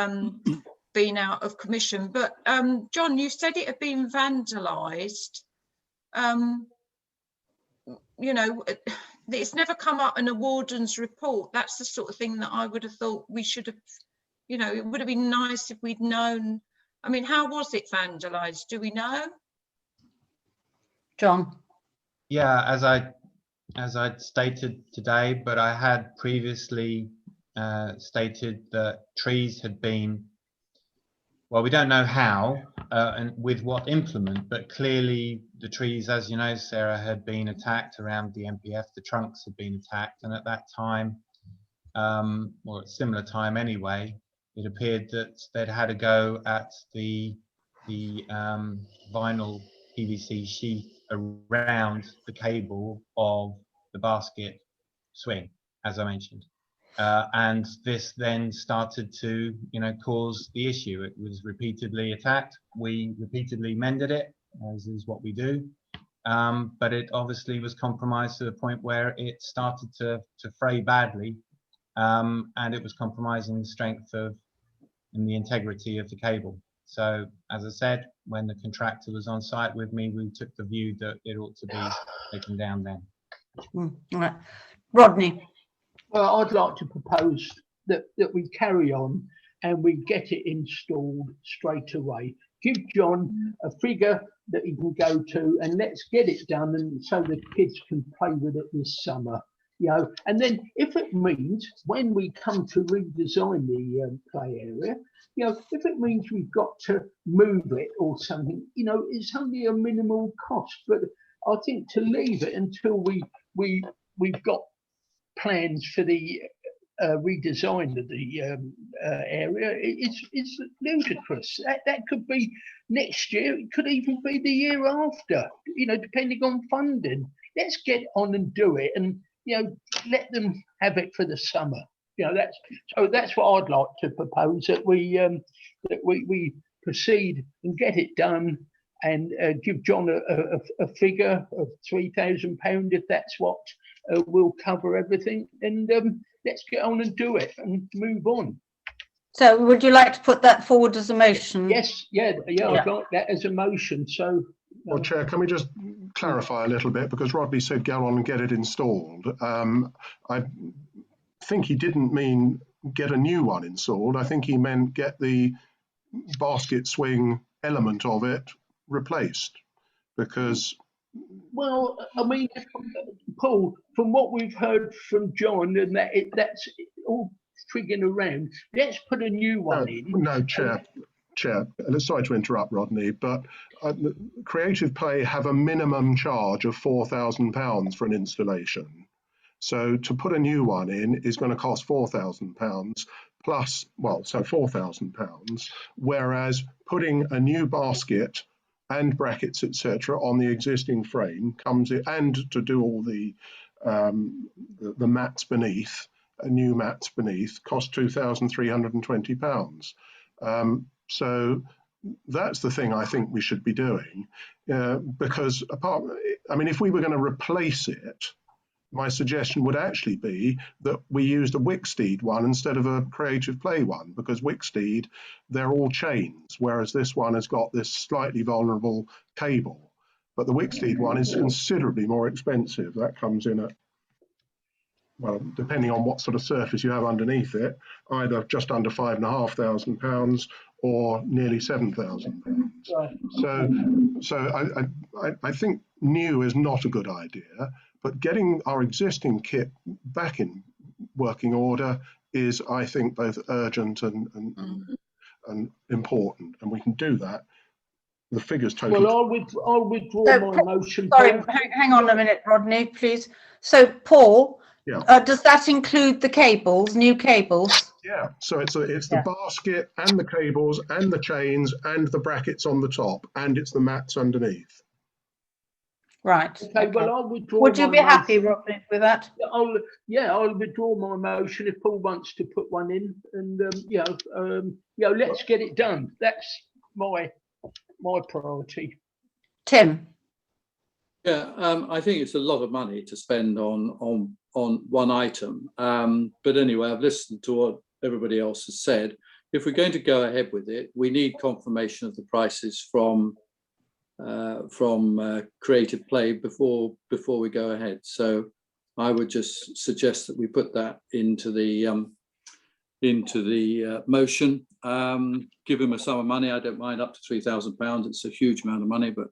been out of commission. But John, you said it had been vandalised. You know, it's never come up in a warden's report. That's the sort of thing that I would have thought we should have, you know, it would have been nice if we'd known. I mean, how was it vandalised? Do we know? John? Yeah, as I stated today, but I had previously stated that trees had been well, we don't know how and with what implement, but clearly the trees, as you know, Sarah, had been attacked around the MPF. The trunks had been attacked, and at that time, or at similar time anyway, it appeared that they'd had a go at the vinyl PVC sheath around the cable of the basket swing, as I mentioned. And this then started to, cause the issue. It was repeatedly attacked. We repeatedly mended it, as is what we do. But it obviously was compromised to the point where it started to fray badly. And it was compromising the strength of and the integrity of the cable. So, as I said, when the contractor was on site with me, we took the view that it ought to be taken down then. All right. Rodney. Well, I'd like to propose that we carry on and we get it installed straight away. Give John a figure that he can go to, and let's get it done, and so the kids can play with it this summer. And then if it means when we come to redesign the play area, if it means we've got to move it or something, it's only a minimal cost. But I think to leave it until we've got plans for the redesign of the area, it's ludicrous. That could be next year. It could even be the year after. Depending on funding. Let's get on and do it, and let them have it for the summer. That's what I'd like to propose, that we proceed and get it done, and give John a figure of £3,000 if that's what will cover everything, and let's get on and do it and move on. So would you like to put that forward as a motion? Yes, I'd like that as a motion. So, well, Chair, can we just clarify a little bit, because Rodney said go on and get it installed. I think he didn't mean get a new one installed. I think he meant get the basket swing element of it replaced, because... Well, I mean, Paul, from what we've heard from John, and that's all frigging around, let's put a new one in. No, Chair, sorry to interrupt, Rodney, but Creative Play have a minimum charge of £4,000 for an installation. So to put a new one in is going to cost £4,000 plus, so £4,000, whereas putting a new basket and brackets, etc., on the existing frame comes in, and to do all the mats beneath, new mats beneath, cost £2,320. So that's the thing I think we should be doing, because if we were going to replace it, my suggestion would actually be that we used a Wicksteed one instead of a Creative Play one, because Wicksteed, they're all chains, whereas this one has got this slightly vulnerable cable. But the Wicksteed one is considerably more expensive. That comes in at, well, depending on what sort of surface you have underneath it, either just under £5,500 or nearly £7,000. So I think new is not a good idea. But getting our existing kit back in working order is, I think, both urgent and important, and we can do that. The figures totally. Well, I'll withdraw my motion. Sorry, hang on a minute, Rodney, please. So, Paul, does that include the cables, new cables? Yeah. So it's the basket and the cables and the chains and the brackets on the top, and it's the mats underneath. Right. Okay. Well, I'll withdraw. Would you be happy, Rodney, with that? I'll withdraw my motion if Paul wants to put one in, and let's get it done. That's my priority. Tim. Yeah, I think it's a lot of money to spend on one item. But anyway, I've listened to what everybody else has said. If we're going to go ahead with it, we need confirmation of the prices from Creative Play before we go ahead. So I would just suggest that we put that into the motion. Give him a sum of money. I don't mind up to £3,000. It's a huge amount of money, but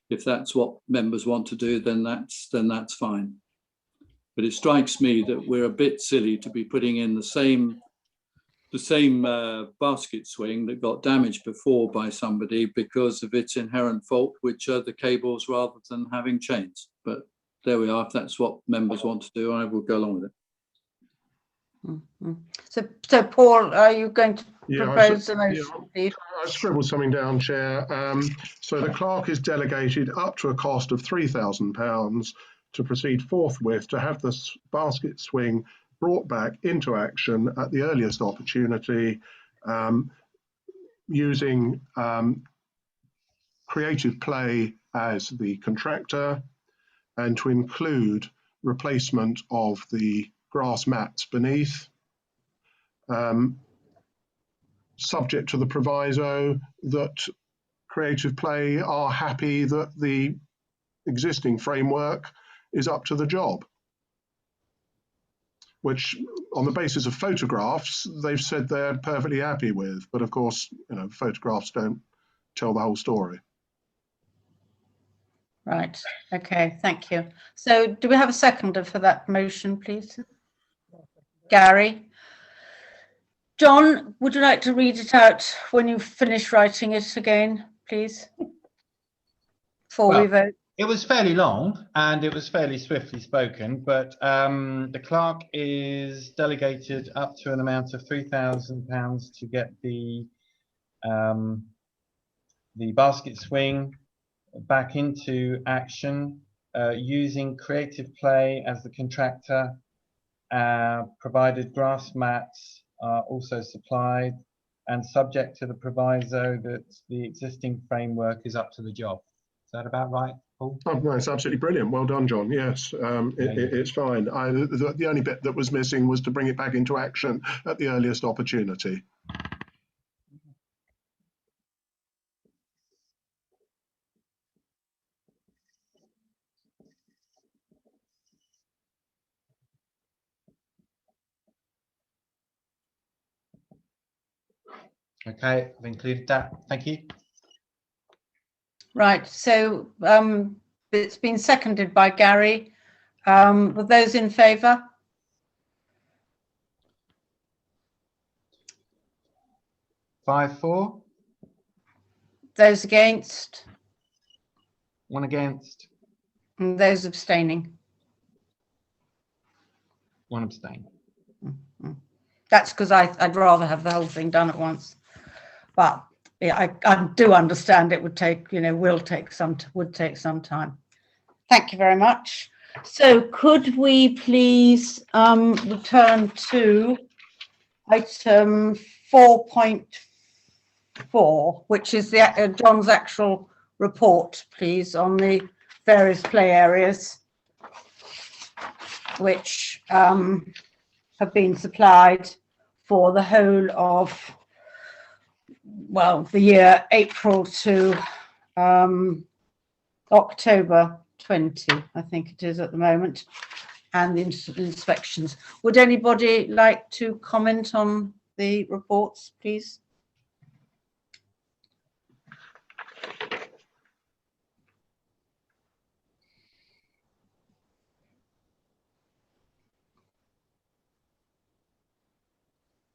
if that's what members want to do, then that's fine. But it strikes me that we're a bit silly to be putting in the the same basket swing that got damaged before by somebody because of its inherent fault, which are the cables rather than having chains. But there we are. If that's what members want to do, I will go along with it. So Paul, are you going to propose a motion, please? I scribbled something down, Chair. So the clerk is delegated up to a cost of £3,000 to proceed forthwith to have the basket swing brought back into action at the earliest opportunity, using Creative Play as the contractor, and to include replacement of the grass mats beneath, subject to the proviso that Creative Play are happy that the existing framework is up to the job, which on the basis of photographs, they've said they're perfectly happy with. But of course, you know, photographs don't tell the whole story. Right, okay, thank you. So do we have a seconder for that motion, please? Gary? John, would you like to read it out when you finish writing it again, please? Before we vote. It was fairly long and it was fairly swiftly spoken, but the clerk is delegated up to an amount of £3,000 to get the basket swing back into action, using Creative Play as the contractor, provided grass mats are also supplied, and subject to the proviso that the existing framework is up to the job. Is that about right, Paul? Oh, no, it's absolutely brilliant. Well done, John. Yes, it's fine. The only bit that was missing was to bring it back into action at the earliest opportunity. Okay, I've included that. Thank you. Right, so it's been seconded by Gary. Were those in favour? Five, 4. Those against? 1 against. And those abstaining? 1 abstain. That's because I'd rather have the whole thing done at once. But yeah, I do understand it would take, would take some time. Thank you very much. So could we please return to item 4.4, which is the John's actual report, please, on the various play areas which have been supplied for the whole of, well, the year April to October 20, I think it is at the moment, and the inspections. Would anybody like to comment on the reports, please?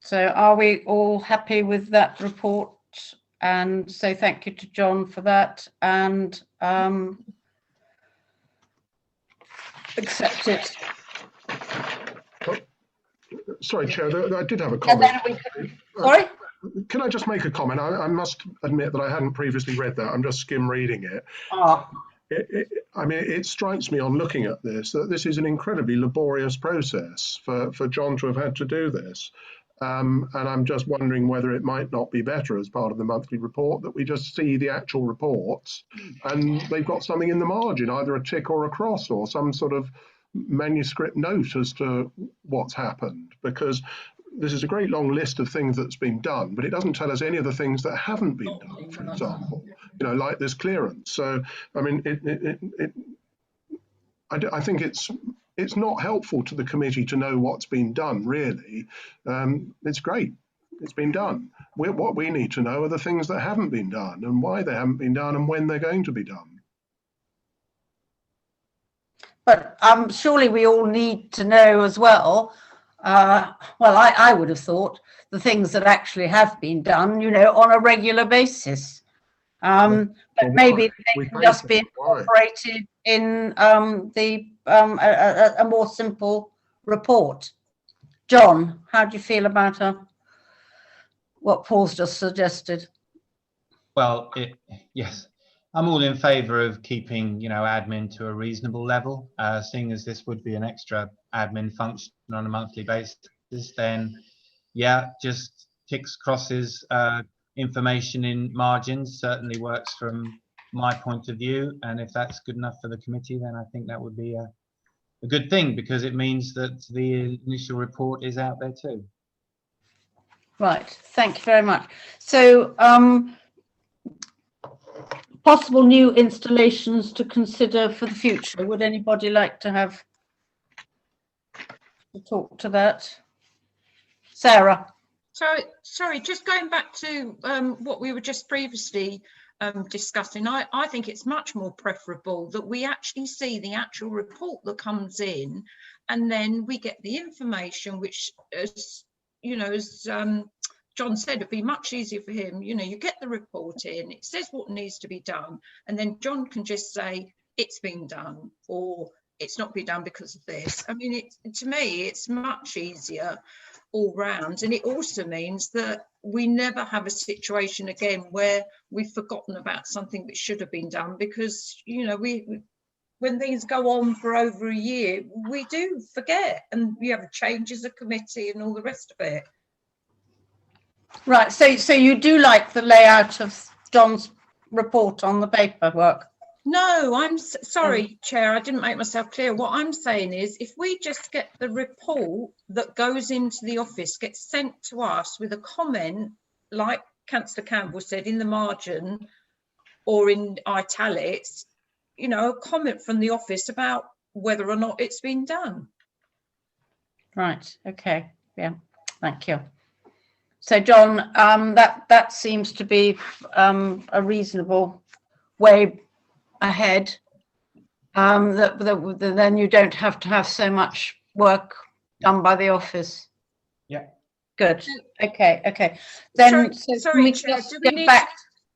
So are we all happy with that report? And so thank you to John for that, and accept it. Oh, sorry, Chair, I did have a comment. Sorry? Can I just make a comment? I must admit that I hadn't previously read that. I'm just skim reading it. I mean, it strikes me on looking at this that this is an incredibly laborious process for John to have had to do this. And I'm just wondering whether it might not be better as part of the monthly report that we just see the actual reports and they've got something in the margin, either a tick or a cross or some sort of manuscript note as to what's happened, because this is a great long list of things that's been done, but it doesn't tell us any of the things that haven't been done, for example, like this clearance. So, I mean, I think it's not helpful to the committee to know what's been done, really. It's great. It's been done. What we need to know are the things that haven't been done and why they haven't been done and when they're going to be done. But surely we all need to know as well well, I would have thought the things that actually have been done, you know, on a regular basis. But maybe they can just be incorporated in a more simple report. John, how do you feel about what Paul's just suggested? Well, yes, I'm all in favour of keeping, you know, admin to a reasonable level. Seeing as this would be an extra admin function on a monthly basis, then yeah, just ticks, crosses, information in margins certainly works from my point of view. And if that's good enough for the committee, then I think that would be a good thing, because it means that the initial report is out there too. Right, thank you very much. So possible new installations to consider for the future. Would anybody like to have to talk to that? Sarah. Sorry, just going back to what we were just previously discussing, I think it's much more preferable that we actually see the actual report that comes in, and then we get the information, which, as you know, as John said, it'd be much easier for him. You know, you get the report in, it says what needs to be done, and then John can just say it's been done or it's not been done because of this. I mean, to me, it's much easier all round, and it also means that we never have a situation again where we've forgotten about something that should have been done, because, you know, when things go on for over a year, we do forget, and we have changes of committee and all the rest of it. Right, so you do like the layout of John's report on the paperwork? No, I'm sorry, Chair, I didn't make myself clear. What I'm saying is, if we just get the report that goes into the office, gets sent to us with a comment, like Councillor Campbell said, in the margin or in italics, you know, a comment from the office about whether or not it's been done. Right, okay, yeah, thank you. So, John, that seems to be a reasonable way ahead, that then you don't have to have so much work done by the office. Yeah. Good. Okay. Then sorry, Chair,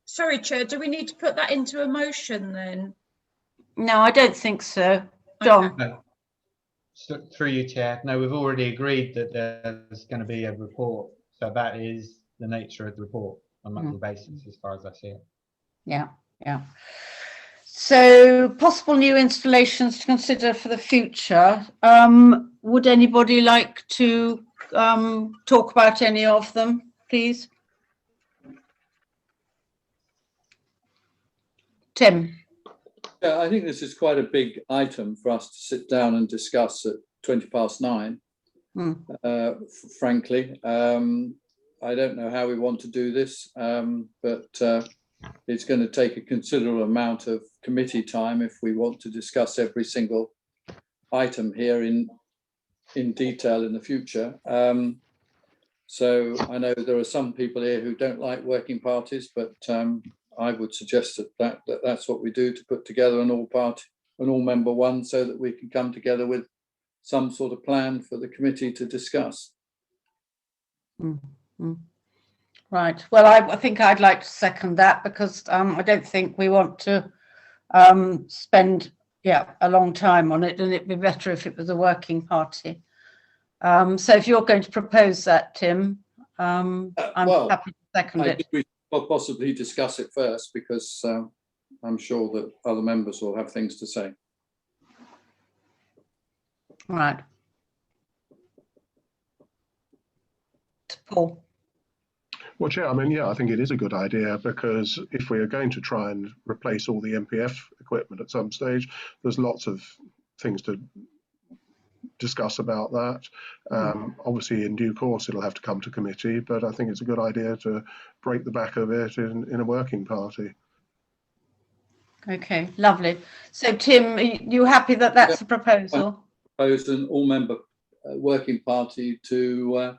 sorry, Chair, do we need to put that into a motion then? No, I don't think so. John. Okay. No. So, through you, Chair. No, we've already agreed that there's going to be a report. So that is the nature of the report on a monthly basis, as far as I see it. Yeah. So, possible new installations to consider for the future. Would anybody like to talk about any of them, please? Tim. Yeah, I think this is quite a big item for us to sit down and discuss at 9:20. Frankly, I don't know how we want to do this, but it's going to take a considerable amount of committee time if we want to discuss every single item here in detail in the future. So I know there are some people here who don't like working parties, but I would suggest that's what we do, to put together an all-member one, so that we can come together with some sort of plan for the committee to discuss. Right. Well, I think I'd like to second that, because I don't think we want to spend a long time on it, and it'd be better if it was a working party. So if you're going to propose that, Tim, I'm happy to second it. I think we will possibly discuss it first, because I'm sure that other members will have things to say. Right. Paul. Well, Chair, I mean, I think it is a good idea, because if we are going to try and replace all the MPF equipment at some stage, there's lots of things to discuss about that. Obviously, in due course, it'll have to come to committee, but I think it's a good idea to break the back of it in a working party. Okay, lovely. So, Tim, are you happy that that's a proposal? I propose an all-member working party to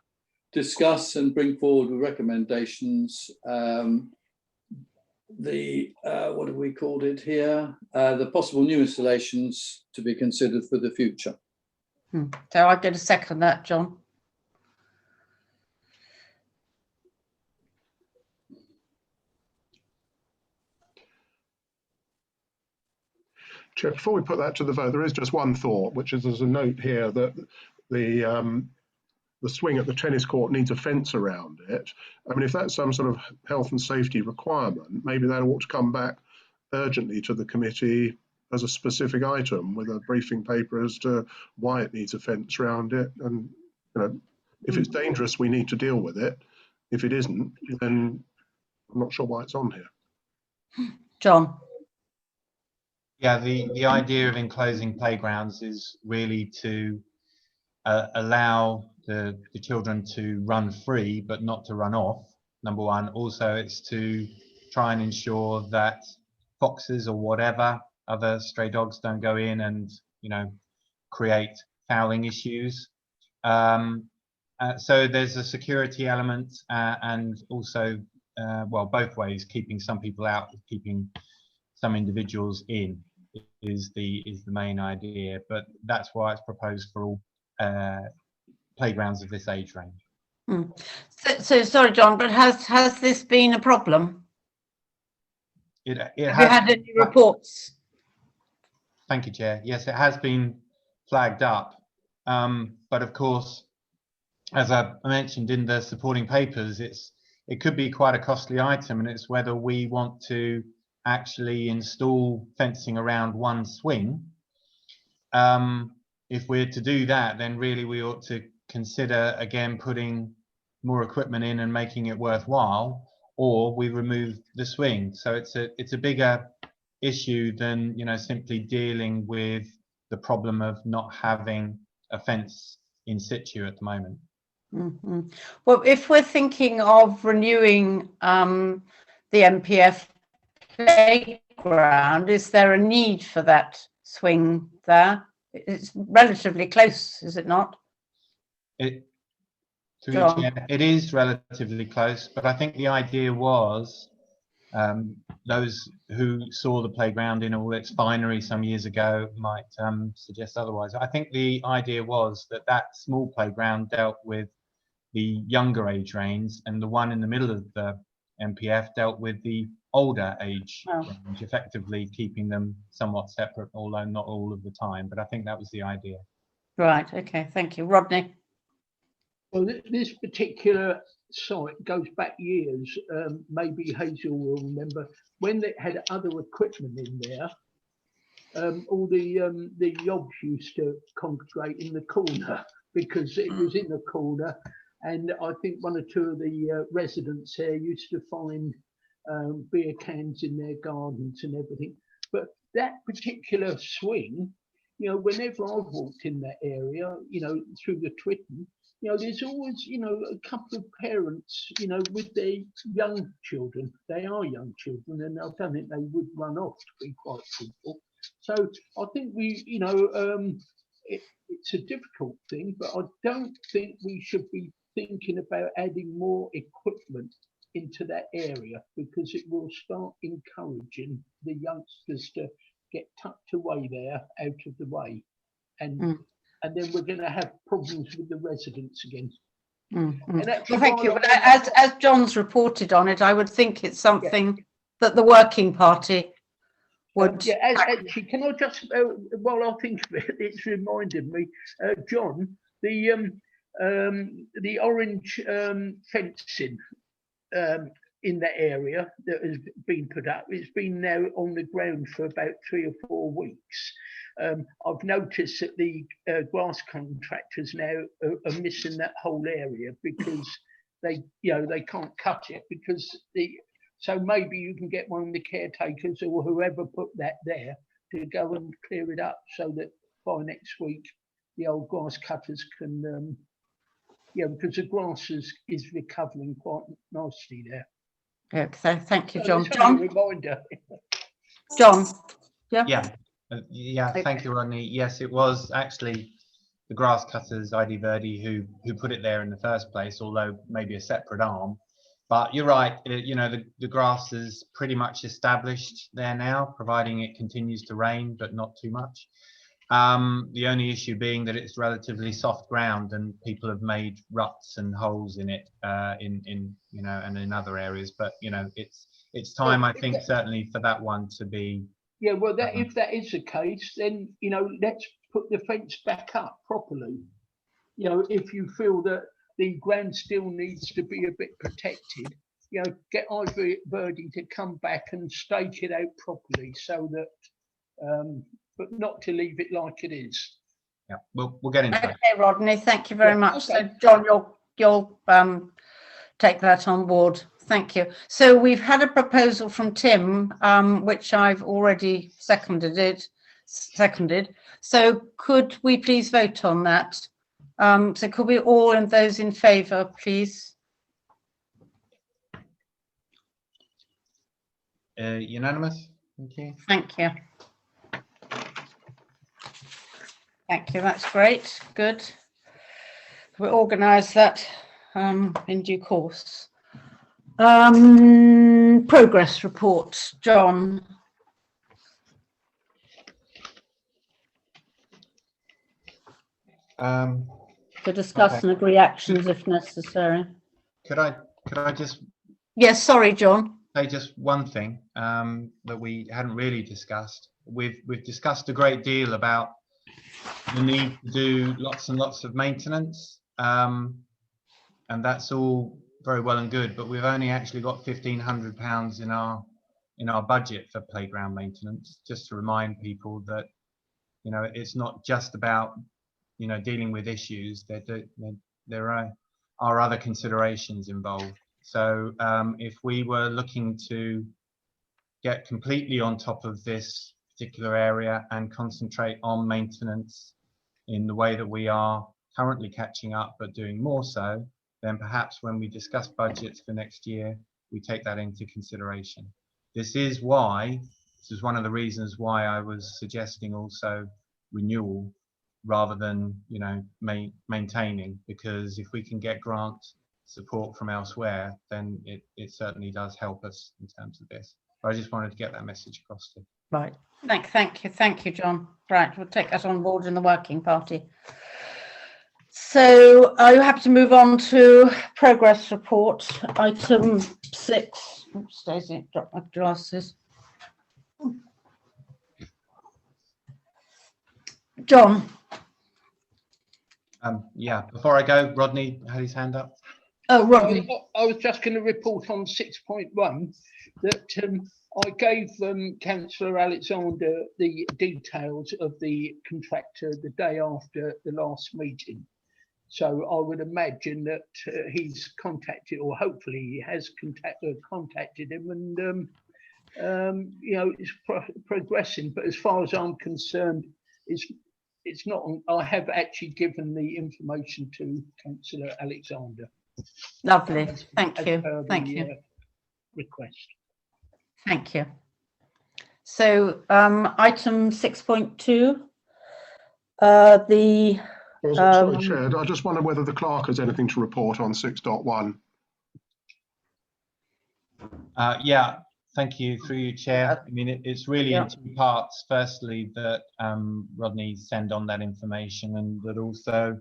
discuss and bring forward with recommendations what have we called it here? The possible new installations to be considered for the future. So I'm going to second that, John. Chair, before we put that to the vote, there is just one thought, which is there's a note here that the swing at the tennis court needs a fence around it. I mean, if that's some sort of health and safety requirement, maybe that ought to come back urgently to the committee as a specific item with a briefing paper as to why it needs a fence around it. And, you know, if it's dangerous, we need to deal with it. If it isn't, then I'm not sure why it's on here. John. Yeah, the idea of enclosing playgrounds is really to allow the children to run free, but not to run off, number one. Also, it's to try and ensure that foxes or whatever other stray dogs don't go in and, you know, create fouling issues. So there's a security element and also, well, both ways, keeping some people out, keeping some individuals in is the main idea. But that's why it's proposed for all playgrounds of this age range. So sorry, John, but has this been a problem? Have you had any reports? Thank you, Chair. Yes, it has been flagged up. But of course, as I mentioned in the supporting papers, it could be quite a costly item, and it's whether we want to actually install fencing around one swing. If we're to do that, then really we ought to consider again putting more equipment in and making it worthwhile, or we remove the swing. So it's a bigger issue than, you know, simply dealing with the problem of not having a fence in situ at the moment. Mm-hmm. Well, if we're thinking of renewing the MPF playground, is there a need for that swing there? It's relatively close, is it not? It is relatively close, but I think the idea was those who saw the playground in all its finery some years ago might suggest otherwise. I think the idea was that small playground dealt with the younger age range, and the one in the middle of the MPF dealt with the older age range, effectively keeping them somewhat separate, although not all of the time. But I think that was the idea. Right. Okay. Thank you, Rodney. Well, this particular site goes back years. Maybe Hazel will remember when they had other equipment in there. All the yobs used to congregate in the corner because it was in the corner, and I think one or two of the residents here used to find beer cans in their gardens and everything. But that particular swing, you know, whenever I've walked in that area, you know, through the Twitten, you know, there's always, you know, a couple of parents, you know, with their young children. They are young children, and I don't think they would run off, to be quite simple. So I think we, you know, it's a difficult thing, but I don't think we should be thinking about adding more equipment into that area, because it will start encouraging the youngsters to get tucked away there, out of the way, and then we're going to have problems with the residents again. Well, thank you. But as John's reported on it, I would think it's something that the working party would. Actually, can I just, while I think of it, it's reminded me, John, the orange fencing in that area that has been put up, it's been now on the ground for about 3 or 4 weeks. I've noticed that the grass contractors now are missing that whole area because they, you know, they can't cut it because so maybe you can get one of the caretakers or whoever put that there to go and clear it up so that by next week the old grass cutters can, because the grass is recovering quite nicely there. Okay, thank you, John. John? Reminder. John? Yeah, thank you, Rodney. Yes, it was actually the grass cutters, ID Verdi, who put it there in the first place, although maybe a separate arm. But you're right, you know, the grass is pretty much established there now, providing it continues to rain, but not too much. The only issue being that it's relatively soft ground and people have made ruts and holes in it, in you know, and in other areas. But you know, it's time, I think, certainly for that one to be Yeah, well, that if that is the case, then, you know, let's put the fence back up properly. You know, if you feel that the ground still needs to be a bit protected, you know, get Ivy Birdie to come back and stake it out properly so that, but not to leave it like it is. Yeah, we'll get in touch. Okay, Rodney, thank you very Yeah, much. okay. So, John, you'll take that on board. Thank you. So we've had a proposal from Tim, which I've already seconded. So could we please vote on that? So could we all and those in favour, please? Unanimous. Thank you. Thank you. Thank you. That's great. Good. We'll organise that in due course. Progress report, John. To discuss Okay. and agree actions if necessary. Could I just Yes, sorry, John. say just one thing that we hadn't really discussed? We've discussed a great deal about the need to do lots and lots of maintenance, and that's all very well and good, but we've only actually got £1,500 in our budget for playground maintenance. Just to remind people that, you know, it's not just about, you know, dealing with issues. There are other considerations involved. So if we were looking to get completely on top of this particular area and concentrate on maintenance in the way that we are currently catching up but doing more so, then perhaps when we discuss budgets for next year, we take that into consideration. This is one of the reasons why I was suggesting also renewal rather than, you know, maintaining, because if we can get grant support from elsewhere, then it certainly does help us in terms of this. But I just wanted to get that message across to. Right. Thank you, John. Right, we'll take that on board in the working party. So are you happy to move on to progress report, item 6? Oops, Stacey, dropped my glasses. John. Yeah, before I go, Rodney had his hand up. Oh, Rodney. I was just going to report on 6.1 that I gave Councillor Alexander the details of the contractor the day after the last meeting. So I would imagine that he's contacted, or hopefully he has contacted him, and you know, it's progressing. But as far as I'm concerned, it's not. I have actually given the information to Councillor Alexander. Lovely. Thank you. Thank you. Request. Thank you. So item 6.2, Sorry, Chair, I just wonder whether the clerk has anything to report on 6.1. Yeah, thank you. Through you, Chair. I mean, it's really in two parts. Firstly, that Rodney send on that information, and that also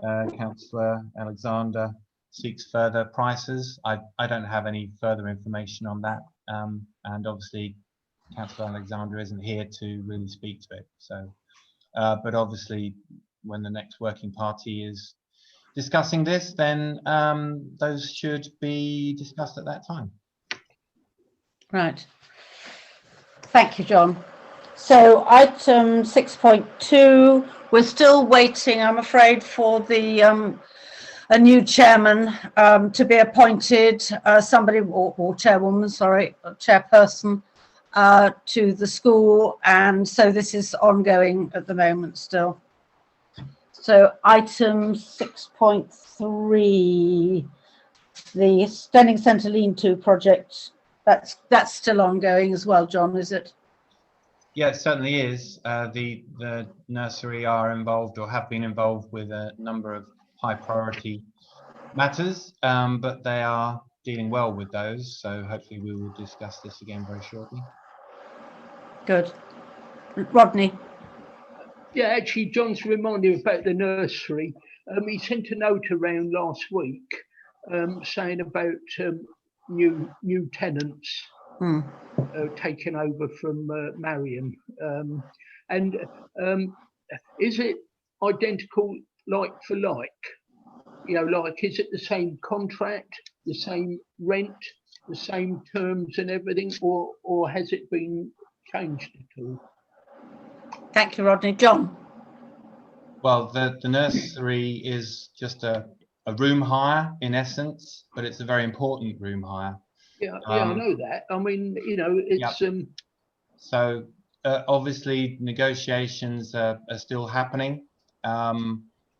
Councillor Alexander seeks further prices. I don't have any further information on that, and obviously Councillor Alexander isn't here to really speak to it. So, but obviously, when the next working party is discussing this, then those should be discussed at that time. right. Thank you, John. So item 6.2, we're still waiting, I'm afraid, for the a new chairman to be appointed, somebody or chairwoman, sorry, chairperson to the school, and so this is ongoing at the moment still. So item 6.3, the Steyning Centre Lean-To project, that's still ongoing as well, John, is it? Yeah, it certainly is. The nursery are involved, or have been involved, with a number of high priority matters, but they are dealing well with those. So hopefully we will discuss this again very shortly. Good. Rodney. Yeah, actually, John's reminded me about the nursery. He sent a note around last week saying about new tenants taken over from Marion. And is it identical like for like? You know, like, is it the same contract, the same rent, the same terms and everything, or has it been changed at all? Thank you, Rodney. John? Well, the nursery is just a room hire in essence, but it's a very important room hire. Yeah, I know that. I mean, you know, it's So obviously negotiations are still happening.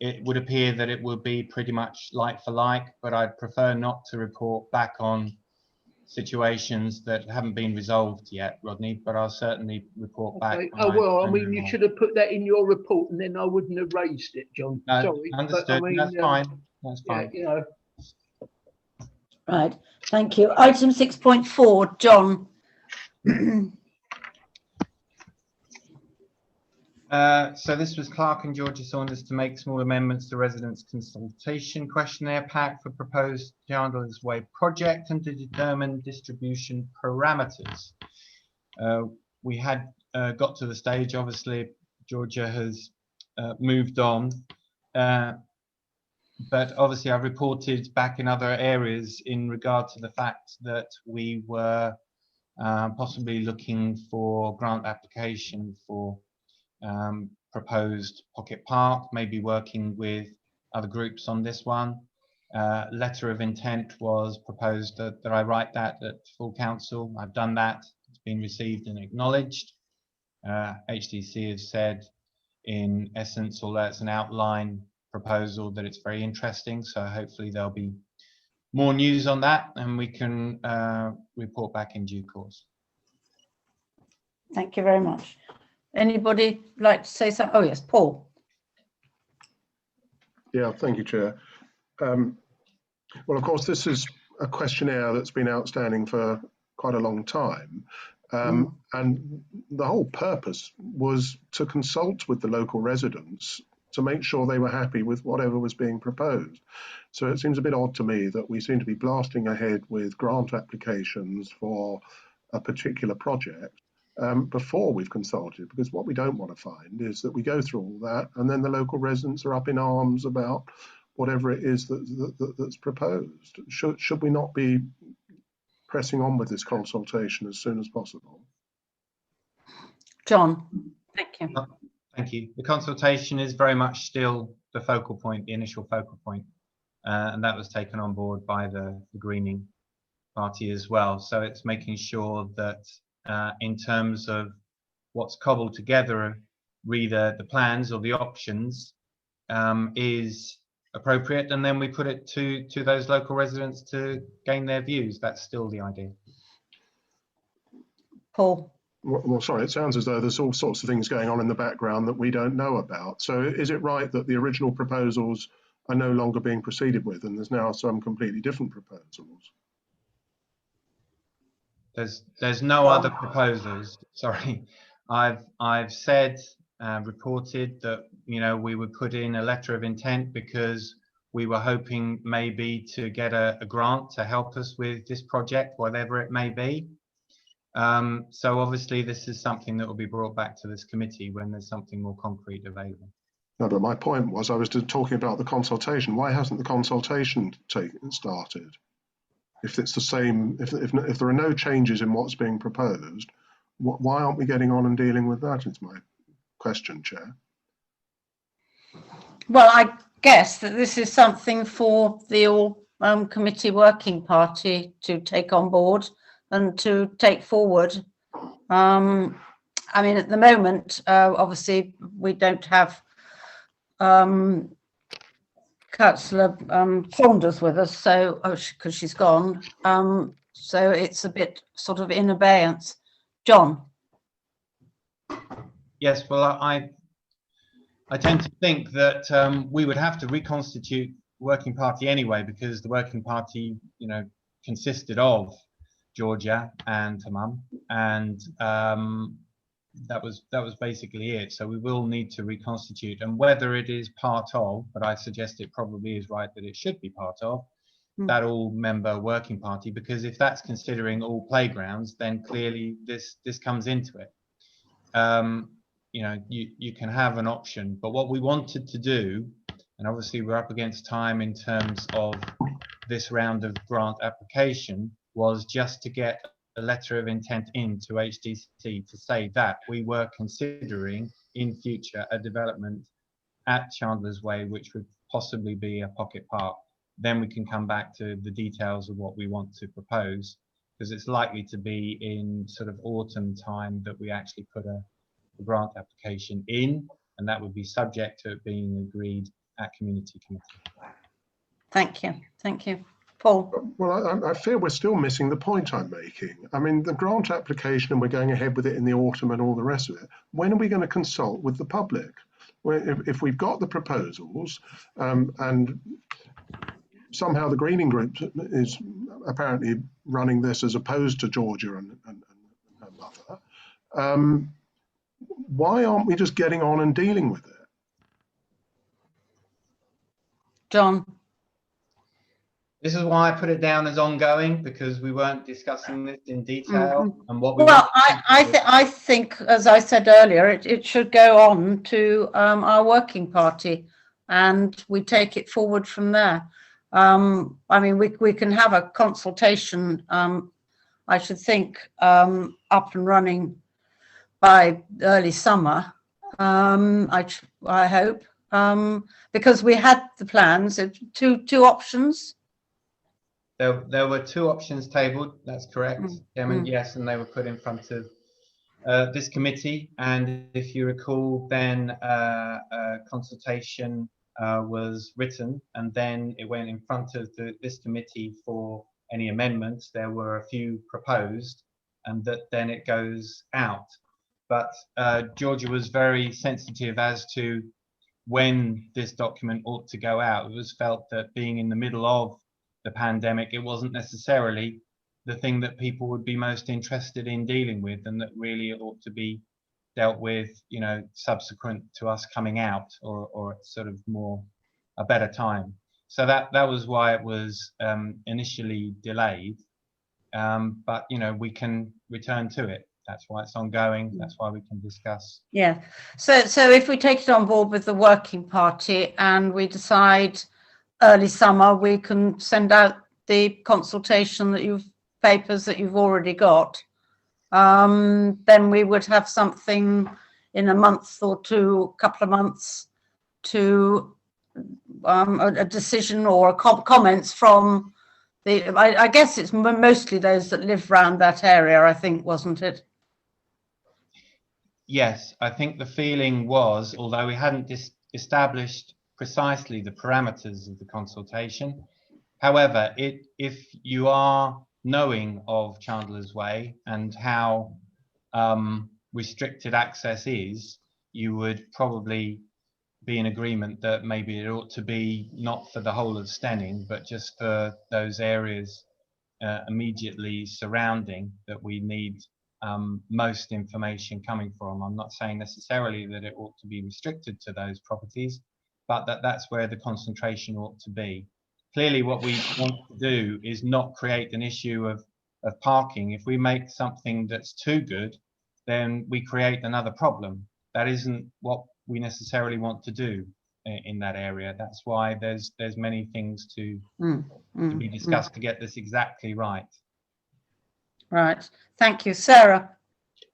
It would appear that it would be pretty much like for like, but I'd prefer not to report back on situations that haven't been resolved yet, Rodney, but I'll certainly report back. okay. Oh, well, I mean, you should have put that in your report and then I wouldn't have raised it, John. No, sorry. understood. But, I mean, That's fine. That's yeah, fine. you know. Right, thank you. Item 6.4, John. So this was Clark and Georgia Saunders to make small amendments to residents' consultation questionnaire pack for proposed Chandler's Way project and to determine distribution parameters. We had got to the stage, obviously Georgia has moved on, but obviously I've reported back in other areas in regard to the fact that we were possibly looking for grant application for proposed pocket park, maybe working with other groups on this one. Letter of intent was proposed that I write that at full council. I've done that. It's been received and acknowledged. HDC has said in essence, although it's an outline proposal, that it's very interesting, so hopefully there'll be more news on that and we can report back in due course. Thank you very much. Anybody like to say something? Oh yes, Paul. Yeah, thank you, Chair. Well, of course, this is a questionnaire that's been outstanding for quite a long time. And the whole purpose was to consult with the local residents to make sure they were happy with whatever was being proposed. So it seems a bit odd to me that we seem to be blasting ahead with grant applications for a particular project before we've consulted, because what we don't want to find is that we go through all that and then the local residents are up in arms about whatever it is that's proposed. Should we not be pressing on with this consultation as soon as possible? John, thank you. Thank you. The consultation is very much still the focal point, the initial focal point, and that was taken on board by the Greening Party as well. So it's making sure that in terms of what's cobbled together, either the plans or the options is appropriate, and then we put it to those local residents to gain their views. That's still the idea. Paul. Well, sorry, it sounds as though there's all sorts of things going on in the background that we don't know about. So is it right that the original proposals are no longer being proceeded with and there's now some completely different proposals? There's no other proposals. Sorry, I've said reported that, you know, we would put in a letter of intent because we were hoping maybe to get a grant to help us with this project, whatever it may be. So obviously this is something that will be brought back to this committee when there's something more concrete available. No, but my point was I was talking about the consultation. Why hasn't the consultation started? If it's the same, if there are no changes in what's being proposed, why aren't we getting on and dealing with that? Is my question, Chair. Well, I guess that this is something for the all committee working party to take on board and to take forward. I mean, at the moment, obviously, we don't have Councillor Saunders with us, so because she's gone, so it's a bit sort of in abeyance. John. Yes, well, I tend to think that we would have to reconstitute working party anyway, because the working party, you know, consisted of Georgia and her mum, and that was basically it. So we will need to reconstitute, and whether it is part of, but I suggest it probably is right that it should be part of, that all-member working party, because if that's considering all playgrounds, then clearly this comes into it. You know, you can have an option, but what we wanted to do, and obviously we're up against time in terms of this round of grant application, was just to get a letter of intent into HDC to say that we were considering in future a development at Chandler's Way, which would possibly be a pocket park. Then we can come back to the details of what we want to propose, because it's likely to be in sort of autumn time that we actually put a grant application in, and that would be subject to it being agreed at community committee. Thank you. Thank you. Paul? Well, I fear we're still missing the point I'm making. I mean, the grant application, and we're going ahead with it in the autumn and all the rest of it. When are we going to consult with the public? If we've got the proposals and somehow the Greening Group is apparently running this as opposed to Georgia and her mother, why aren't we just getting on and dealing with it? John? This is why I put it down as ongoing, because we weren't discussing this in detail. And what we Well, I think, as I said earlier, it should go on to our working party, and we take it forward from there. I mean, we can have a consultation, I should think, up and running by early summer, I hope, because we had the plans, two options. There were two options tabled, that's correct, Chairman, yes, and they were put in front of this committee. And if you recall, then a consultation was written, and then it went in front of this committee for any amendments. There were a few proposed, and then it goes out. But Georgia was very sensitive as to when this document ought to go out. It was felt that being in the middle of the pandemic, it wasn't necessarily the thing that people would be most interested in dealing with, and that really it ought to be dealt with, you know, subsequent to us coming out, or sort of more a better time. So that was why it was initially delayed, but you know, we can return to it. That's why it's ongoing. That's why we can discuss. Yeah. So if we take it on board with the working party and we decide early summer, we can send out the consultation papers that you've already got. Then we would have something in a month or two, couple of months, to a decision or comments from I guess it's mostly those that live around that area, I think, wasn't it? Yes, I think the feeling was, although we hadn't established precisely the parameters of the consultation, however, if you are knowing of Chandler's Way and how restricted access is, you would probably be in agreement that maybe it ought to be not for the whole of Steyning, but just for those areas immediately surrounding that we need most information coming from. I'm not saying necessarily that it ought to be restricted to those properties, but that's where the concentration ought to be. Clearly, what we want to do is not create an issue of parking. If we make something that's too good, then we create another problem. That isn't what we necessarily want to do in that area. That's why there's many things to be discussed to get this exactly right. Right. Thank you, Sarah.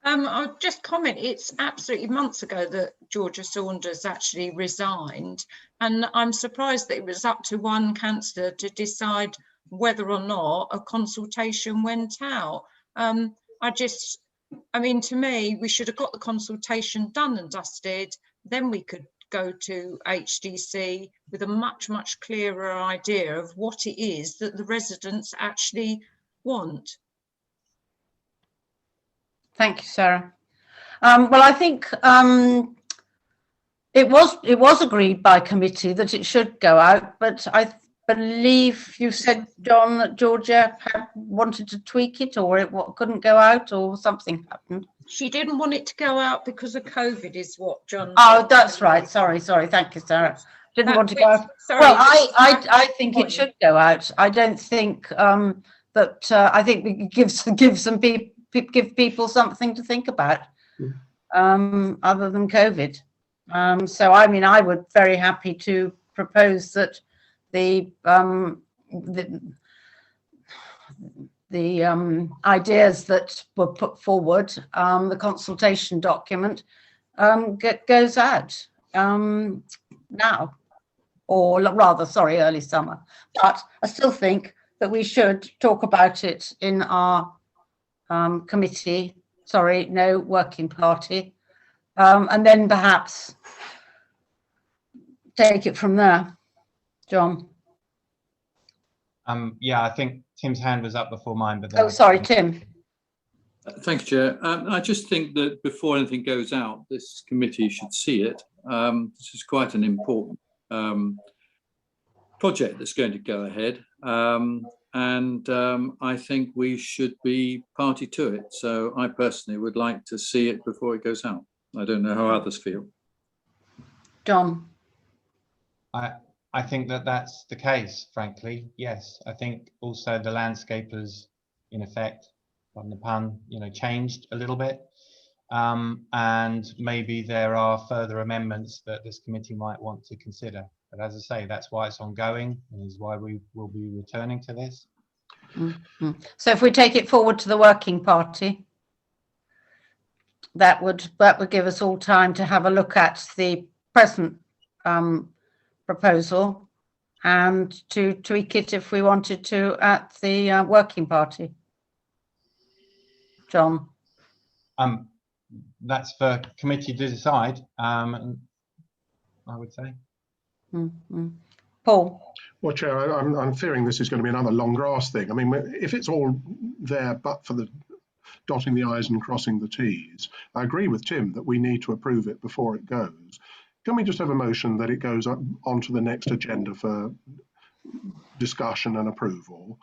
I'll just comment, it's absolutely months ago that Georgia Saunders actually resigned, and I'm surprised that it was up to one councillor to decide whether or not a consultation went out. I mean, to me, we should have got the consultation done and dusted, then we could go to HDC with a much, much clearer idea of what it is that the residents actually want. Thank you, Sarah. Well, I think it was agreed by committee that it should go out, but I believe you said, John, that Georgia had wanted to tweak it, or it couldn't go out, or something happened. She didn't want it to go out because of COVID, is what John. Oh, that's right. Sorry. Thank you, Sarah. didn't That want to which- go. sorry, Well, which- I think it point. should go out. I don't think that I think we could give people something to think about other than COVID. So I mean, I would very happy to propose that the ideas that were put forward, the consultation document, goes out now, or rather, sorry, early summer. But I still think that we should talk about it in our committee, working party, and then perhaps take it from there. John. Yeah, I think Tim's hand was up before mine, but Oh, sorry, Tim. Thank you, Chair. I just think that before anything goes out, this committee should see it. This is quite an important project that's going to go ahead. I think we should be party to it. So I personally would like to see it before it goes out. I don't know how others feel. John. I think that that's the case, frankly. Yes, I think also the landscapers, in effect, on the pun, changed a little bit. And maybe there are further amendments that this committee might want to consider. But as I say, that's why it's ongoing, and is why we will be returning to this. Mm-hmm. So if we take it forward to the working party, that would give us all time to have a look at the present proposal and to tweak it if we wanted to at the working party. John. That's for committee to decide, I would say. Mm-hmm. Paul. Well, Chair, I'm fearing this is going to be another long grass thing. I mean, if it's all there but for the dotting the I's and crossing the T's, I agree with Tim that we need to approve it before it goes. Can we just have a motion that it goes up onto the next agenda for discussion and approval?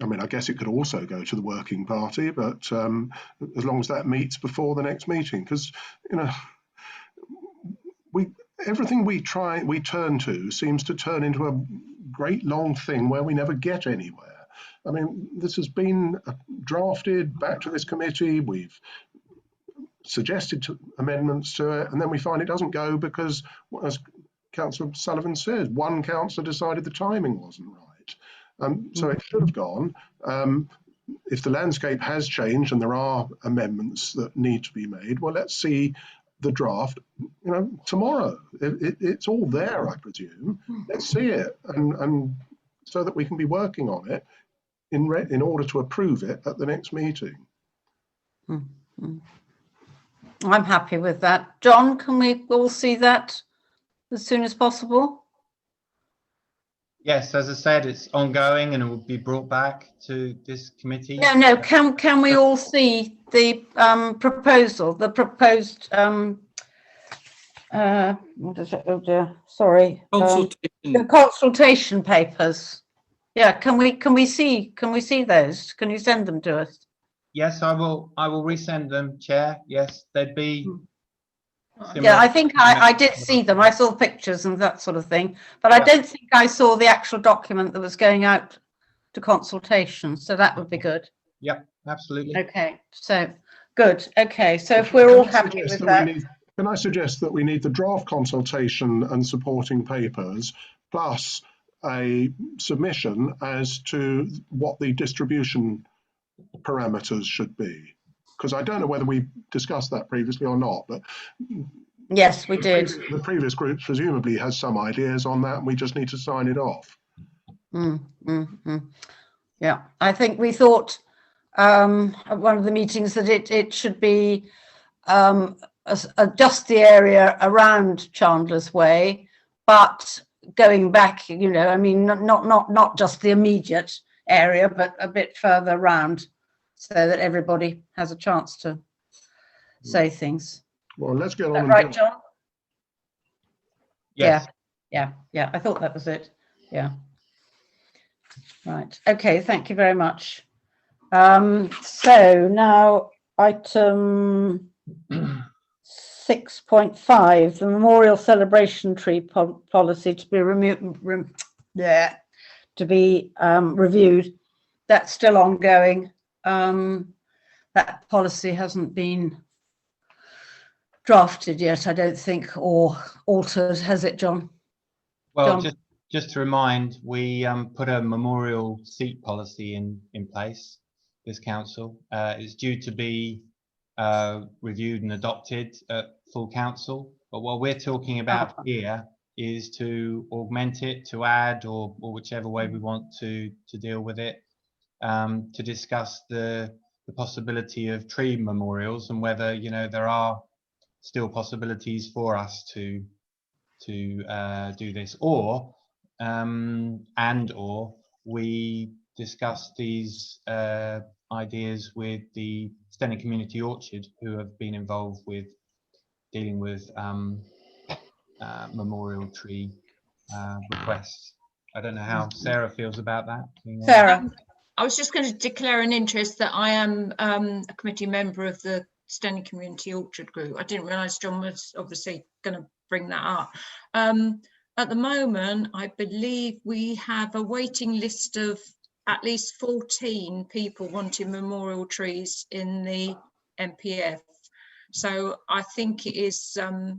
I mean, I guess it could also go to the working party, but as long as that meets before the next meeting, because, everything we turn to seems to turn into a great long thing where we never get anywhere. I mean, this has been drafted back to this committee. We've suggested amendments to it, and then we find it doesn't go because, as Councillor Sullivan said, one councillor decided the timing wasn't right. So it should have gone. If the landscape has changed and there are amendments that need to be made, well, let's see the draft, tomorrow. It's all there, I presume. Let's see it, and so that we can be working on it in order to approve it at the next meeting. I'm happy with that. John, can we all see that as soon as possible? Yes, as I said, it's ongoing and it will be brought back to this committee. No. Can we all see the proposal, the proposed what is it? Oh dear, sorry. The consultation papers. Yeah, can we see those? Can you send them to us? Yes, I will resend them, Chair. Yes, they'd be similar. Yeah, I think I did see them. I saw pictures and that sort of thing, but I don't think I saw the actual document that was going out to consultation. So that would be good. Yep, absolutely. Okay, so good. Okay, so if we're all happy with that. Can I suggest that we need the draft consultation and supporting papers plus a submission as to what the distribution parameters should be? Because I don't know whether we discussed that previously or not, but yes, we did. The previous group presumably has some ideas on that, and we just need to sign it off. Yeah, I think we thought at one of the meetings that it should be just the area around Chandler's Way, but going back, I mean, not just the immediate area, but a bit further around, so that everybody has a chance to say things. Well, let's get on. Right, John? Yes. Yeah. I thought that was it. Yeah. Right. Okay. Thank you very much. So now item 6.5, the memorial celebration tree policy to be reviewed. That's still ongoing. That policy hasn't been drafted yet, I don't think, or altered, has it, John? Well, John? just to remind, we put a memorial seat policy in place. This council is due to be reviewed and adopted at full council. But what we're talking about here is to augment it, to add, or whichever way we want to deal with it, to discuss the possibility of tree memorials and whether, you know, there are still possibilities for us to do this, or we discuss these ideas with the Steyning Community Orchard, who have been involved with dealing with memorial tree requests. I don't know how Sarah feels about that. Sarah? I was just going to declare an interest that I am a committee member of the Steyning Community Orchard Group. I didn't realise John was obviously going to bring that up. At the moment, I believe we have a waiting list of at least 14 people wanting memorial trees in the MPF. So I think it is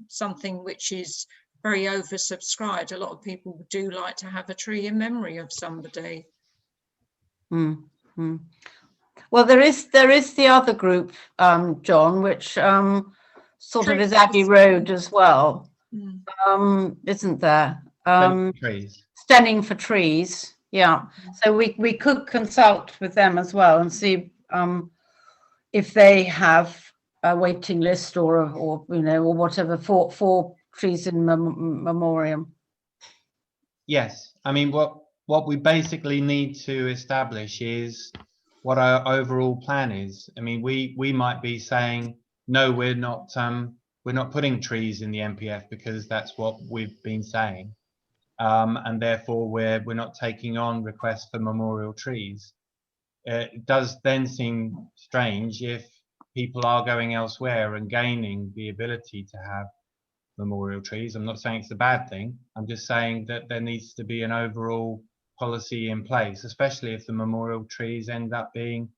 something which is very oversubscribed. A lot of people do like to have a tree in memory of somebody. Mm-hmm. Well, there is the other group, John, which sort of is Abbey Road as well, isn't there? Steyning for trees, yeah. So we could consult with them as well and see if they have a waiting list or you know, or whatever for trees in memoriam. Yes, I mean what we basically need to establish is what our overall plan is. I mean, we might be saying, no, we're not putting trees in the MPF because that's what we've been saying, and therefore we're not taking on requests for memorial trees. It does then seem strange if people are going elsewhere and gaining the ability to have memorial trees. I'm not saying it's a bad thing. I'm just saying that there needs to be an overall policy in place, especially if the memorial trees end up being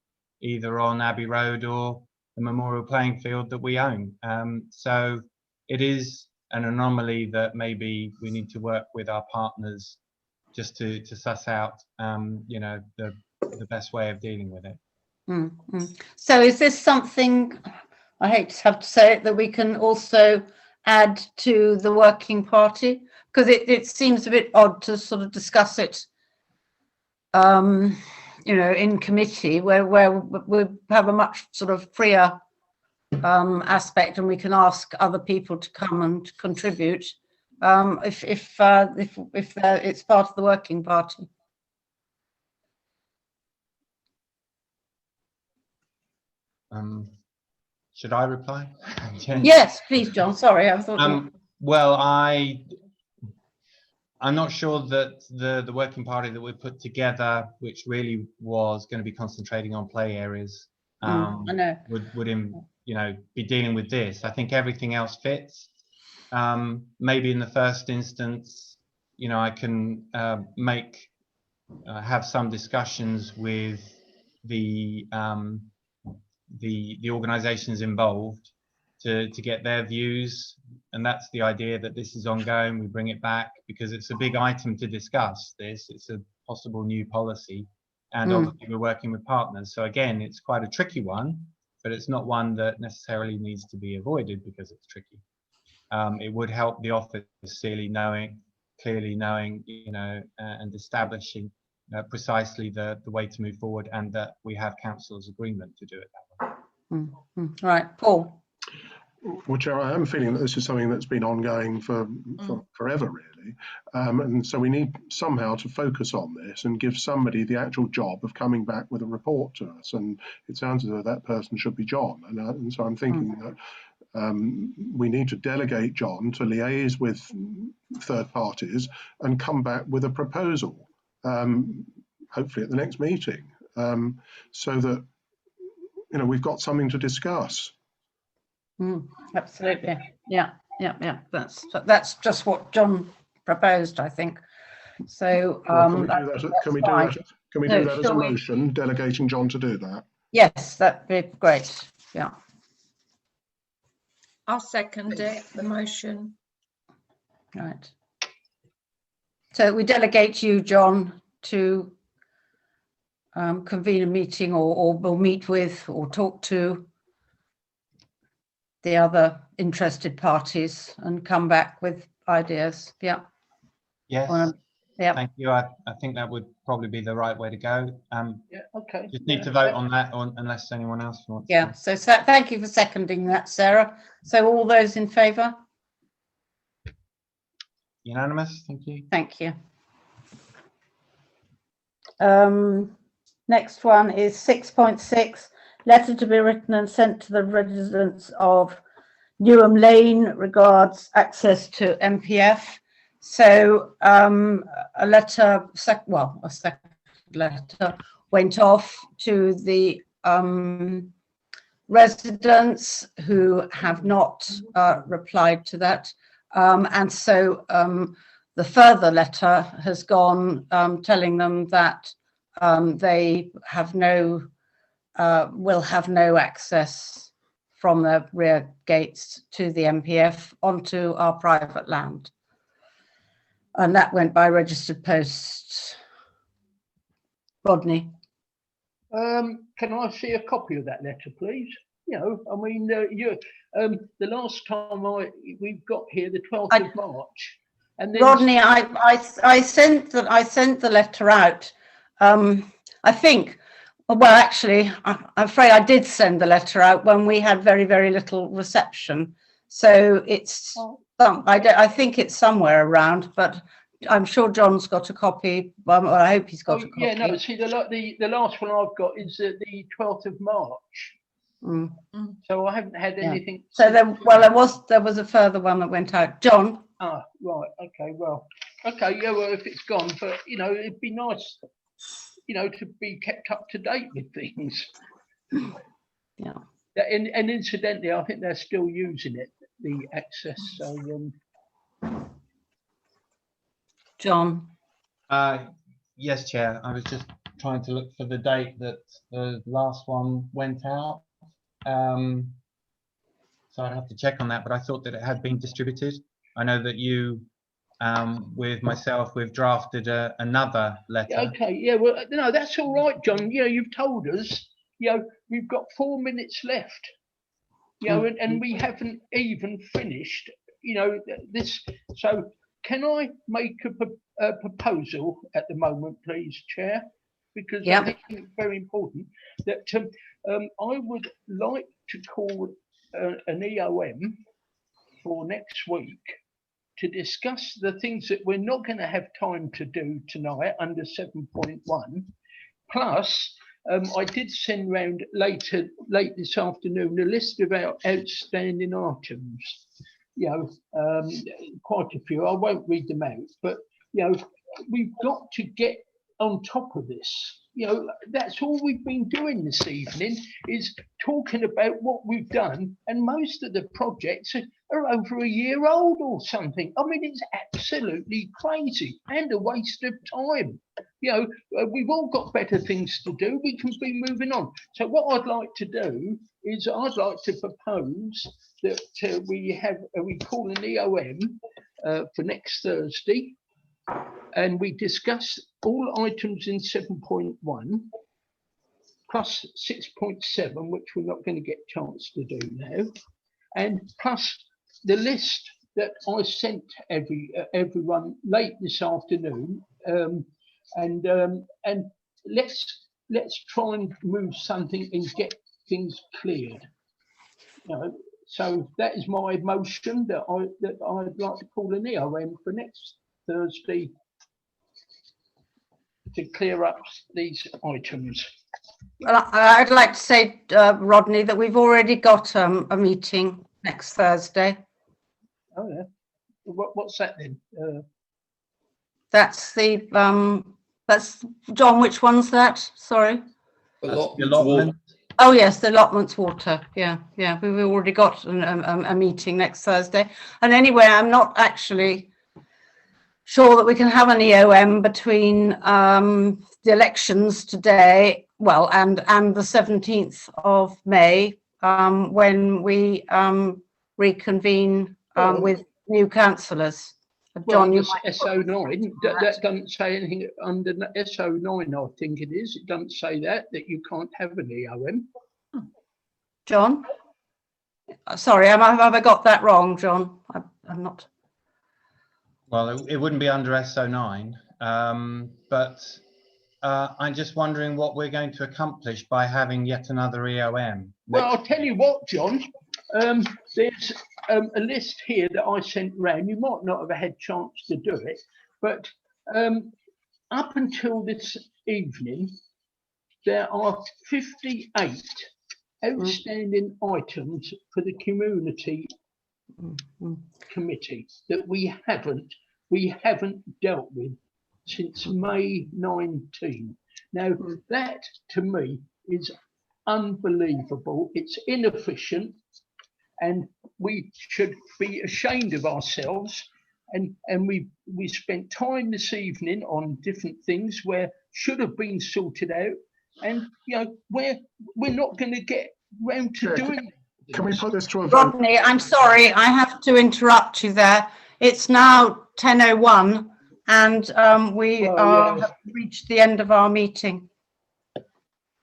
either on Abbey Road or the memorial playing field that we own. So it is an anomaly that maybe we need to work with our partners just to suss out, you know, the best way of dealing with it. So is this something, I hate to have to say it, that we can also add to the working party? Because it seems a bit odd to sort of discuss it you know, in committee where we have a much sort of freer aspect, and we can ask other people to come and contribute if it's part of the working party. Should I reply? Yes, please, John. Sorry, I thought. Well, I'm not sure that the working party that we put together, which really was going to be concentrating on play areas, I know. would you know, be dealing with this. I think everything else fits. Maybe in the first instance, you know, I can have some discussions with the organisations involved to get their views, and that's the idea, that this is ongoing. We bring it back because it's a big item to discuss. It's a possible new policy, and obviously we're working with partners. So again, it's quite a tricky one, but it's not one that necessarily needs to be avoided because it's tricky. It would help the office clearly knowing, you know, and establishing precisely the way to move forward, and that we have council's agreement to do it that way. Right, Paul. Well, Chair, I am feeling that this is something that's been ongoing for forever, really. And so we need somehow to focus on this and give somebody the actual job of coming back with a report to us. And it sounds as though that person should be John. And so I'm thinking that we need to delegate John to liaise with third parties and come back with a proposal, hopefully at the next meeting, so that, you know, we've got something to discuss. Absolutely. Yeah. That's just what John proposed, I think. So Can we do that's that? Can we do fine. that? Can we No, do that as a shall we? motion, delegating John to do that? Yes, that'd be great. Yeah. I'll second it, the motion. Right. So we delegate you, John, to convene a meeting or we'll meet with or talk to the other interested parties and come back with ideas. Yeah. Yes. Yeah. Thank you. I think that would probably be the right way to go. Yeah, okay. Just need to vote on that, unless anyone else wants. Yeah. So thank you for seconding that, Sarah. So all those in favour? Unanimous. Thank you. Thank you. Next one is 6.6, letter to be written and sent to the residents of EoM Lane regards access to MPF. So a letter, a second letter went off to the residents who have not replied to that. And so the further letter has gone telling them that they have no, will have no access from the rear gates to the MPF onto our private land. And that went by registered post. Rodney. Can I see a copy of that letter, please? You know, I mean, the last time we've got here, the 12th of March, and then Rodney, I sent the letter out. I think. Well, actually, I'm afraid I did send the letter out when we had very, very little reception. So it's, I think it's somewhere around, but I'm sure John's got a copy. Well, I hope he's got a copy. Yeah, no, see, the last one I've got is the 12th of March. So I haven't had anything. So there was a further one that went out. John? Ah, right, okay, well, okay, yeah, well, if it's gone, but, you know, it'd be nice, you know, to be kept up to date with things. Yeah. And incidentally, I think they're still using it, the access. So, John. Yes, Chair. I was just trying to look for the date that the last one went out. So I'd have to check on that, but I thought that it had been distributed. I know that you, with myself, we've drafted another letter. okay, yeah, well, no, that's all right, John. You know, you've told us, you know, we've got 4 minutes left, you know, and we haven't even finished, you know, this. So can I make a proposal at the moment, please, Chair? Because I think it's very important that I would like to call an EoM for next week to discuss the things that we're not going to have time to do tonight under 7.1. Plus, I did send round late this afternoon a list of our outstanding items. You know, quite a few. I won't read them out, but you know, we've got to get on top of this. You know, that's all we've been doing this evening is talking about what we've done, and most of the projects are over a year old or something. I mean, it's absolutely crazy and a waste of time. You know, we've all got better things to do. We can be moving on. So what I'd like to do is I'd like to propose that we call an EoM for next Thursday, and we discuss all items in 7.1 plus 6.7, which we're not going to get a chance to do now, and plus the list that I sent everyone late this afternoon, and let's try and move something and get things cleared. You know, so that is my motion that I'd like to call an EoM for next Thursday to clear up these items. Well, I'd like to say, Rodney, that we've already got a meeting next Thursday. Oh yeah, what's that then? That's that's John. Which one's that? Sorry. Allotment. Oh, yes, the allotments water. Yeah, yeah. We've already got a meeting next Thursday. And anyway, I'm not actually sure that we can have an EoM between the elections today, well, and the 17th of May, when we reconvene with new councillors. Well, John, you under might. SO9, that doesn't say anything under SO9, I think it is. It doesn't say that you can't have an EoM. John? Sorry, have I got that wrong, John? I'm not. Well, it wouldn't be under SO9, but I'm just wondering what we're going to accomplish by having yet another EoM. Well, I'll tell you what, John, there's a list here that I sent round. You might not have had chance to do it, but up until this evening, there are 58 outstanding items for the community committee that we haven't dealt with since May 19. Now that to me is unbelievable. It's inefficient, and we should be ashamed of ourselves. And we spent time this evening on different things where should have been sorted out, and you know we're not going to get round to doing it. Can we put this to a vote? Rodney, I'm sorry, I have to interrupt you there. It's now 10:01 and we have reached the end of our meeting.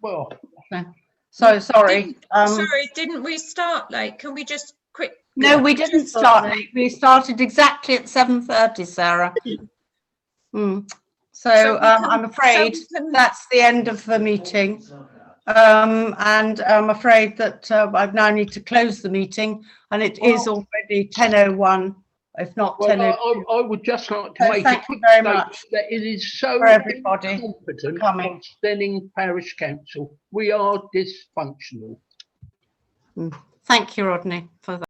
Well, so sorry. Sorry, didn't we start late? Can we just quick? No, we didn't start late. We started exactly at 7:30, Sarah. So I'm afraid that's the end of the meeting. And I'm afraid that I now need to close the meeting, and it is already 10:01, if not 10:02. I would just like to make thank a quick you very statement much that it is so for everybody incompetent coming. of Steyning Parish Council. We are dysfunctional. Thank you, Rodney, for that.